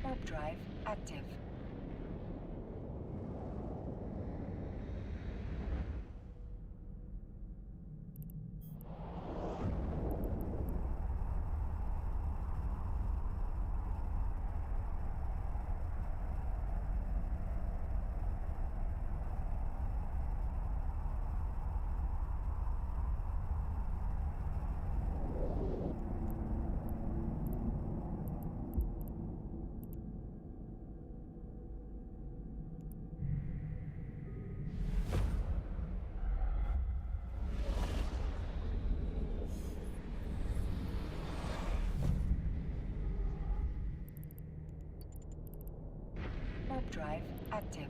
Warp drive active. drive active.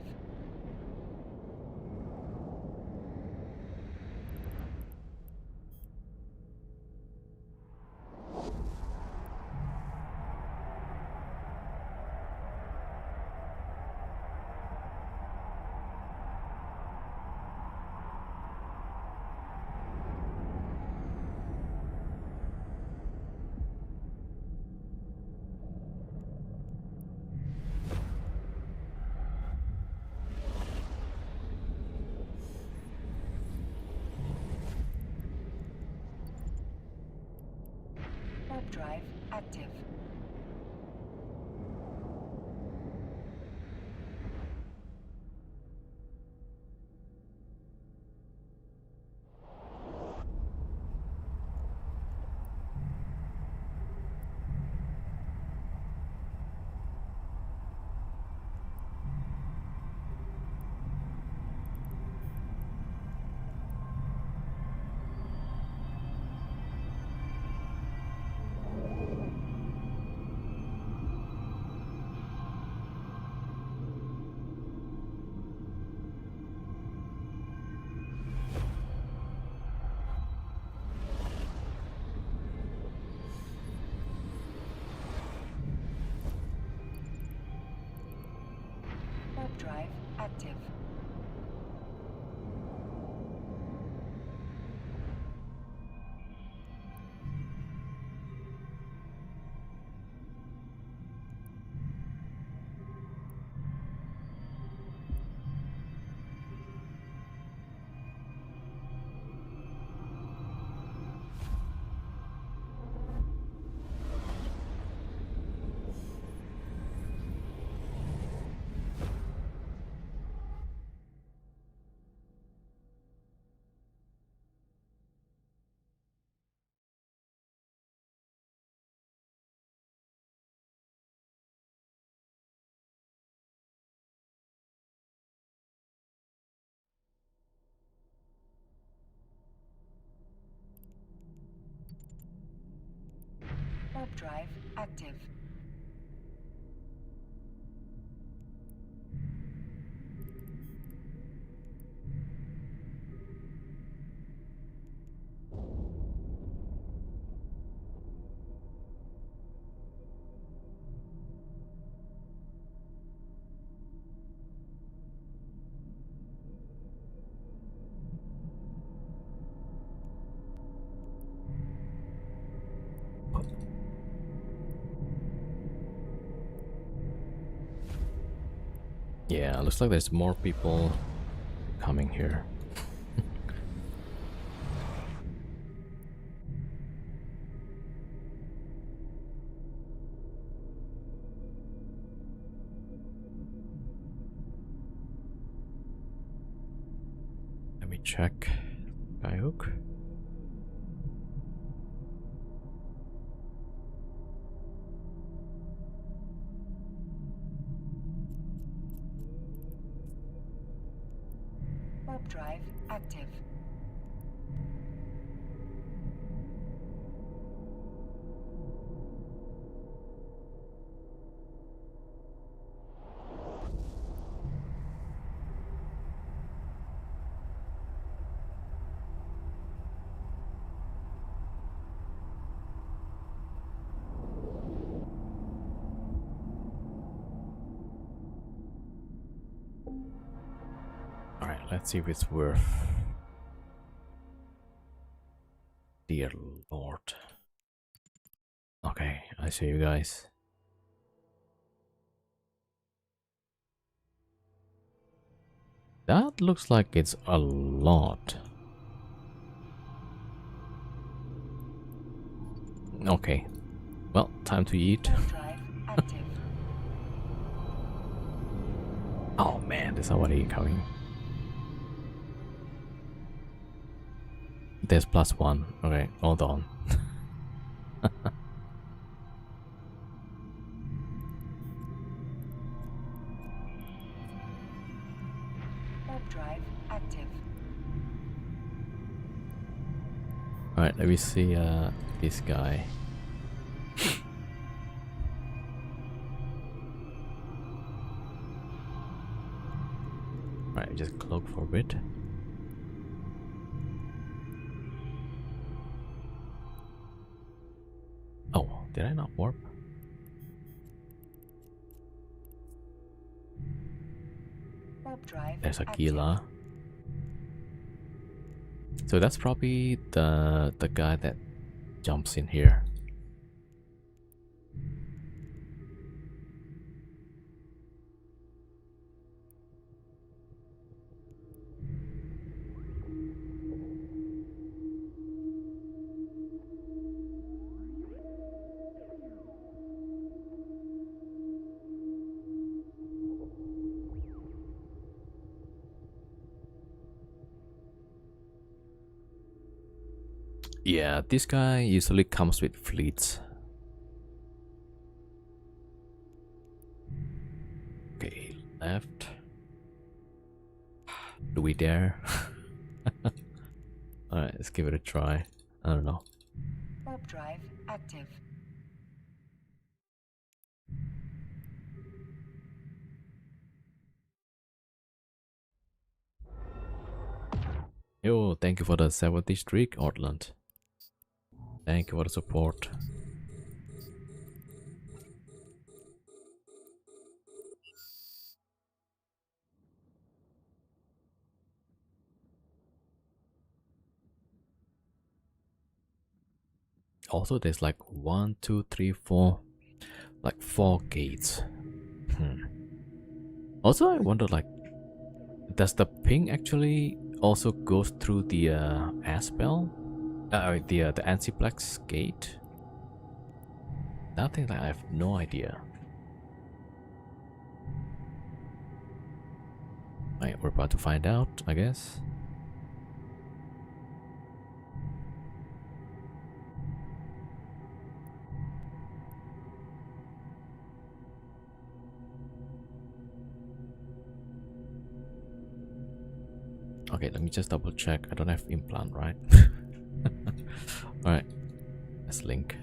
Warp drive active. Warp drive active. Warp drive active. Yeah, looks like there's more people coming here. Let me check. Skyhook. Warp drive active. Alright, let's see if it's worth. Dear Lord. Okay, I see you guys. That looks like it's a lot. Okay. Well, time to eat. Warp drive active. Oh man, there's somebody coming. There's +1. Okay, hold on. Warp drive active. Alright, let me see this guy. me just cloak for a bit. Oh, did I not warp? Warp drive There's a active. Gila. So that's probably the guy that jumps in here. Yeah, this guy usually comes with fleets. Okay, left. Do we dare? Alright, let's give it a try. I don't know. Warp drive active. Yo, thank you for the 70 streak, Ortland. Thank you for the support. Also, there's like 1, 2, 3, 4, like 4 gates. Also, I wonder, like, does the ping actually also goes through the Aspel? The Antiplex gate? That thing, like, I have no idea. Right, we're about to find out, I guess. Okay, let me just double check. I don't have implant, right? Alright, let's link.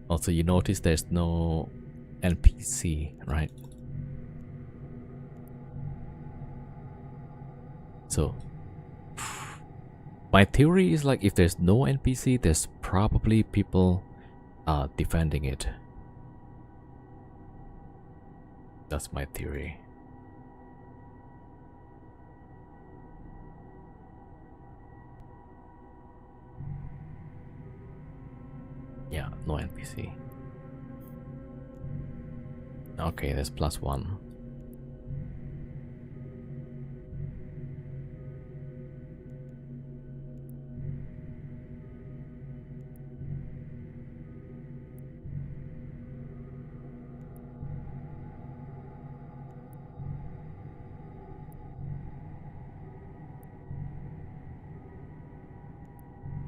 Also, you notice there's no NPC, right? So, my theory is like if there's no NPC, there's probably people defending it. That's my theory. Yeah, no NPC. Okay, there's +1.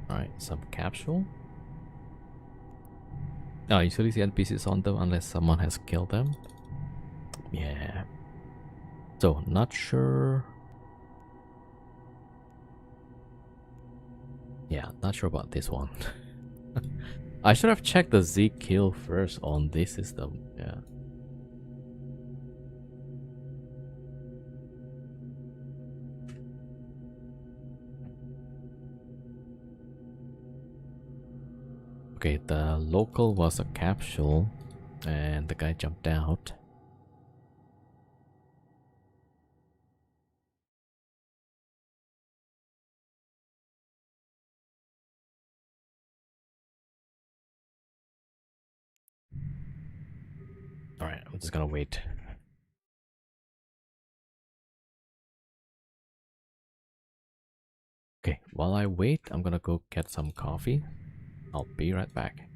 Alright, some capsule. I usually see NPCs on them unless someone has killed them. Yeah. So, not sure. Yeah, not sure about this one. I should have checked the Z kill first on this system. Yeah. Okay, the local was a capsule and the guy jumped out. Alright, I'm just gonna wait. Okay, while I wait, I'm gonna go get some coffee. I'll be right back.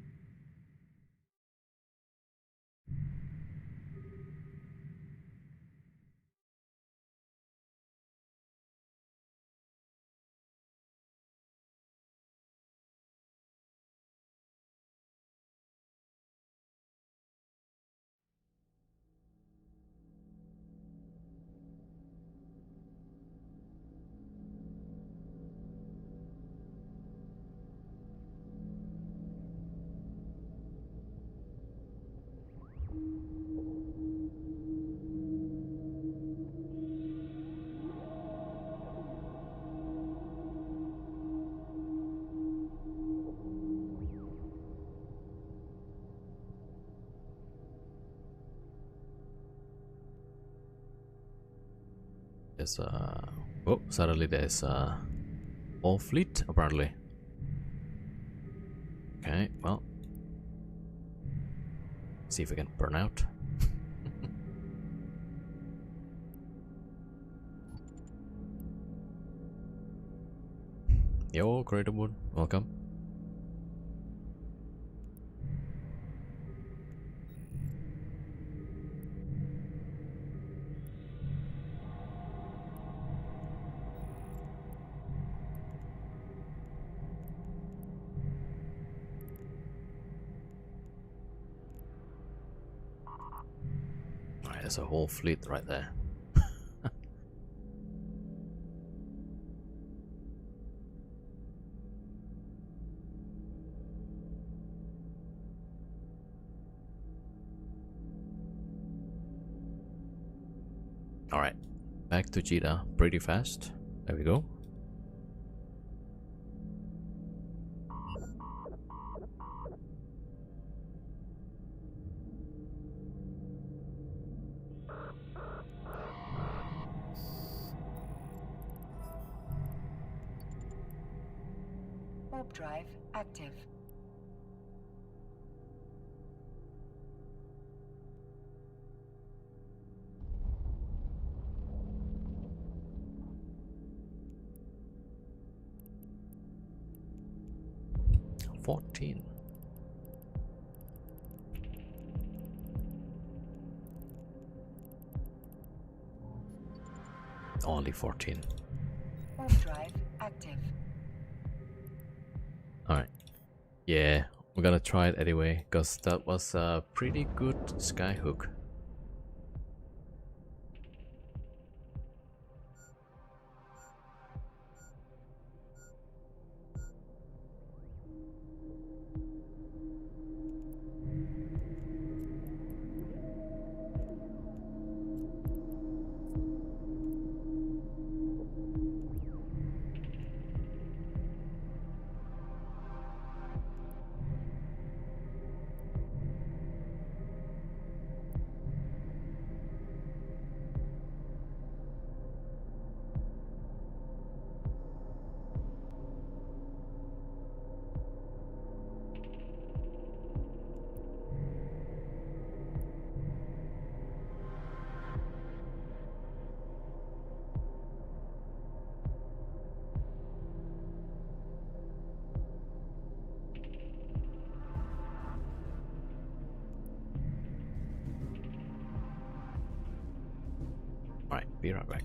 there's oh, suddenly there's all fleet apparently. Okay, well, see if we can burn out. Yo, Creator Wood, welcome. Alright, there's a whole fleet right there. Alright, back to Cheetah pretty fast. There we go. Warp drive active. $14. Only 14. Warp drive active. Alright. Yeah, we're gonna try it anyway, because that was a pretty good skyhook. Alright, be right back.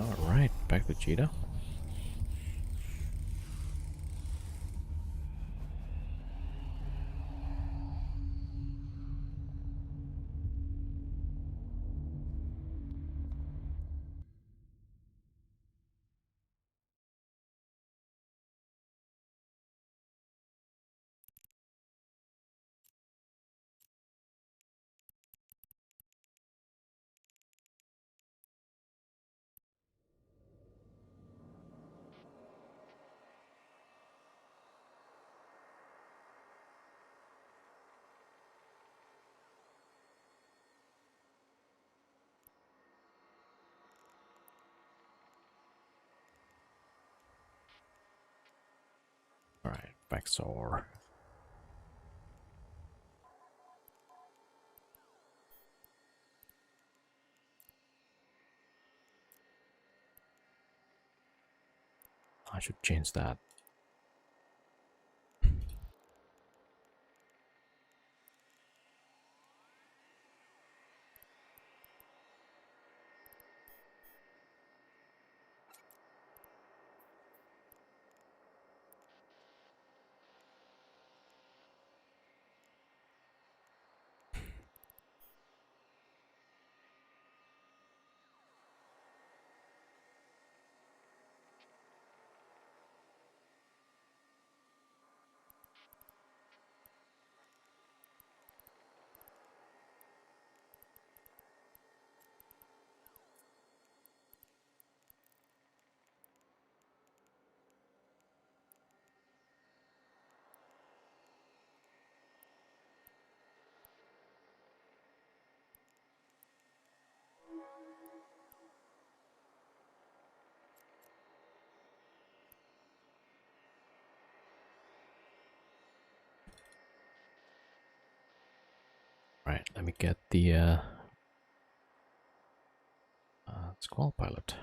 Alright, back to Cheetah. Backsaw. I should change that. Right, let me get the Squall Pilot.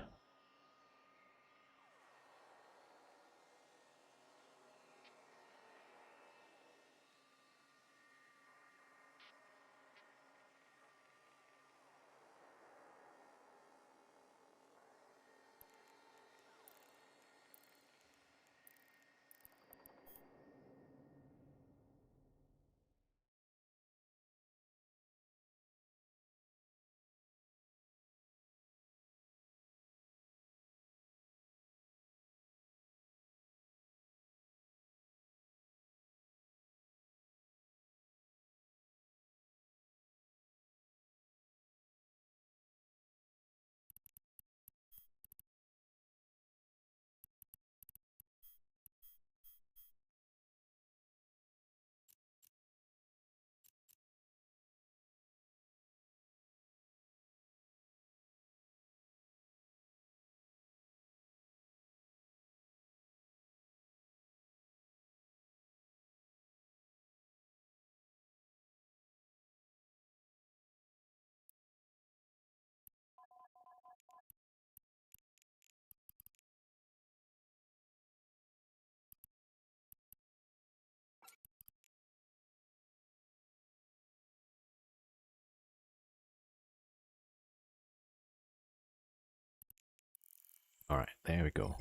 Alright, there we go.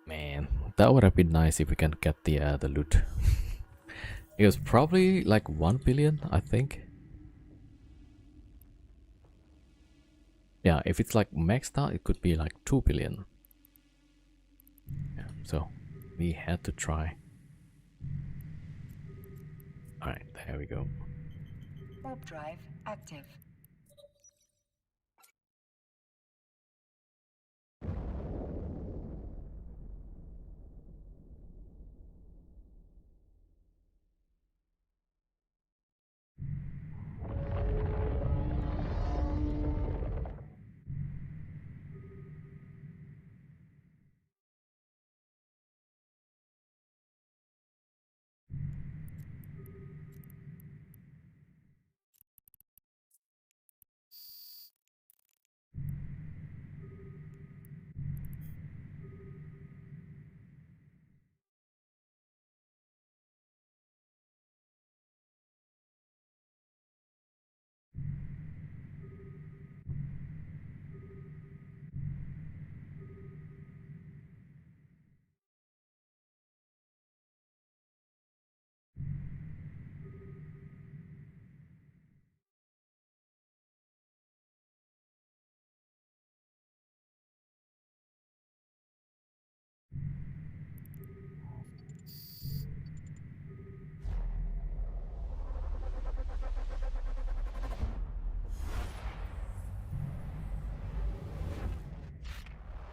Man, that would have been nice if we can get the loot. It was probably like 1 billion, I think. Yeah, if it's like maxed out, it could be like 2 billion. Yeah, so we had to try. Alright, there we go. Warp drive active.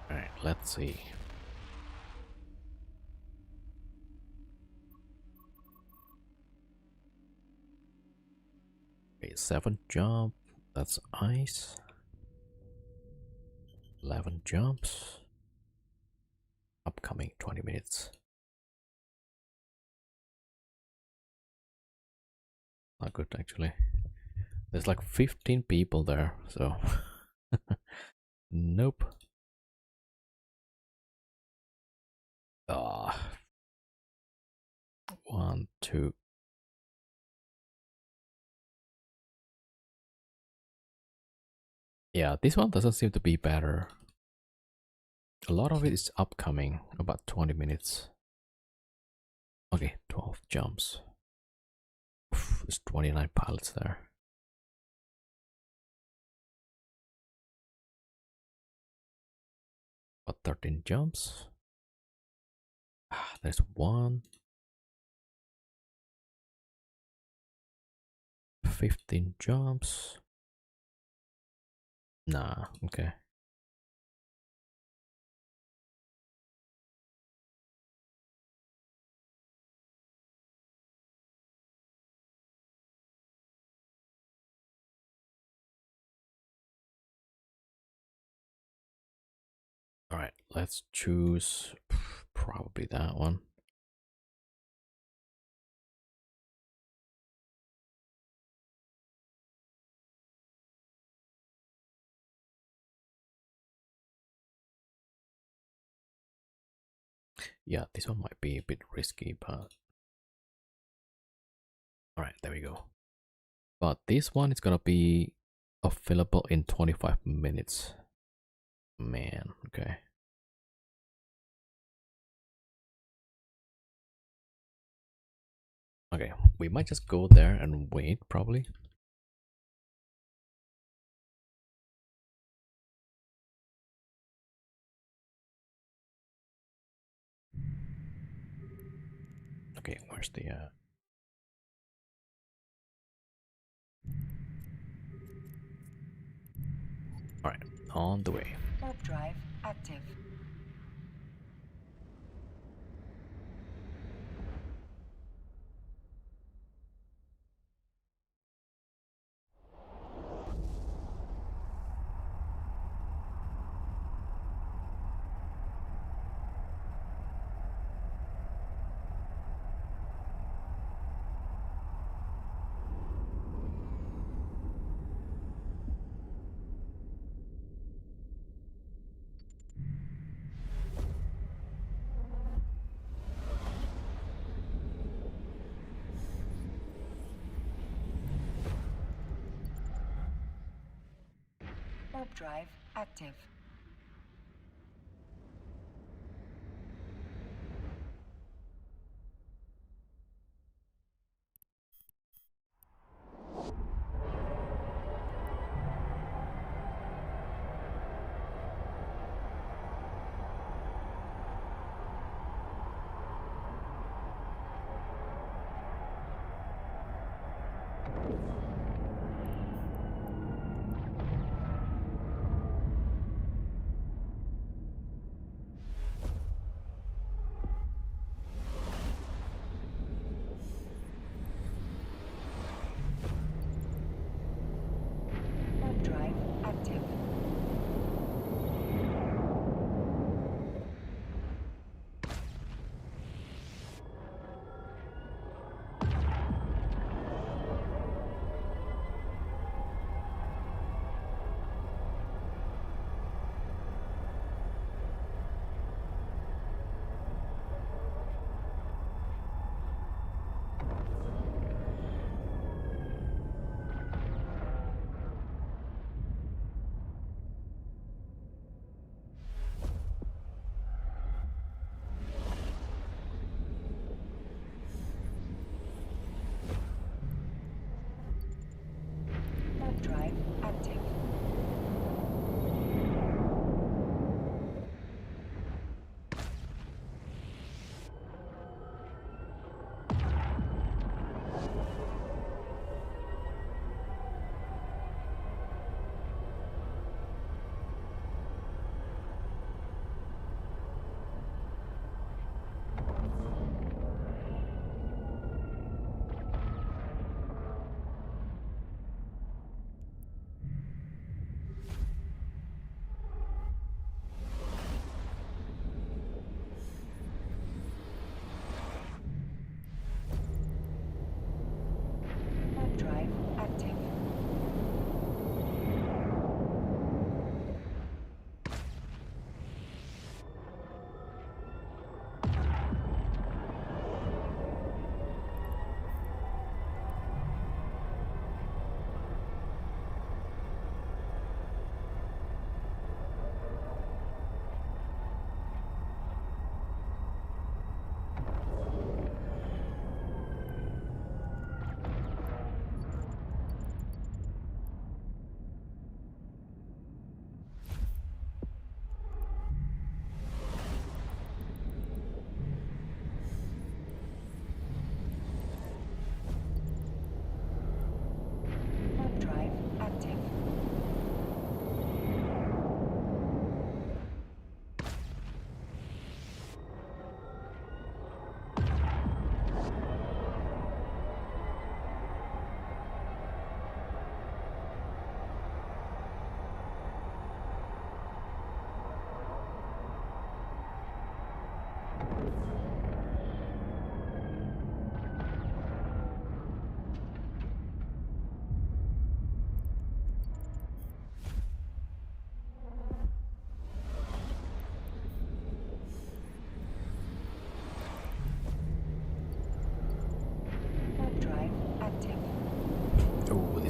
Alright, let's see. Okay, 7 jump. That's ice. 11 jumps. Upcoming 20 minutes. Not good actually. There's like 15 people there, so nope. Ah, 1, 2. Yeah, this one doesn't seem to be better. A lot of it is upcoming, about 20 minutes. Okay, 12 jumps. Oof, there's 29 pilots there. About 13 jumps. Ah, there's 1. 15 jumps. Nah, okay. Alright, let's choose probably that one. Yeah, this one might be a bit risky, but alright, there we go. But this one is gonna be available in 25 minutes. Man, okay. Okay, we might just go there and wait, probably. Okay, where's the Alright, on the way. Warp drive active. Warp drive active. Warp drive active.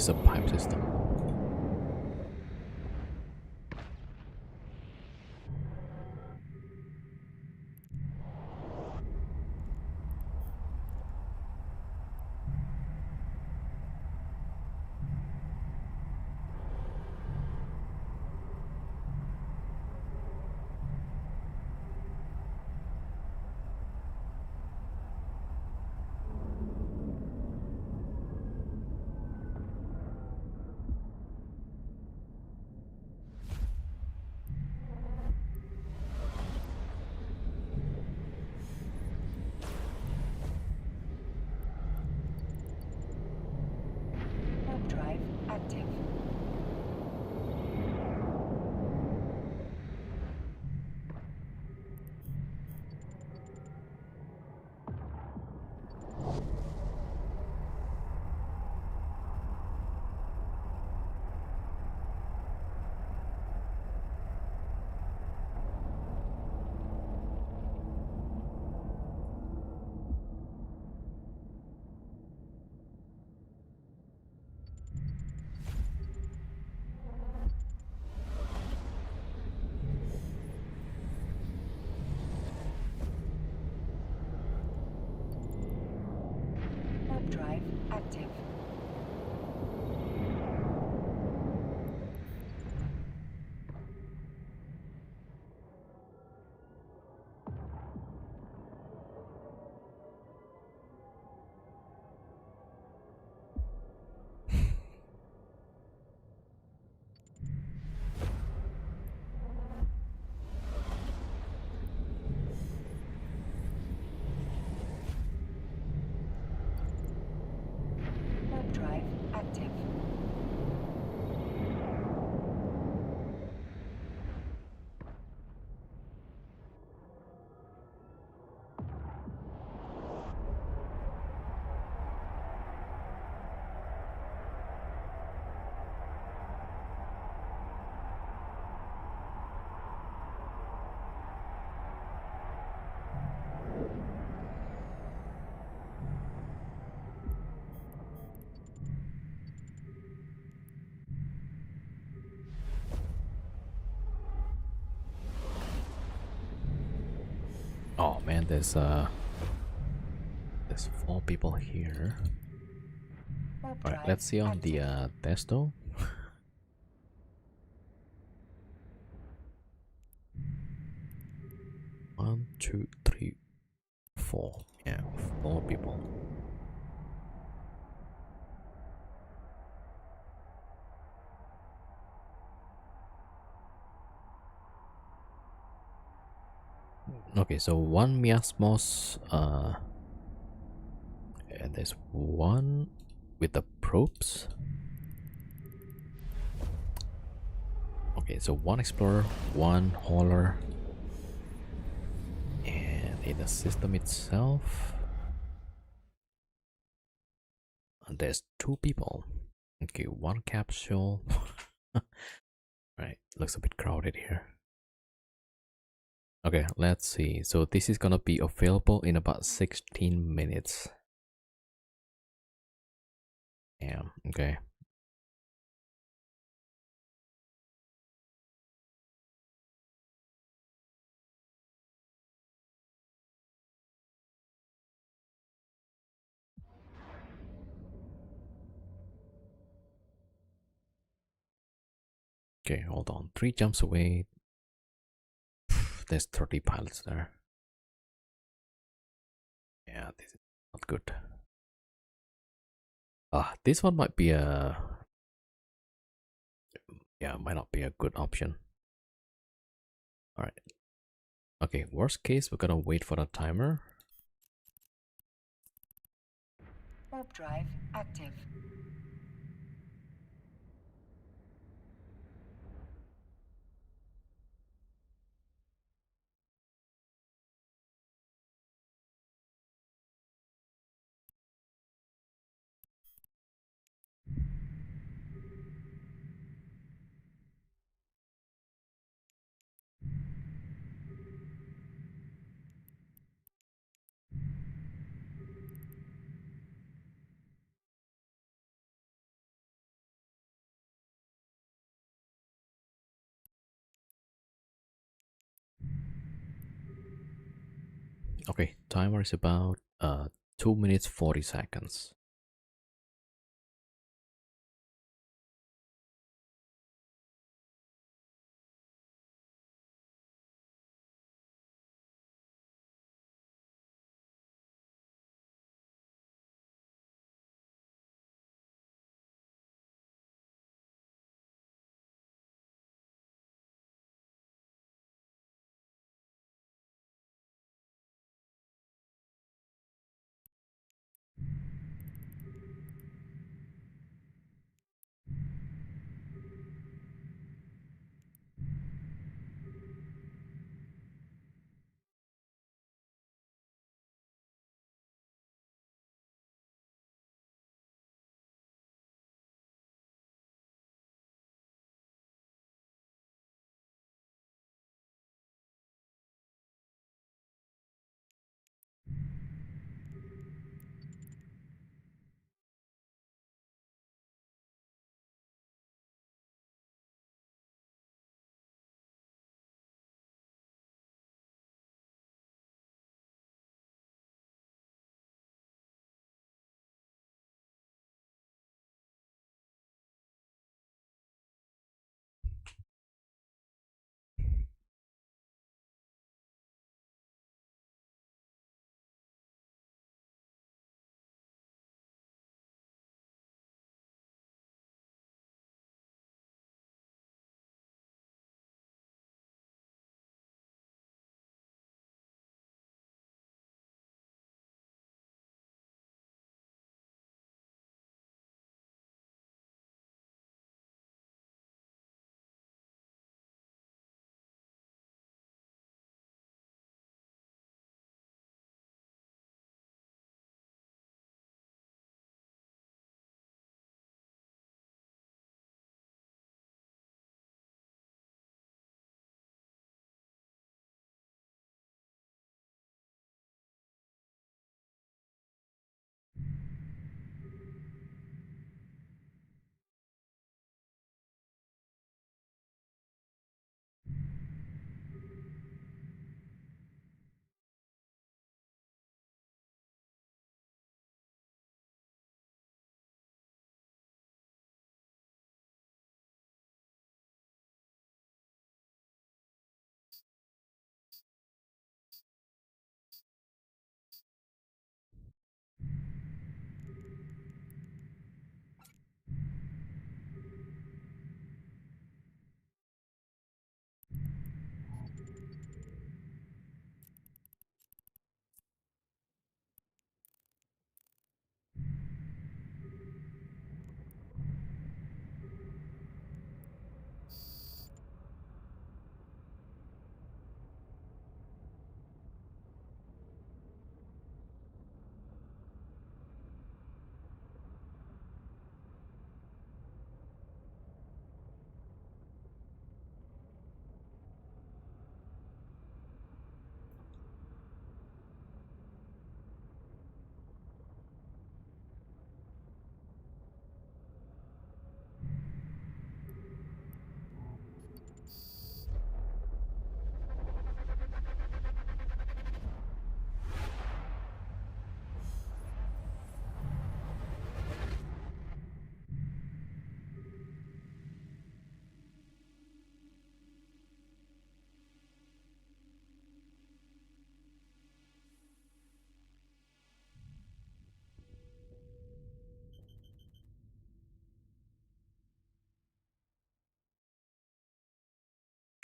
It's a pipe system. Warp drive active. Warp drive active. Warp drive active. Oh man, there's 4 people here. Warp All right, drive let's see on the active. testo. 1, 2, 3, 4. Yeah, 4 people. Okay, so one miasmos, and there's one with the probes. Okay, so one explorer, one hauler, and in the system itself, there's 2 people. Okay, one capsule. Right, looks a bit crowded here. Okay, let's see. So this is gonna be available in about 16 minutes. Yeah, okay. Okay, hold on. 3 jumps away. There's 30 pilots there. Yeah, this is not good. This one might be a... Yeah, might not be a good option. Alright. Okay, worst case, we're gonna wait for the timer. Warp drive active. Okay, timer is about 2 minutes 40 seconds.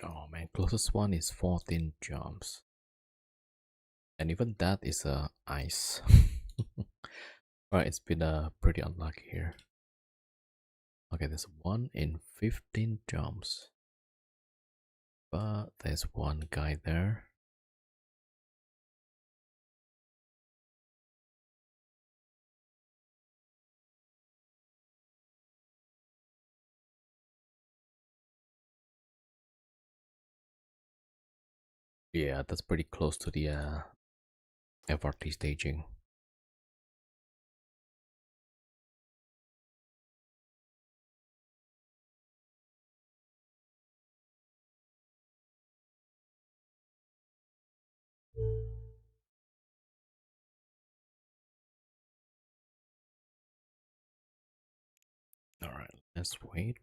Oh man, closest one is 14 jumps. And even that is ice. Alright, it's been pretty unlucky here. Okay, there's 1 in 15 jumps. But there's one guy there. Yeah, that's pretty close to the FRT staging. Just wait.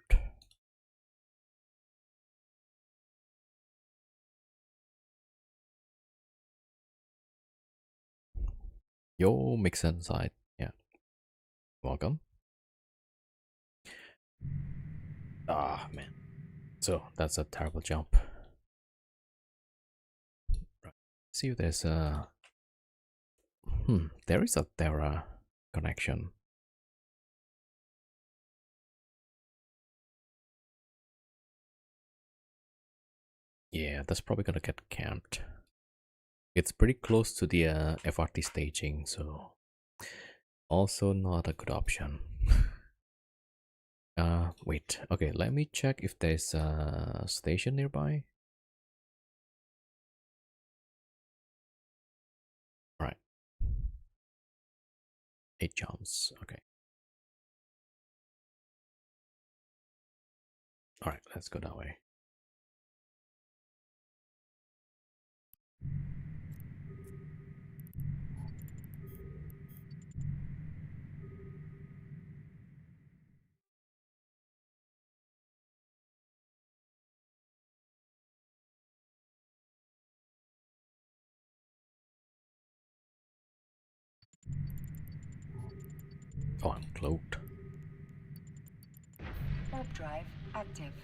Yo, mix inside. Yeah. Welcome. Ah, man. So that's a terrible jump. Right. See if there's a. There is a Terra connection. Yeah, that's probably gonna get camped. It's pretty close to the FRT staging, so also not a good option. Wait. Okay, let me check if there's a station nearby. All right. 8 jumps. Okay. All right, let's go that way. Oh, I'm cloaked. Warp drive active.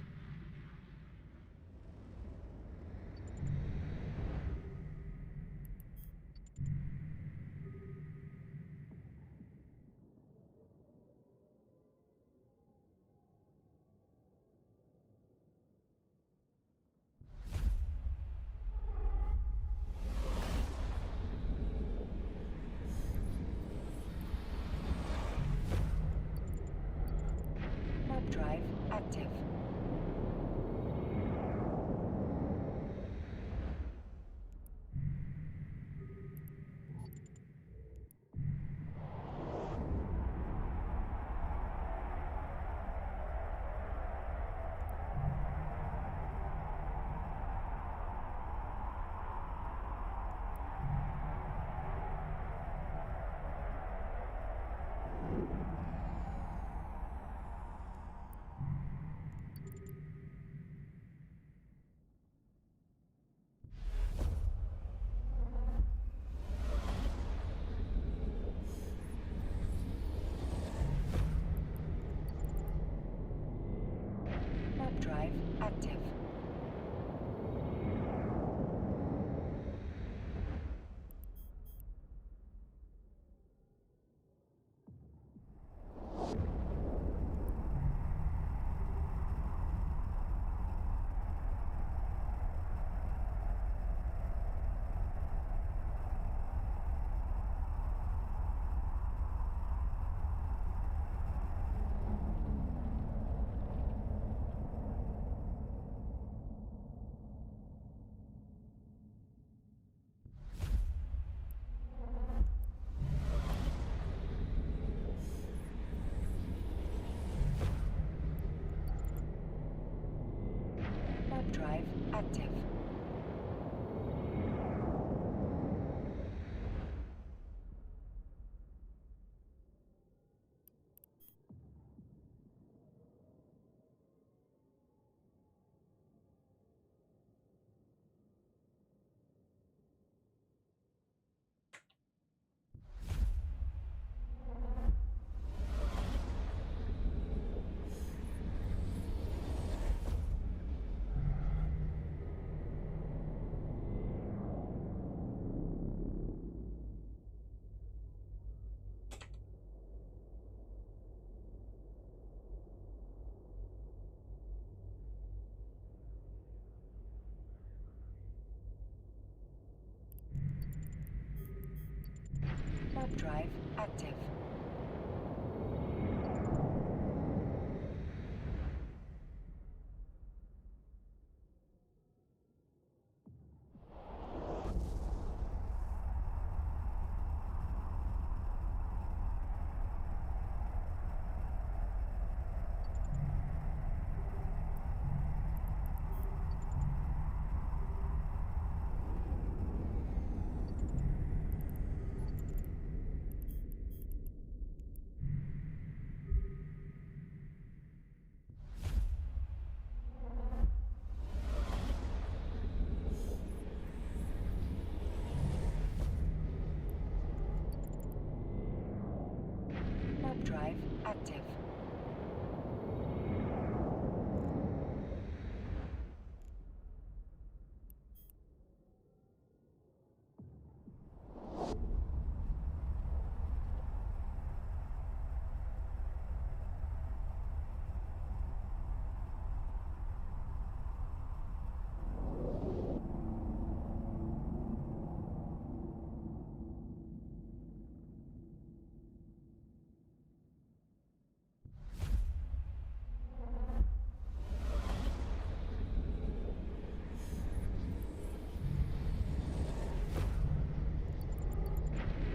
Warp drive active. Warp drive active. Warp drive active. Warp drive active. active.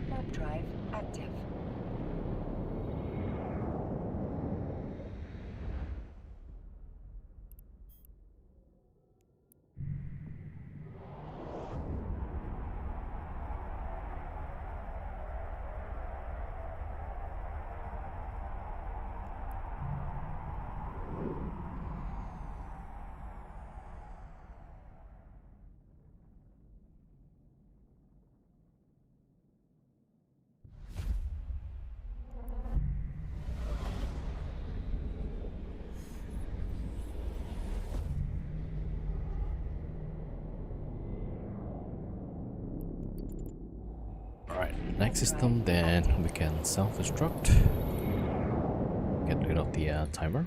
Warp drive active. Alright, next system, then we can self-destruct. Get rid of the timer.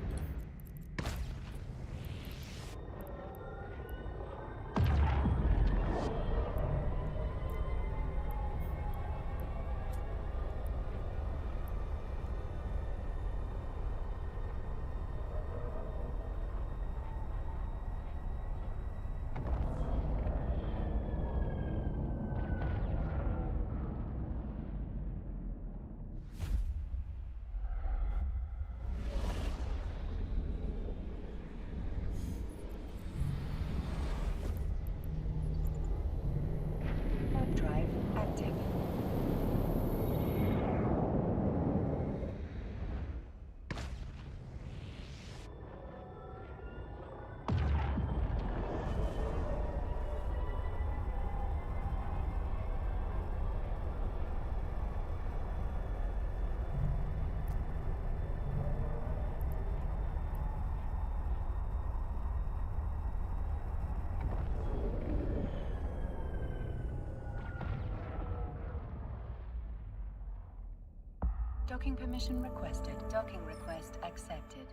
Warp drive active. Docking permission requested. Docking request accepted.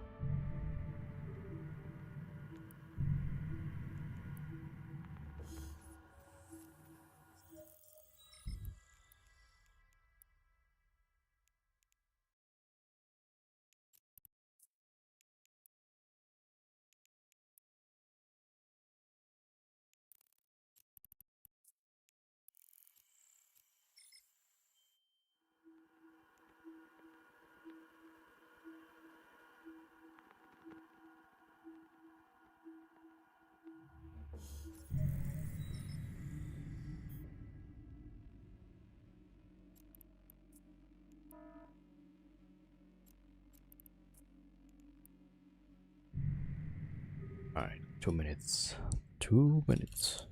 Alright, 2 minutes. 2 minutes.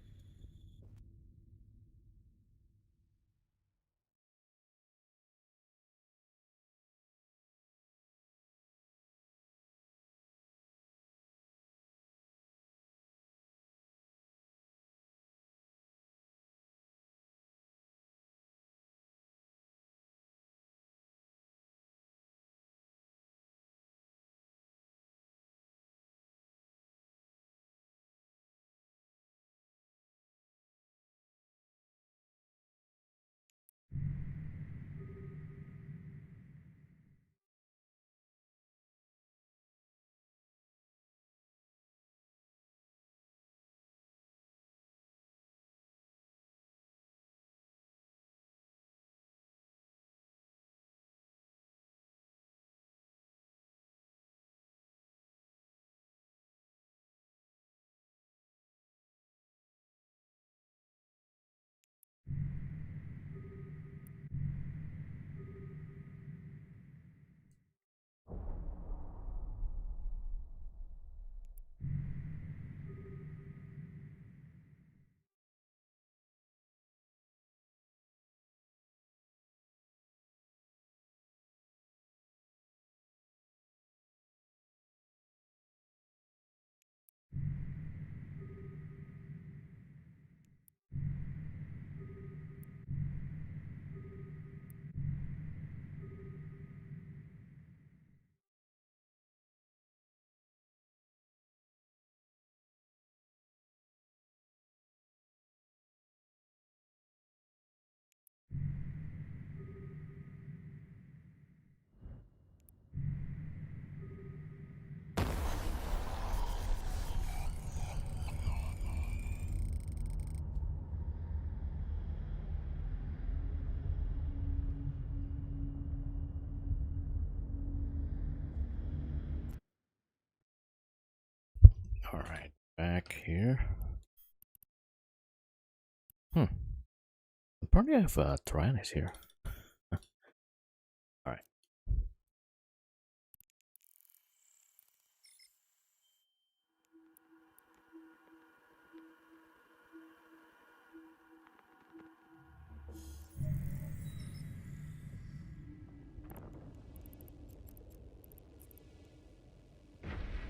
Alright, back here. Apparently I have Tyrannus here. Alright.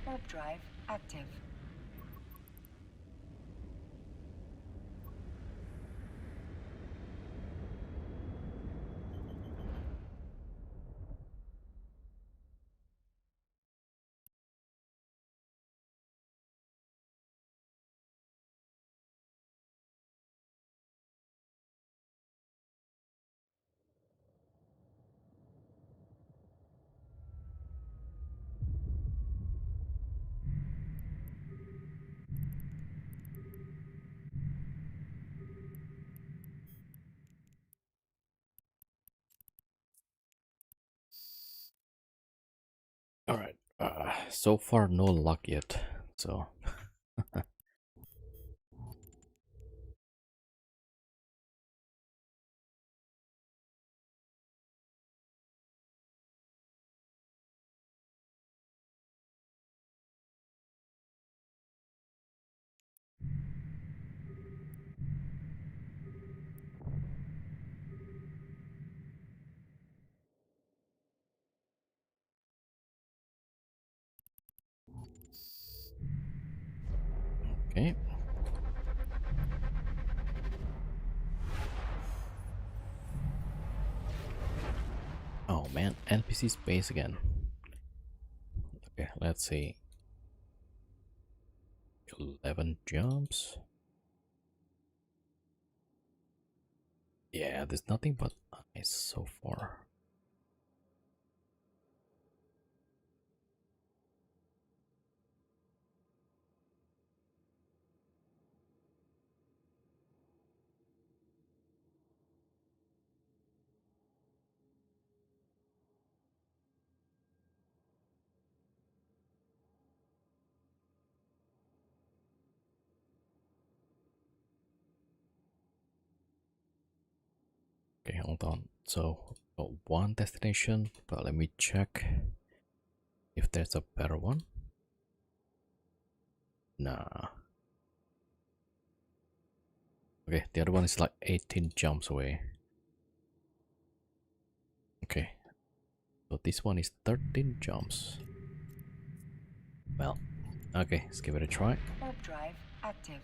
Warp drive active. Alright. So far no luck yet. So okay. Oh man, NPC space again. Okay, let's see. 11 jumps. Yeah, there's nothing but ice so far. Okay, hold on. So, got one destination, but let me check if there's a better one. Nah. Okay, the other one is like 18 jumps away. Okay, so this one is 13 jumps. Well, okay, let's give it a try. Warp drive active.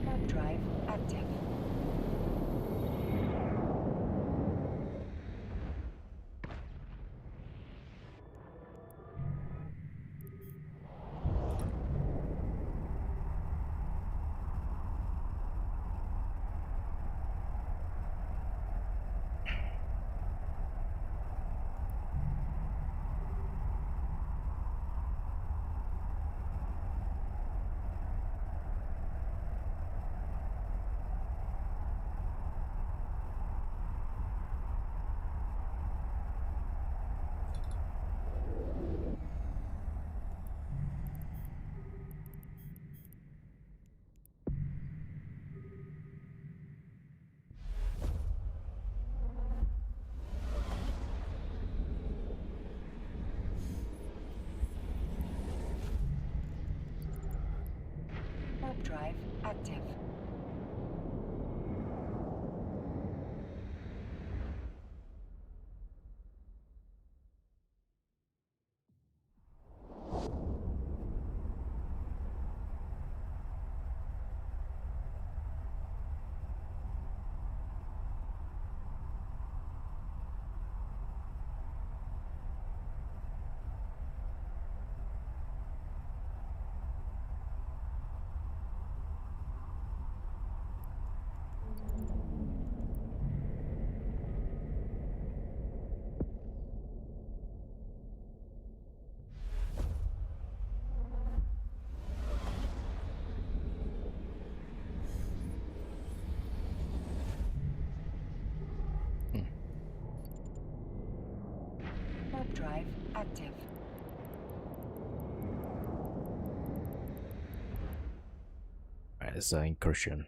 Warp drive active. Warp drive active. active. Alright, it's an incursion.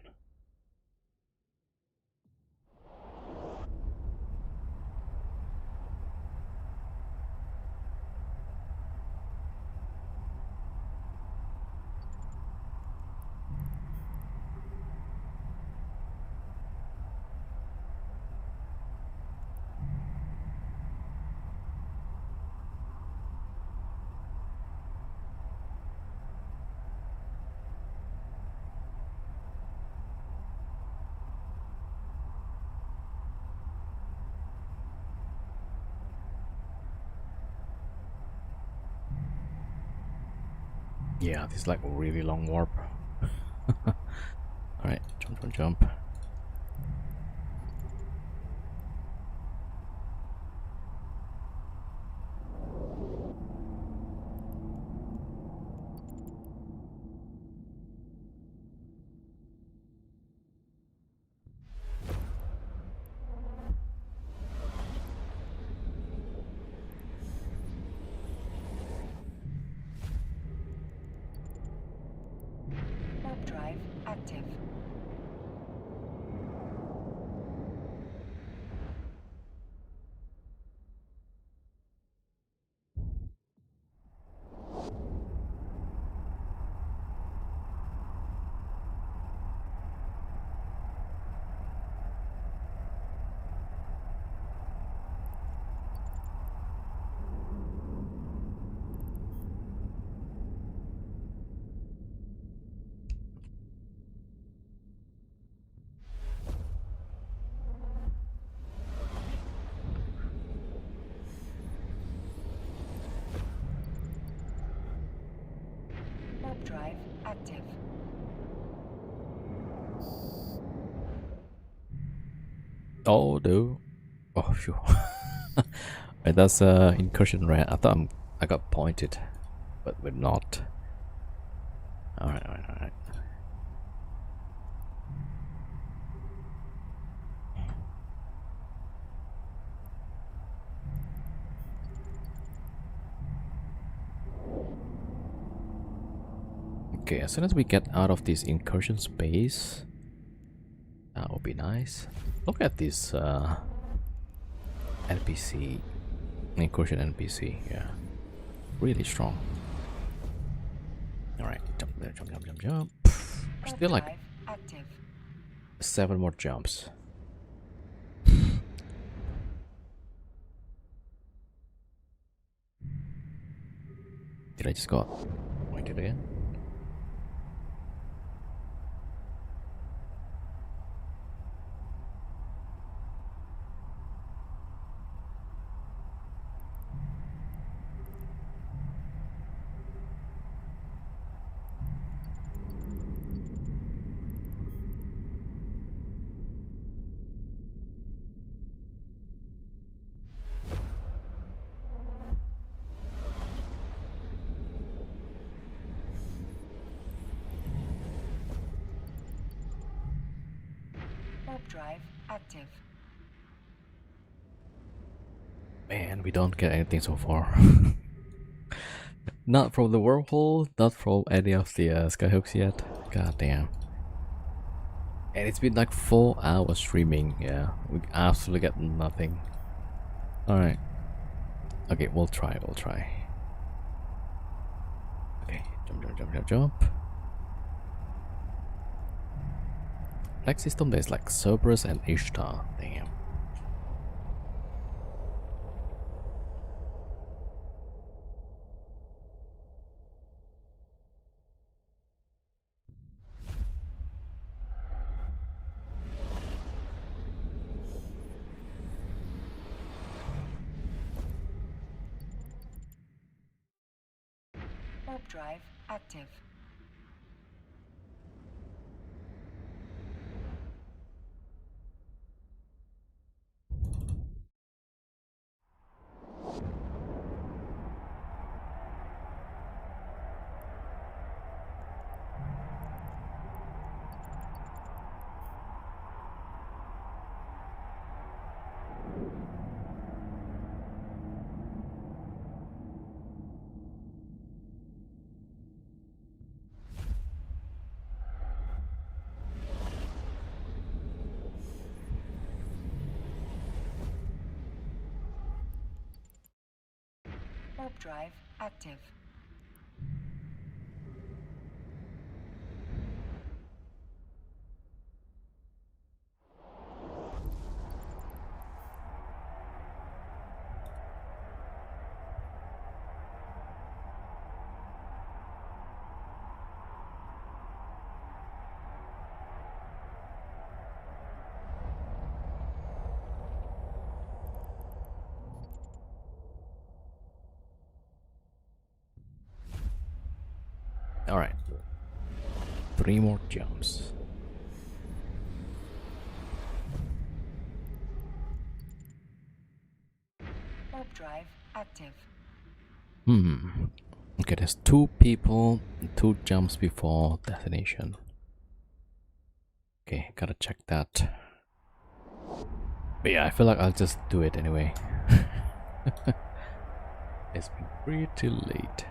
Yeah, this is like a really long warp. Alright, jump, jump, jump. Warp drive active. Warp drive active. Oh no. Oh sure. Right, that's incursion, right? I got pointed, but we're not. Alright, alright, alright. Okay, as soon as we get out of this incursion space, that would be nice. Look at this NPC, incursion NPC, yeah. Really strong. Alright, jump there, jump, jump, jump, jump. Still like Drive active. 7 more jumps. Did I just got pointed again? Warp drive active. Man, we don't get anything so far. Not from the wormhole, not from any of the skyhooks yet. God damn. And it's been like 4 hours streaming, yeah. We absolutely get nothing. Alright. Okay, we'll try, we'll try. Okay, jump, jump, jump, jump, jump. Next system there's like Cerberus and Ishtar. Damn. Warp drive active. Warp drive active. All right, 3 more jumps. Warp drive active. Okay, there's 2 people and 2 jumps before destination. Okay, gotta check that. But yeah, I feel like I'll just do it anyway. It's been pretty late.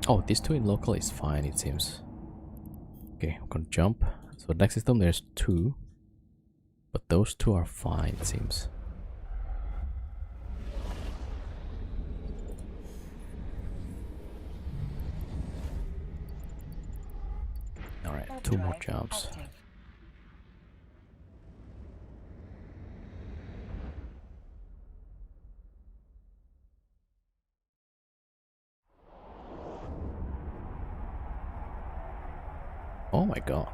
Oh, these 2 in local is fine, it seems. Okay, I'm gonna jump. So next system there's 2. But those 2 are fine, it seems. Alright, 2 more jumps. Active. Oh my god.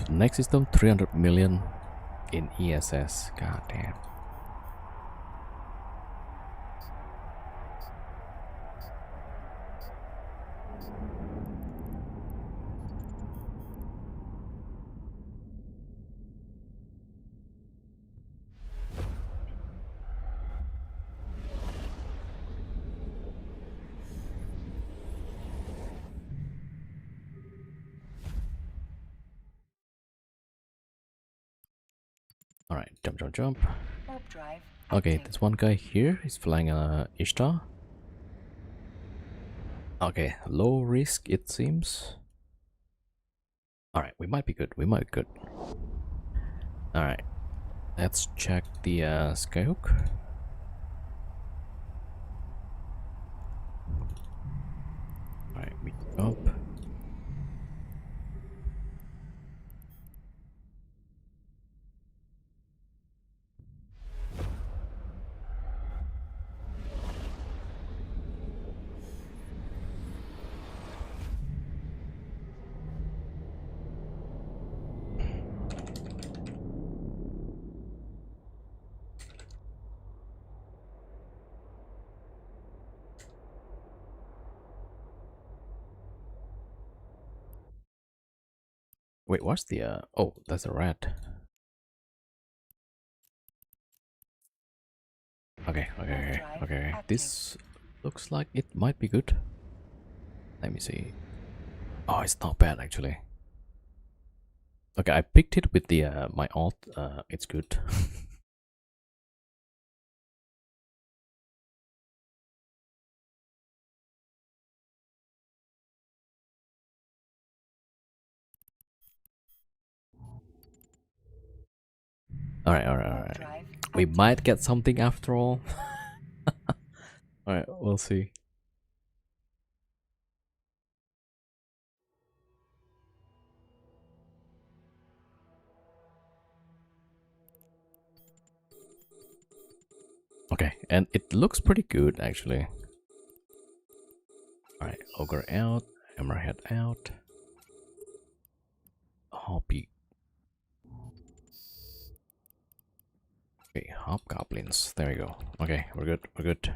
Next system 300 million in ESS. God damn. Alright, jump, jump, jump. Warp drive Okay, active. there's one guy here. He's flying a Ishtar. Okay, low risk it seems. Alright, we might be good. We might be good. Alright, let's check the skyhook. Alright, we jump. Wait, what's the oh, that's a rat. Okay. This looks like it might be good. Let me see. Oh, it's not bad actually. Okay, I picked it with the my alt. It's good. Alright. We might get something after all. Alright, we'll see. Okay, and it looks pretty good actually. Alright, ogre out, hammerhead out. Hoppy. Okay, hobgoblins. There we go. Okay, we're good. We're good.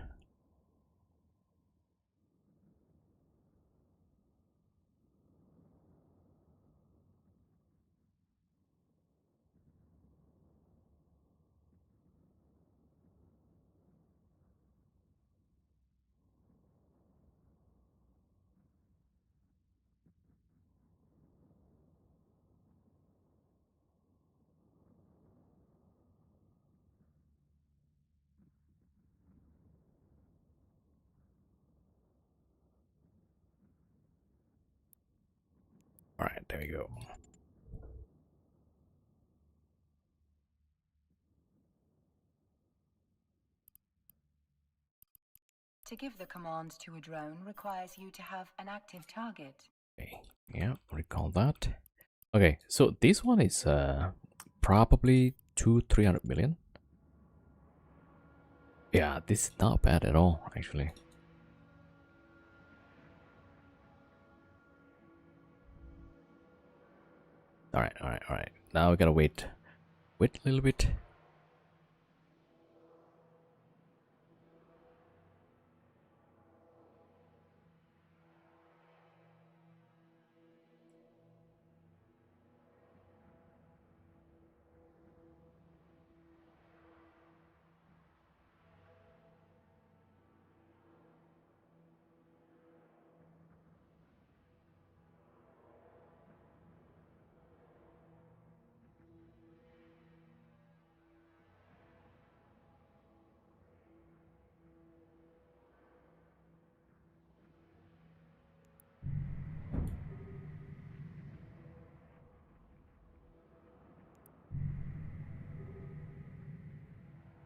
Alright, there we go. To give the command to a drone requires you to have an active target. Okay, yeah, recall that. Okay, so this one is probably 300 million. Yeah, this is not bad at all, actually. All right, all right, all right. Now we gotta wait a little bit.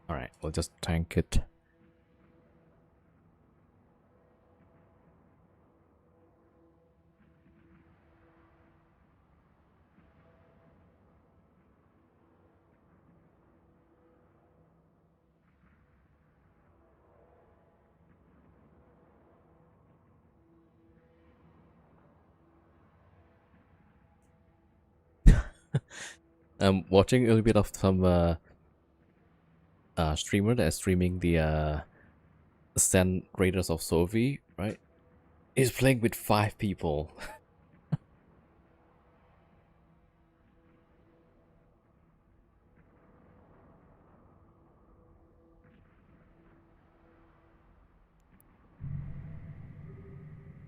All right, we'll just tank it. I'm watching a little bit of some streamer that's streaming the Sand Raiders of Sophie, right? He's playing with 5 people.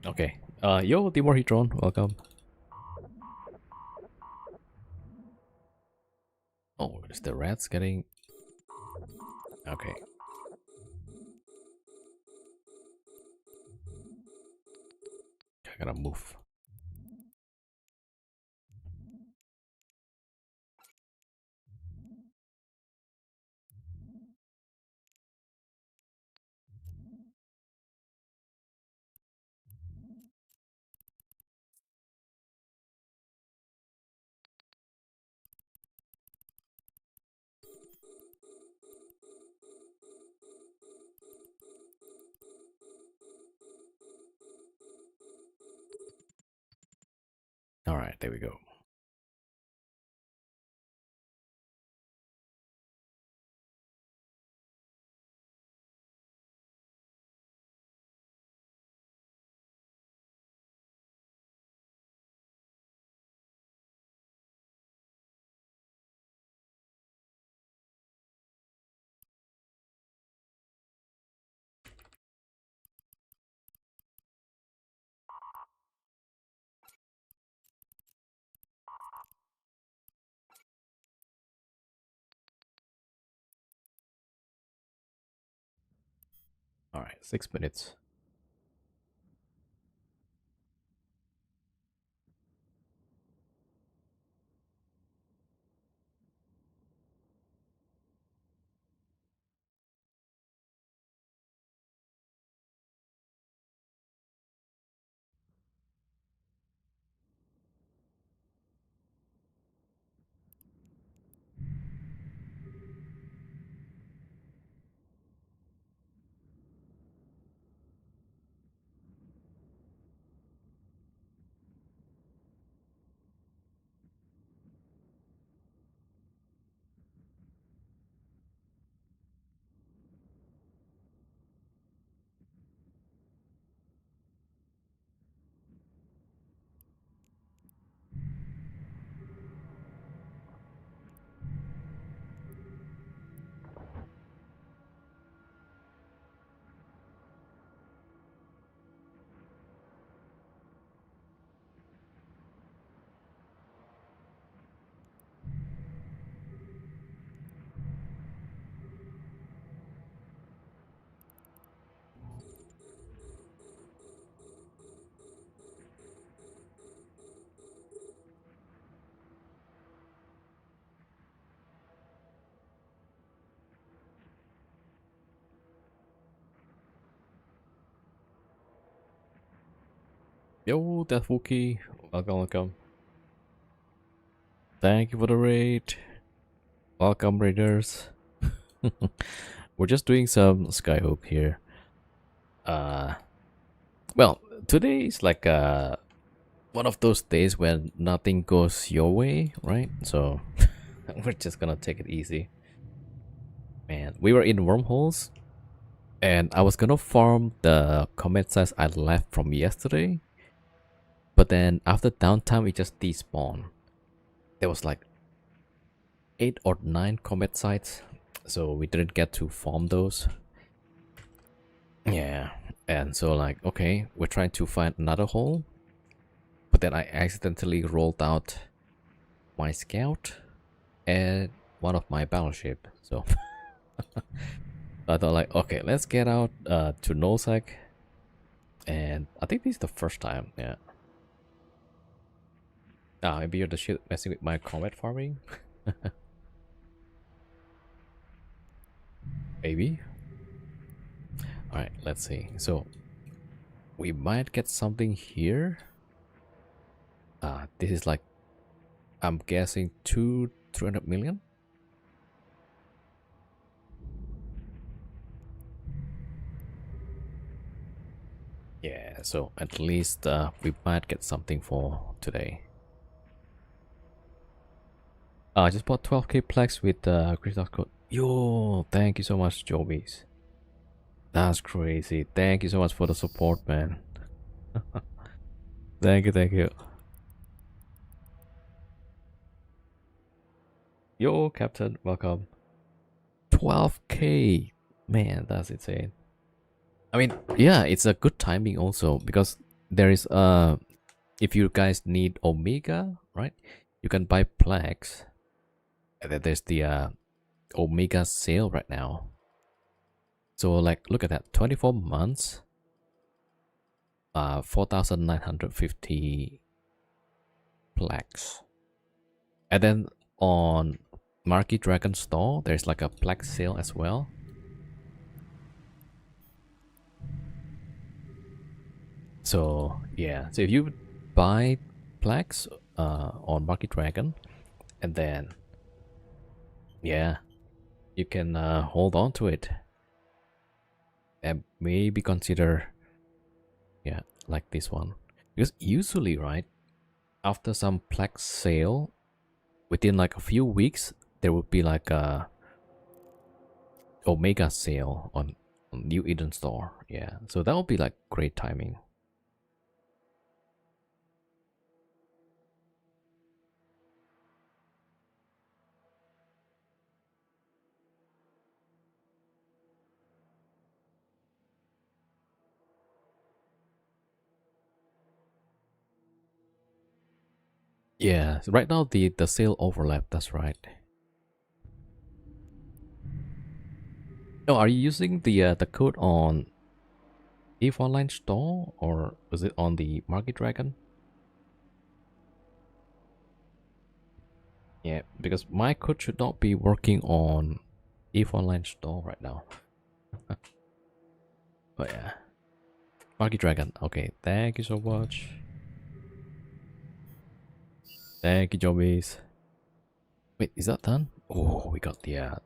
Okay. Yo, Timor Hitron, welcome. Oh, is the rats getting? Okay. I gotta move. All right, there we go. All right, 6 minutes. Yo, Death Wookie. Welcome, welcome. Thank you for the raid. Welcome, raiders. We're just doing some Skyhook here. Uh, well, today is like one of those days when nothing goes your way, right? So we're just gonna take it easy. Man, we were in wormholes, and I was gonna farm the comet size I left from yesterday, but then after downtime, it just despawned. There was like 8 or 9 comet sites, so we didn't get to farm those. Yeah, and so like, okay, we're trying to find another hole, but then I accidentally rolled out my scout and one of my battleship. So I thought like, okay, let's get out to Nosec, and I think this is the first time. Yeah. Ah, maybe you're the shit messing with my comet farming. Maybe. All right, let's see. So we might get something here. This is like, I'm guessing 300 million. Yeah, so at least we might get something for today. I just bought 12k plex with crystal code. Yo, thank you so much, Jobies. That's crazy. Thank you so much for the support, man. Thank you, thank you. Yo, Captain, welcome. 12k, man, that's insane. I mean, yeah, it's a good timing also because there is if you guys need Omega, right? You can buy Plex. And then there's the Omega sale right now. So like, look at that, 24 months, 4,950 Plex. And then on Marquee Dragon store, there's like a Plex sale as well. So yeah, so if you buy Plex on Marquee Dragon, and then yeah, you can hold on to it and maybe consider, yeah, like this one, because usually, right, after some Plex sale, within like a few weeks, there would be like a Omega sale on New Eden store. Yeah, so that would be like great timing. Yeah, so right now the sale overlap. That's right. Oh, are you using the code on Eve Online Store, or was it on the Market Dragon? Yeah, because my code should not be working on Eve Online Store right now. But yeah, Market Dragon. Okay, thank you so much. Thank you, Jobbies. Wait, is that done? Oh, we got the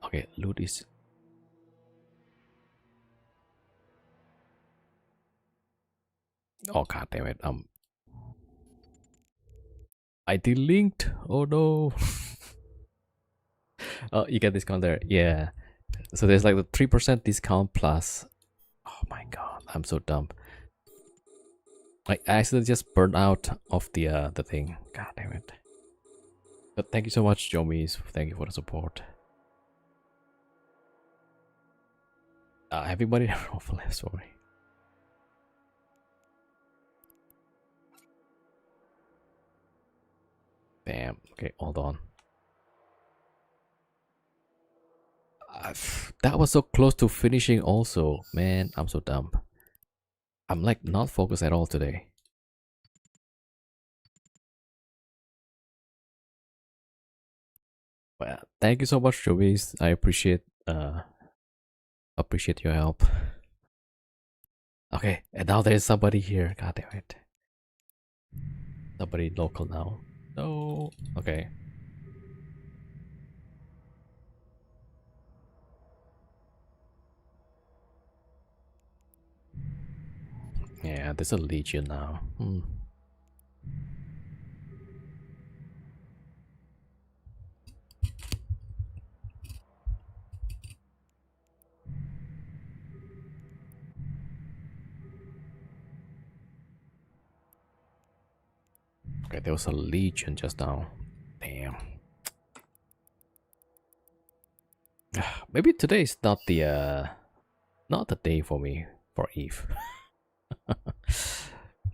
okay, loot is. Oh god damn it! I delinked. Oh no. Oh, you get discount there. Yeah. So there's like the 3% discount plus. Oh my god, I'm so dumb. I accidentally just burned out of the thing. God damn it. But thank you so much, Jomies. Thank you for the support. Everybody overlap, sorry. Damn. Okay, hold on. That was so close to finishing also. Man, I'm so dumb. I'm like not focused at all today. Well, thank you so much, Jovis. I appreciate your help. Okay, and now there's somebody here. God damn it. Somebody local now. No. Okay. Yeah, there's a legion now. Okay, there was a legion just now. Damn. Maybe today is not the day for me for Eve.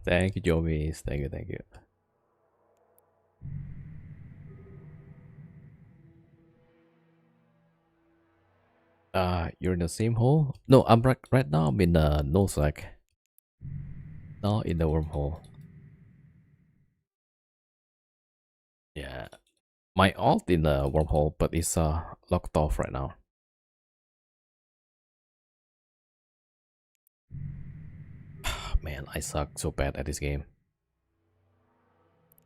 Thank you, Jomis. Thank you, thank you. You're in the same hole? No, I'm right now. I'm in the nose sack, not in the wormhole. Yeah, my alt in the wormhole, but it's locked off right now. Man, I suck so bad at this game.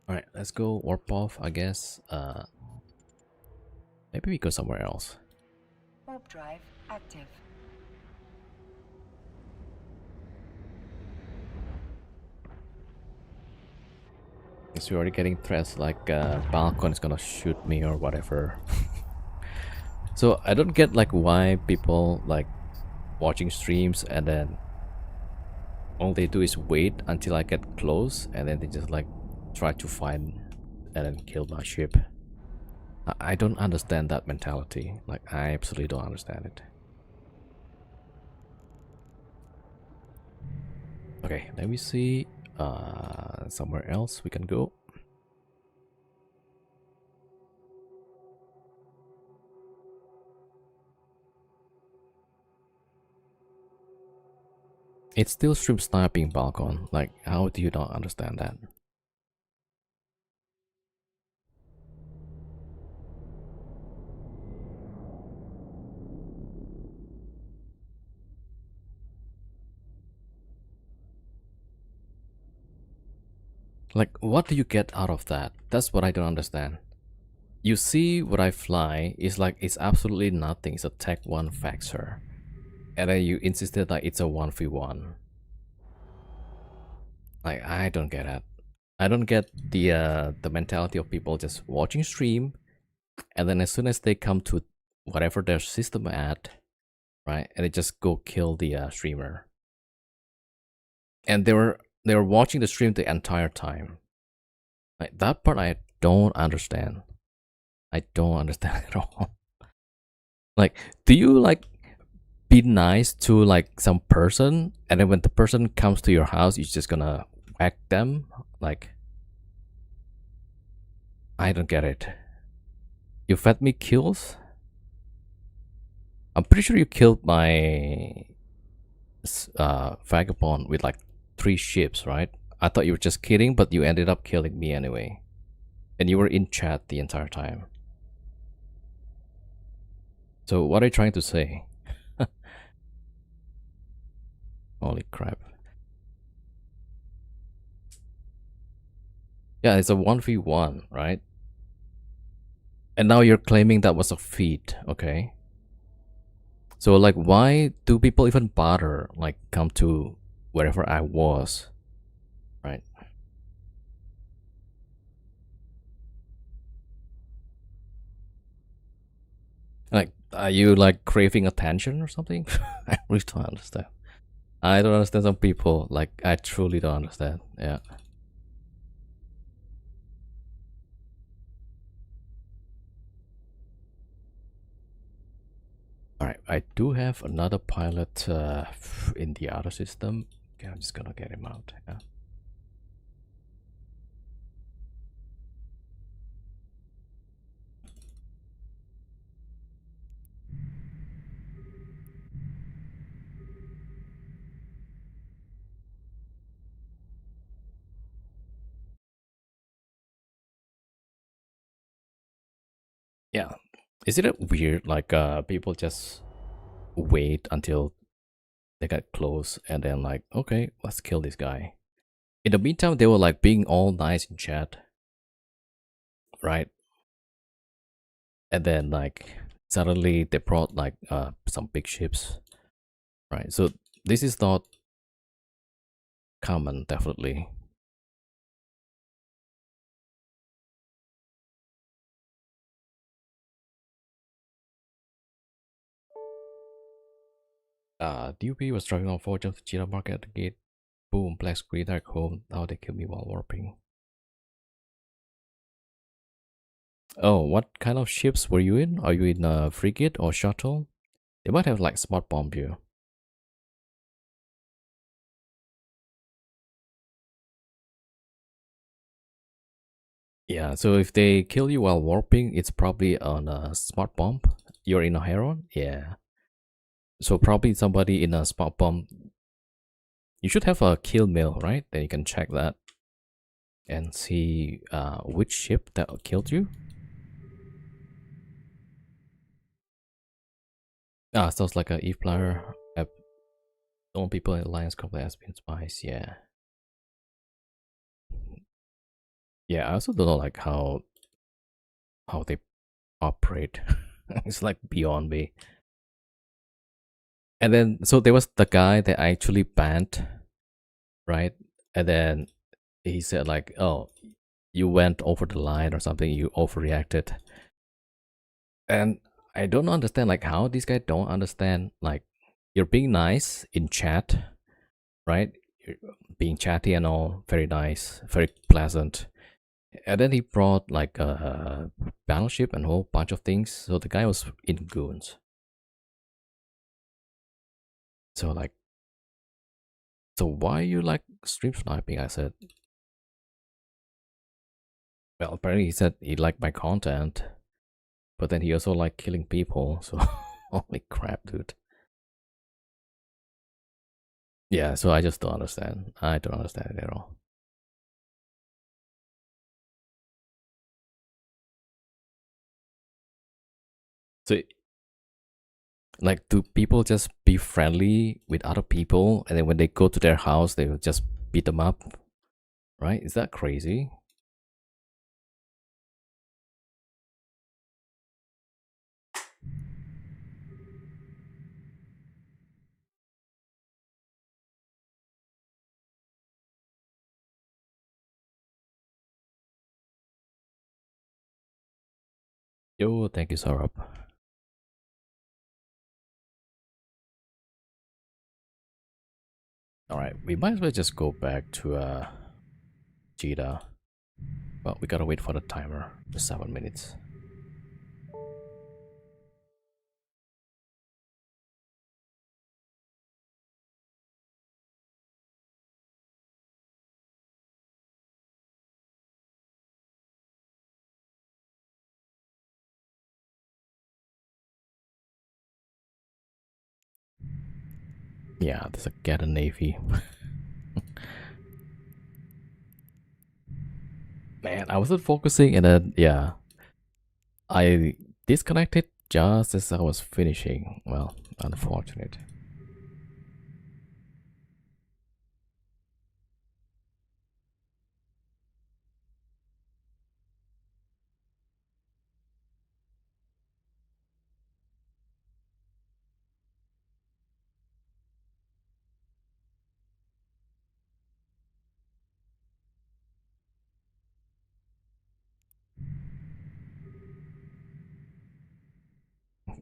All right, let's go warp off. I guess. Maybe we go somewhere else. Warp drive active. Because we're already getting threats like Balcon is gonna shoot me or whatever. So I don't get like why people like watching streams and then all they do is wait until I get close and then they just like try to find and then kill my ship. I don't understand that mentality. Like I absolutely don't understand it. Okay, let me see. Somewhere else we can go. It's still stream sniping Balcon. Like, how do you not understand that? Like, what do you get out of that? That's what I don't understand. You see what I fly is like it's absolutely nothing. It's a tech 1 factor. And then you insisted that it's a 1v1. Like, I don't get it. I don't get the mentality of people just watching stream and then as soon as they come to whatever their system at, right, and they just go kill the streamer. And they were watching the stream the entire time. Like that part I don't understand. I don't understand at all. Like, do you like be nice to like some person and then when the person comes to your house you're just gonna whack them? Like, I don't get it. You fed me kills? I'm pretty sure you killed my vagabond with like 3 ships, right? I thought you were just kidding, but you ended up killing me anyway. And you were in chat the entire time. So what are you trying to say? Holy crap. Yeah, it's a 1v1, right? And now you're claiming that was a feat, okay? So like why do people even bother like come to wherever I was, right? Like are you like craving attention or something? I really don't understand. I don't understand some people. Like I truly don't understand. Yeah. All right. I do have another pilot in the other system. Okay, I'm just gonna get him out. Yeah. Yeah. Is it weird? Like people just wait until They got close and then like, okay, let's kill this guy. In the meantime, they were like being all nice in chat, right? And then like suddenly they brought like some big ships, right? So this is not common, definitely. DUP was driving on 4 jumps to Cheetah Market at the gate. Boom, black screen, dark home. Now they kill me while warping. Oh, what kind of ships were you in? Are you in a frigate or shuttle? They might have like smart bomb you. Yeah, so if they kill you while warping, it's probably on a smart bomb. You're in a Heron? Yeah. So probably somebody in a smart bomb. You should have a kill mail, right? Then you can check that and see which ship that killed you. Sounds like a Eve player. All people in Alliance company has been spies, yeah. Yeah, I also don't know like how they operate. It's like beyond me. And then so there was the guy that I actually banned, right? And then he said like, "Oh, you went over the line or something. You overreacted." And I don't understand like how these guys don't understand like you're being nice in chat, right? You're being chatty and all, very nice, very pleasant. And then he brought like a battleship and a whole bunch of things. So the guy was in goons. So like, so why you like stream sniping? I said, well, apparently he said he liked my content, but then he also liked killing people. So holy crap, dude. Yeah, so I just don't understand. I don't understand it at all. So like, do people just be friendly with other people, and then when they go to their house, they will just beat them up? Right? Is that crazy? Yo, thank you, Saurabh. Alright, we might as well just go back to Cheetah. But we gotta wait for the timer. Just 7 minutes. Yeah, there's a get a navy. Man, I wasn't focusing and then yeah. I disconnected just as I was finishing. Well, unfortunate.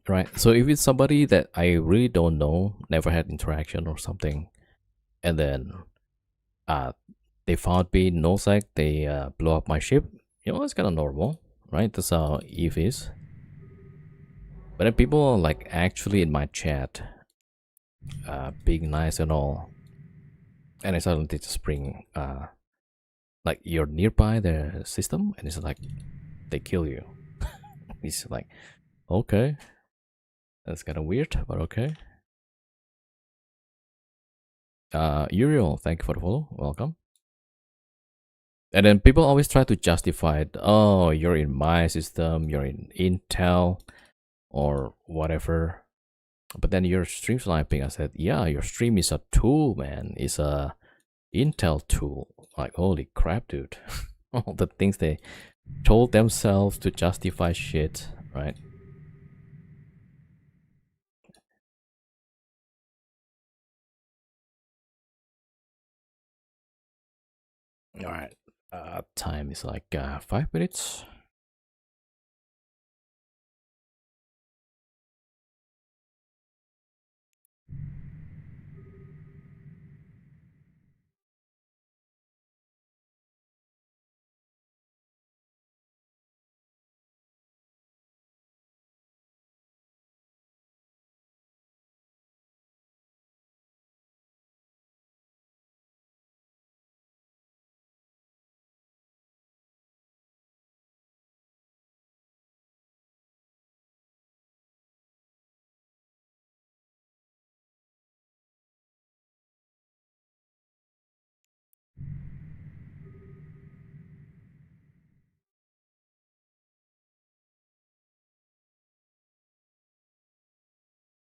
Right. So if it's somebody that I really don't know, never had interaction or something, and then uh they found me no sec, they blow up my ship, it's kinda normal, right? That's how Eve is. But then people are like actually in my chat, being nice and all, and I suddenly just bring like you're nearby the system and it's like they kill you. It's like, okay, that's kind of weird, but okay. Uriel, thank you for the follow, welcome. And then people always try to justify it. Oh, you're in my system, you're in Intel or whatever. But then your stream sniping, I said, yeah, your stream is a tool, man. It's a Intel tool. Like, holy crap, dude. All the things they told themselves to justify shit, right? All right. Time is like 5 minutes.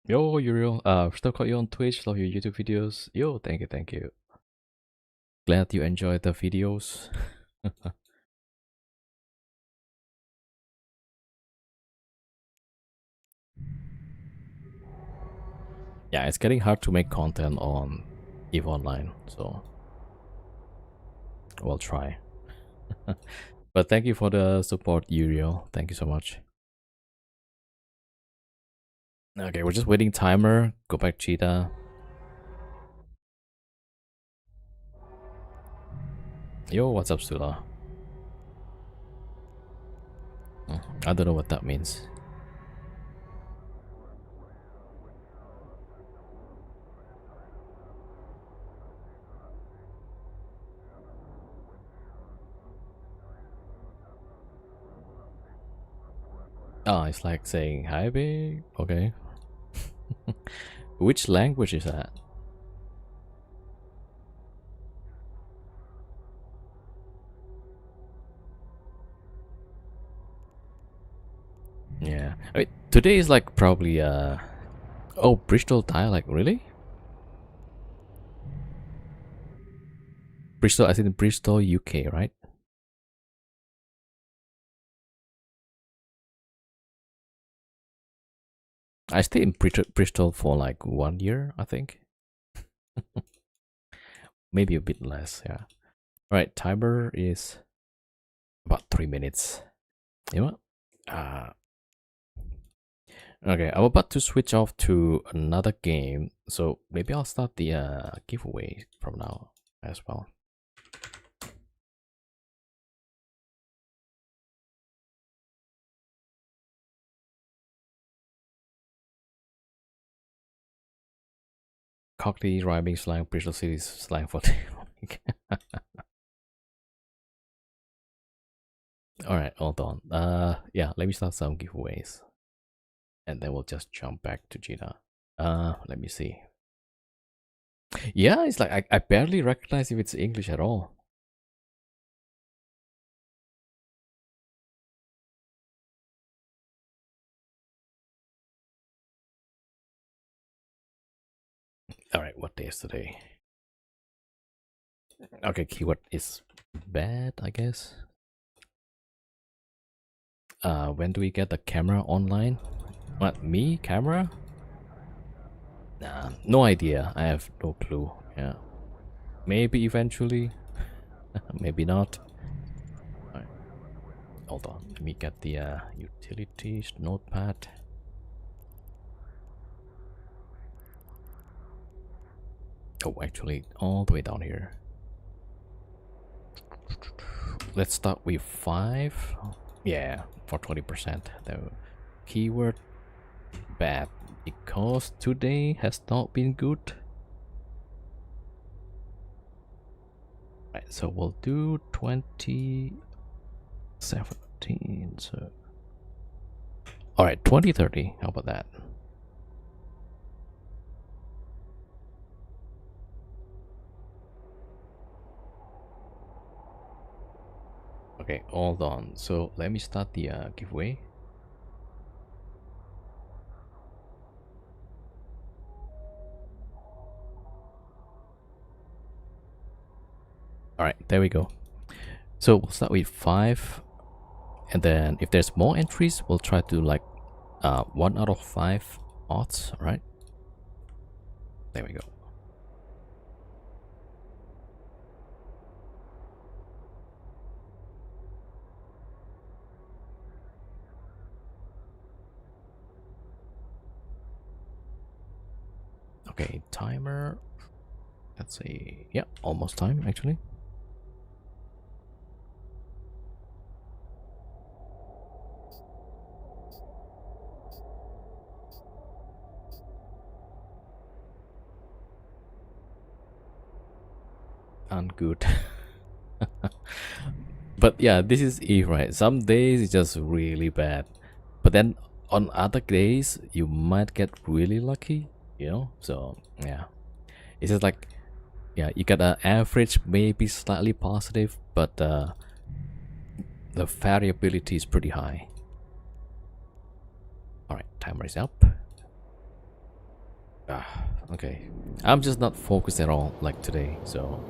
Yo, Uriel. Still got you on Twitch. Love your YouTube videos. Yo, thank you, thank you. Glad you enjoyed the videos. Yeah, it's getting hard to make content on EVE Online, so we'll try. But thank you for the support, Uriel. Thank you so much. Okay, we're just waiting timer. Go back, Cheetah. Yo, what's up, Sula? I don't know what that means. Ah, it's like saying hi, babe. Okay. Which language is that? Yeah. Wait, today is like probably oh, Bristol dialect, really? Bristol, I think Bristol, UK, right? I stayed in Bristol for like 1 year, I think. Maybe a bit less, yeah. Alright, timer is about 3 minutes. You know what? Okay, I'm about to switch off to another game, so maybe I'll start the giveaway from now as well. Cockney rhyming slang, Bristol City slang for Alright, hold on. Yeah, let me start some giveaways. And then we'll just jump back to Gina. Let me see. Yeah, it's like I barely recognize if it's English at all. Alright, what day is today? Okay, keyword is bad, I guess. When do we get the camera online? What, me? Camera? Nah, no idea. I have no clue. Yeah. Maybe eventually. Maybe not. Right. Hold on. Let me get the utilities notepad. Oh, actually, all the way down here. Let's start with 5. Yeah, for 20%. The keyword bad because today has not been good. Right, so we'll do 2017. So, all right, 2030. How about that? Okay, hold on. So let me start the giveaway. Alright, there we go. So we'll start with 5. And then if there's more entries, we'll try to like 1 out of 5 odds, right? There we go. Okay, timer. Let's see. Yeah, almost time actually. And good. But yeah, this is if, right? Some days it's just really bad. But then on other days you might get really lucky, you know? So yeah. It's just like, yeah, you get an average maybe slightly positive, but the variability is pretty high. Alright, timer is up. Okay. I'm just not focused at all like today, so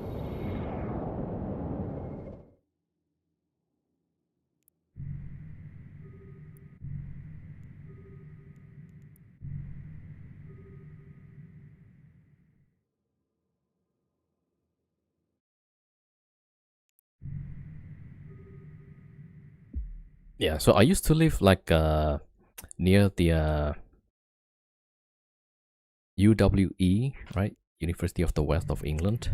yeah. So I used to live like near the UWE, right? University of the West of England.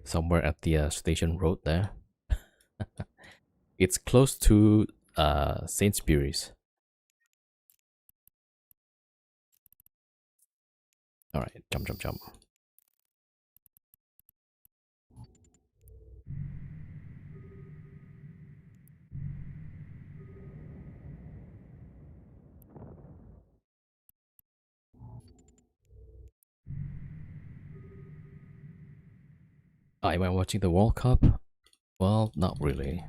Somewhere at the station road there. It's close to Sainsbury's. All right, jump, jump, jump. Am I watching the World Cup? Well, not really.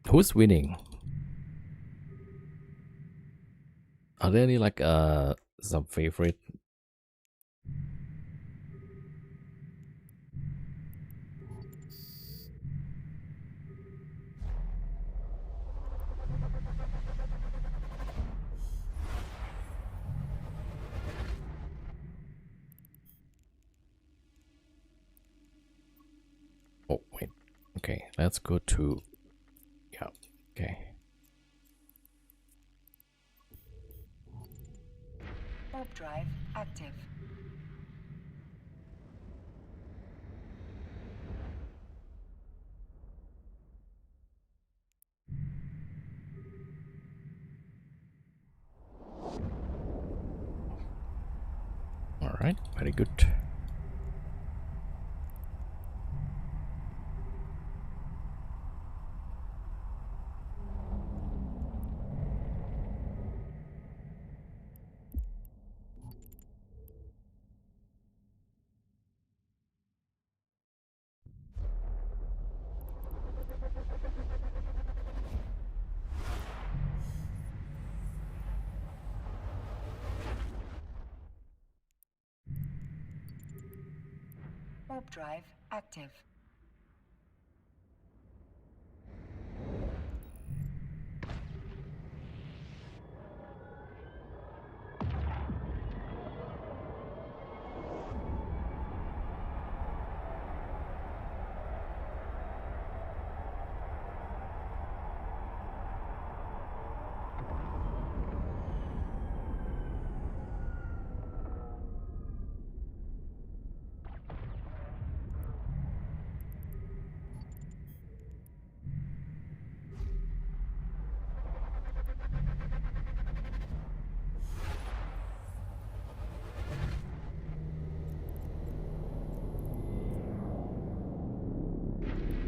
Who's winning? Are there any like some favorite? Oh wait. Okay, let's go to, yeah. Okay. Warp drive active. All right, very good. Warp drive active.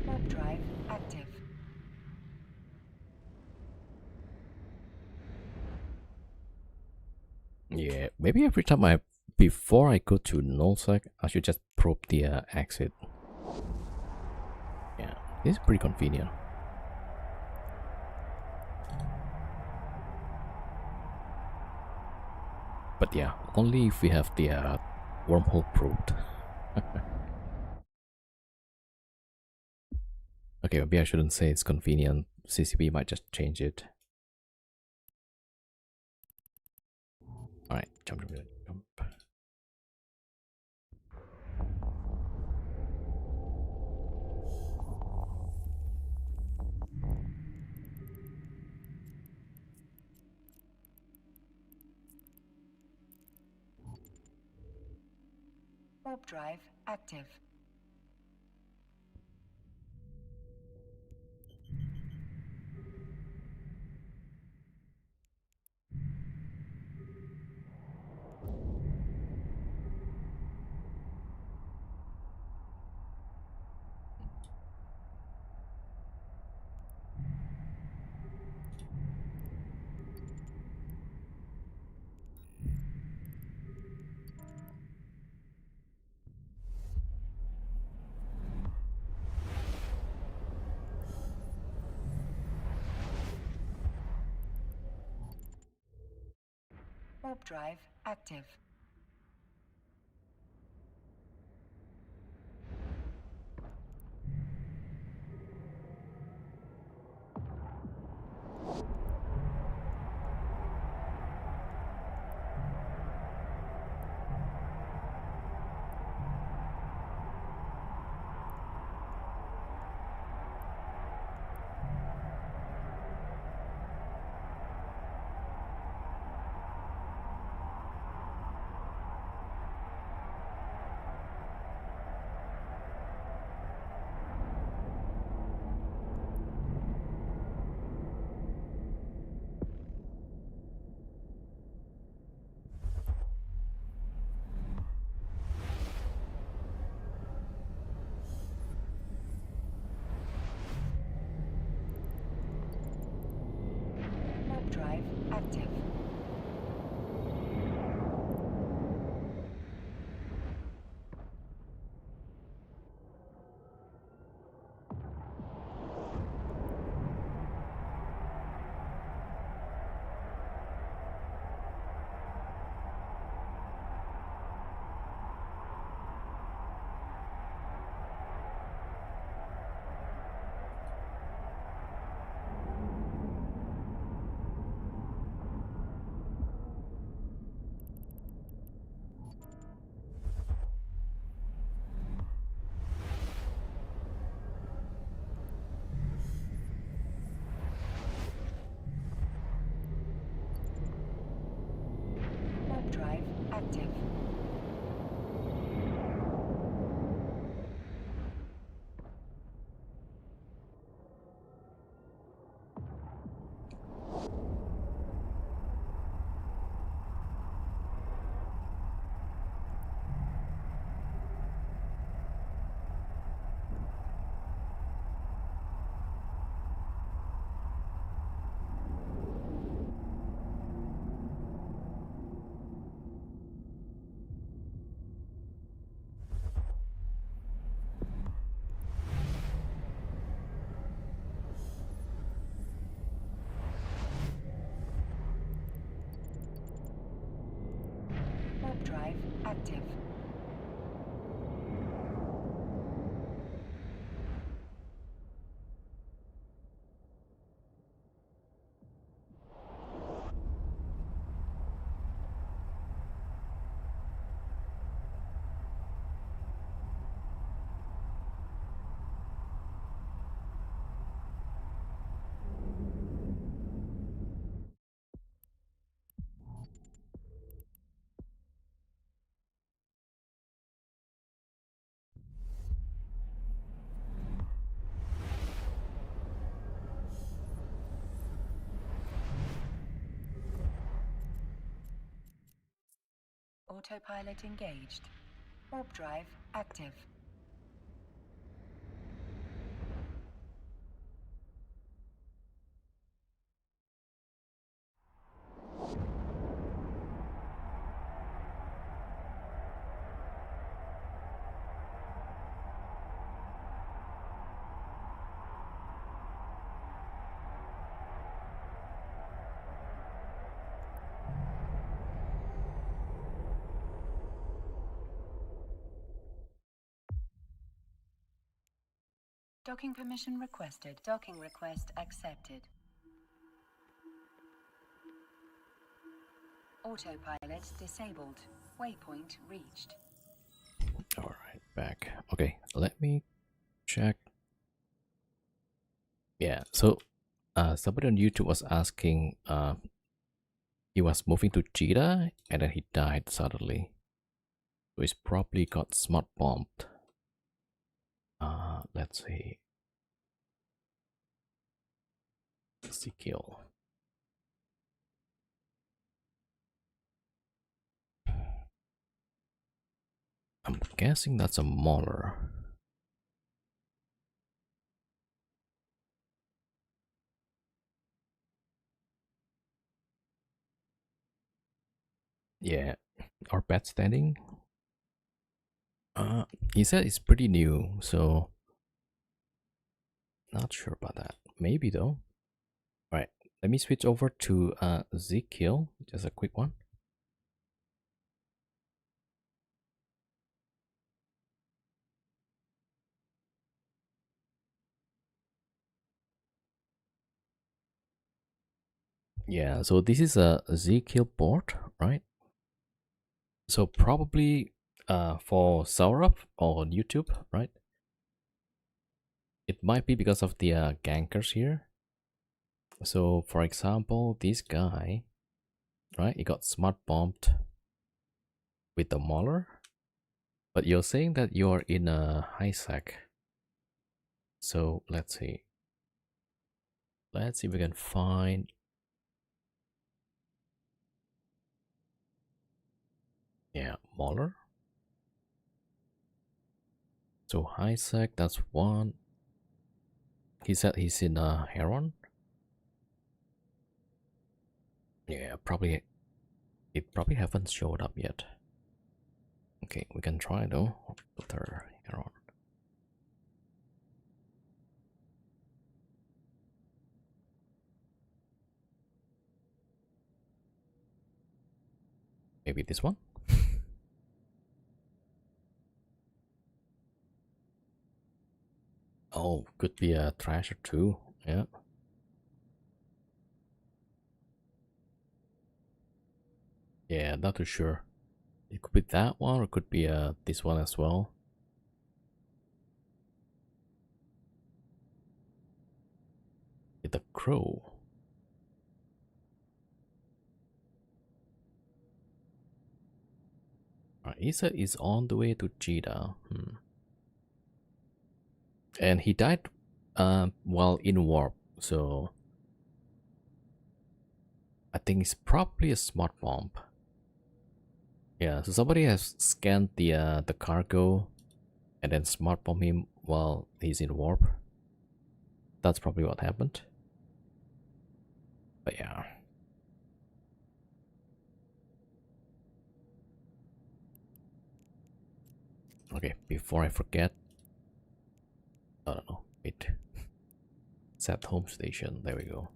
Warp drive active. Yeah, maybe every time before I go to nullsec, I should just probe the exit. Yeah, this is pretty convenient. But yeah, only if we have the wormhole probed. Okay, maybe I shouldn't say it's convenient. CCP might just change it. Alright, jump. Warp drive active. Warp drive active. Warp drive active. Warp drive active. Warp drive active. Autopilot engaged. Warp drive active. Docking permission requested. Docking request accepted. Autopilot disabled. Waypoint reached. Alright, back. Okay, let me check. Yeah, so somebody on YouTube was asking, he was moving to Cheetah and then he died suddenly. So he's probably got smart bombed. Let's see. Kill. I'm guessing that's a Mauler. Yeah, our bet standing. He said it's pretty new, so not sure about that. Maybe though. All right, let me switch over to Ezekiel. Just a quick one. Yeah, so this is a Ezekiel board, right? So probably for Saurup on YouTube, right? It might be because of the gankers here. So for example, this guy, right? He got smart bombed with the Mauler. But you're saying that you're in a high sec. So let's see. Let's see if we can find. Yeah, Mauler. So high sec, that's one. He said he's in a Heron. Yeah, probably. It probably haven't showed up yet. Okay, we can try though. Filter Heron. Maybe this one. Oh, could be a Thrasher too. Yeah. Yeah, not too sure. It could be that one, or it could be this one as well. The Crow. Isa is on the way to Jeddah. And he died while in warp, so I think it's probably a smart bomb. Yeah, so somebody has scanned the cargo and then smart bomb him while he's in warp. That's probably what happened. But yeah. Okay, before I forget. I don't know. Wait. Set home station. There we go.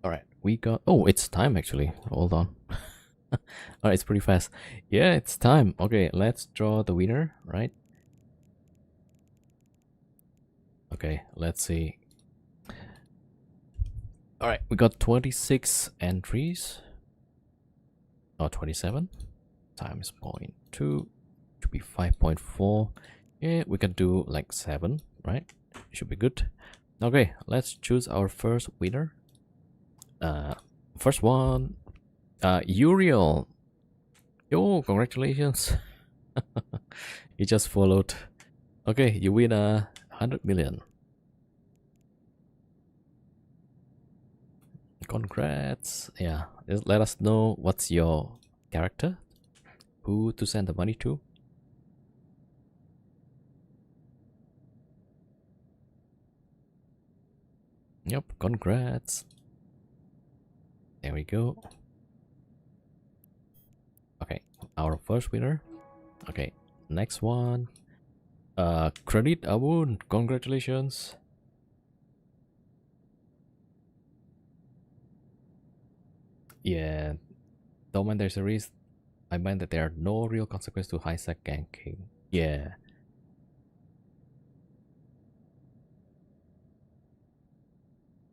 Alright, we got. Oh, it's time actually. Hold on. Alright, it's pretty fast. Yeah, it's time. Okay, let's draw the winner, right? Okay, let's see. Alright, we got 26 entries. Or 27 times 0.2 to be 5.4. Yeah, we can do like 7, right? Should be good. Okay, let's choose our first winner. First one, Uriel. Yo, congratulations. You just followed. Okay, you win 100 million. Congrats. Yeah, just let us know what's your character, who to send the money to. Yep, congrats. There we go. Okay, our first winner. Okay, next one. Credit Abun, congratulations. Yeah, don't mind there's a risk. I mind that there are no real consequence to high sec ganking. Yeah.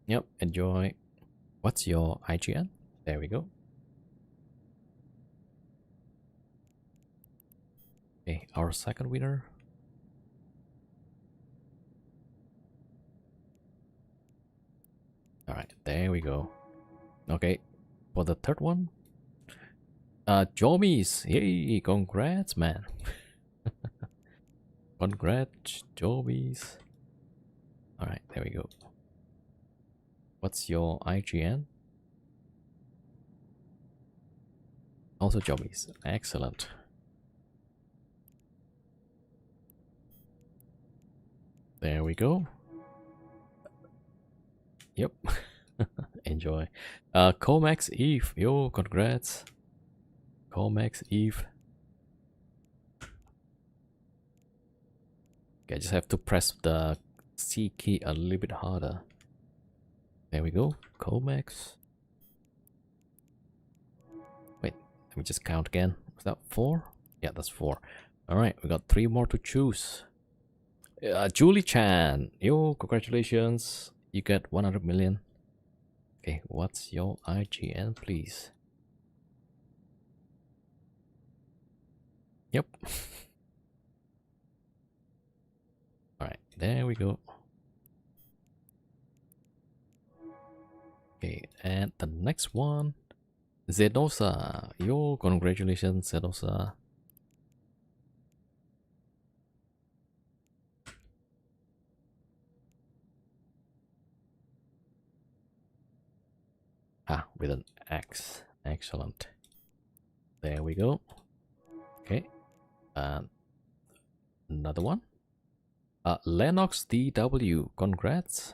Yep, enjoy. What's your IGN? There we go. Okay, our second winner. Alright, there we go. Okay, for the third one. Jomies. Yay, congrats, man. Congrats, Jomies. Alright, there we go. What's your IGN? Also Jomies. Excellent. There we go. Yep. Enjoy. Comax Eve. Yo, congrats. Comax Eve. Okay, I just have to press the C key a little bit harder. There we go. Comax. Wait, let me just count again. Was that 4? Yeah, that's 4. Alright, we got 3 more to choose. Julie Chan. Yo, congratulations. You get 100 million. Okay, what's your IGN, please? Yep. Alright, there we go. Okay, and the next one. Zenosa. Yo, congratulations, Zenosa. Ah, with an X. Excellent. There we go. Okay. Another one. Lennox DW. Congrats.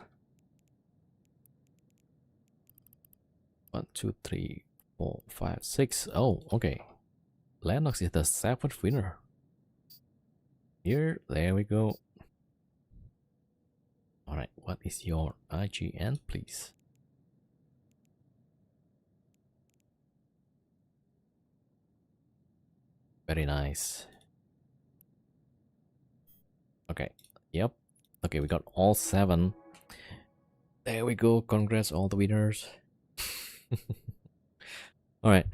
1, 2, 3, 4, 5, 6. Oh, okay. Lennox is the 7th winner. Here, there we go. Alright, what is your IGN, please? Very nice. Okay, yep. Okay, we got all 7. There we go. Congrats, all the winners. Alright.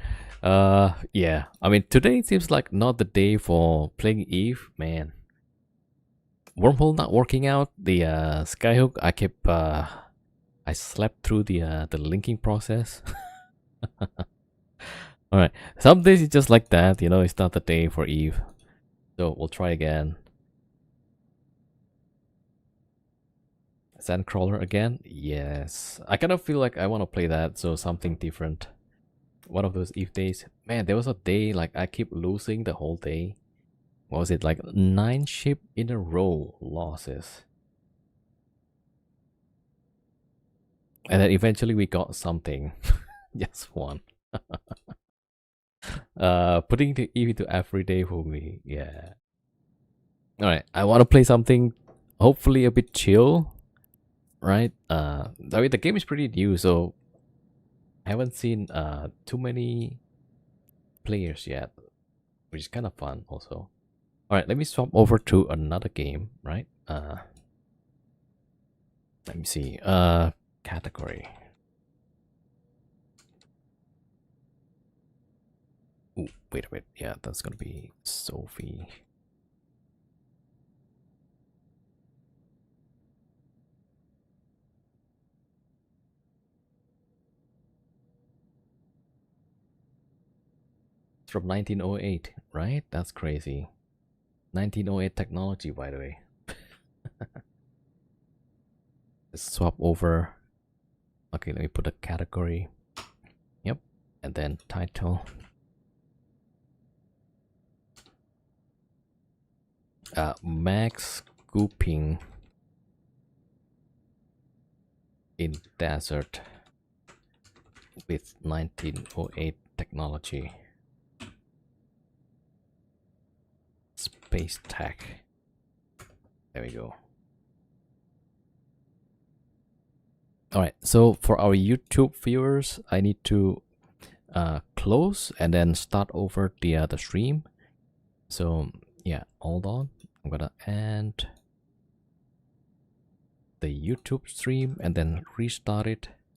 Yeah. I mean, today seems like not the day for playing Eve, man. Wormhole not working out. The skyhook, I slept through the linking process. Alright. Some days it's just like that, you know, it's not the day for Eve. So we'll try again. Sandcrawler again? Yes. I kind of feel like I want to play that, so something different. One of those Eve days. Man, there was a day like I keep losing the whole day. What was it, like 9 ship in a row losses? And then eventually we got something. Just one. Putting the Eve into every day for me. Yeah. Alright, I want to play something hopefully a bit chill. Right? I mean, the game is pretty new, so I haven't seen too many players yet, which is kind of fun also. All right, let me swap over to another game, right? Let me see. Category. Ooh, wait a minute. Yeah, that's gonna be Sophie. It's from 1908, right? That's crazy. 1908 technology, by the way. Let's swap over. Okay, let me put a category. Yep, and then title. Max scooping in desert with 1908 technology. Space tech. There we go. Alright, so for our YouTube viewers, I need to close and then start over the stream. So yeah, hold on. I'm gonna end the YouTube stream and then restart it.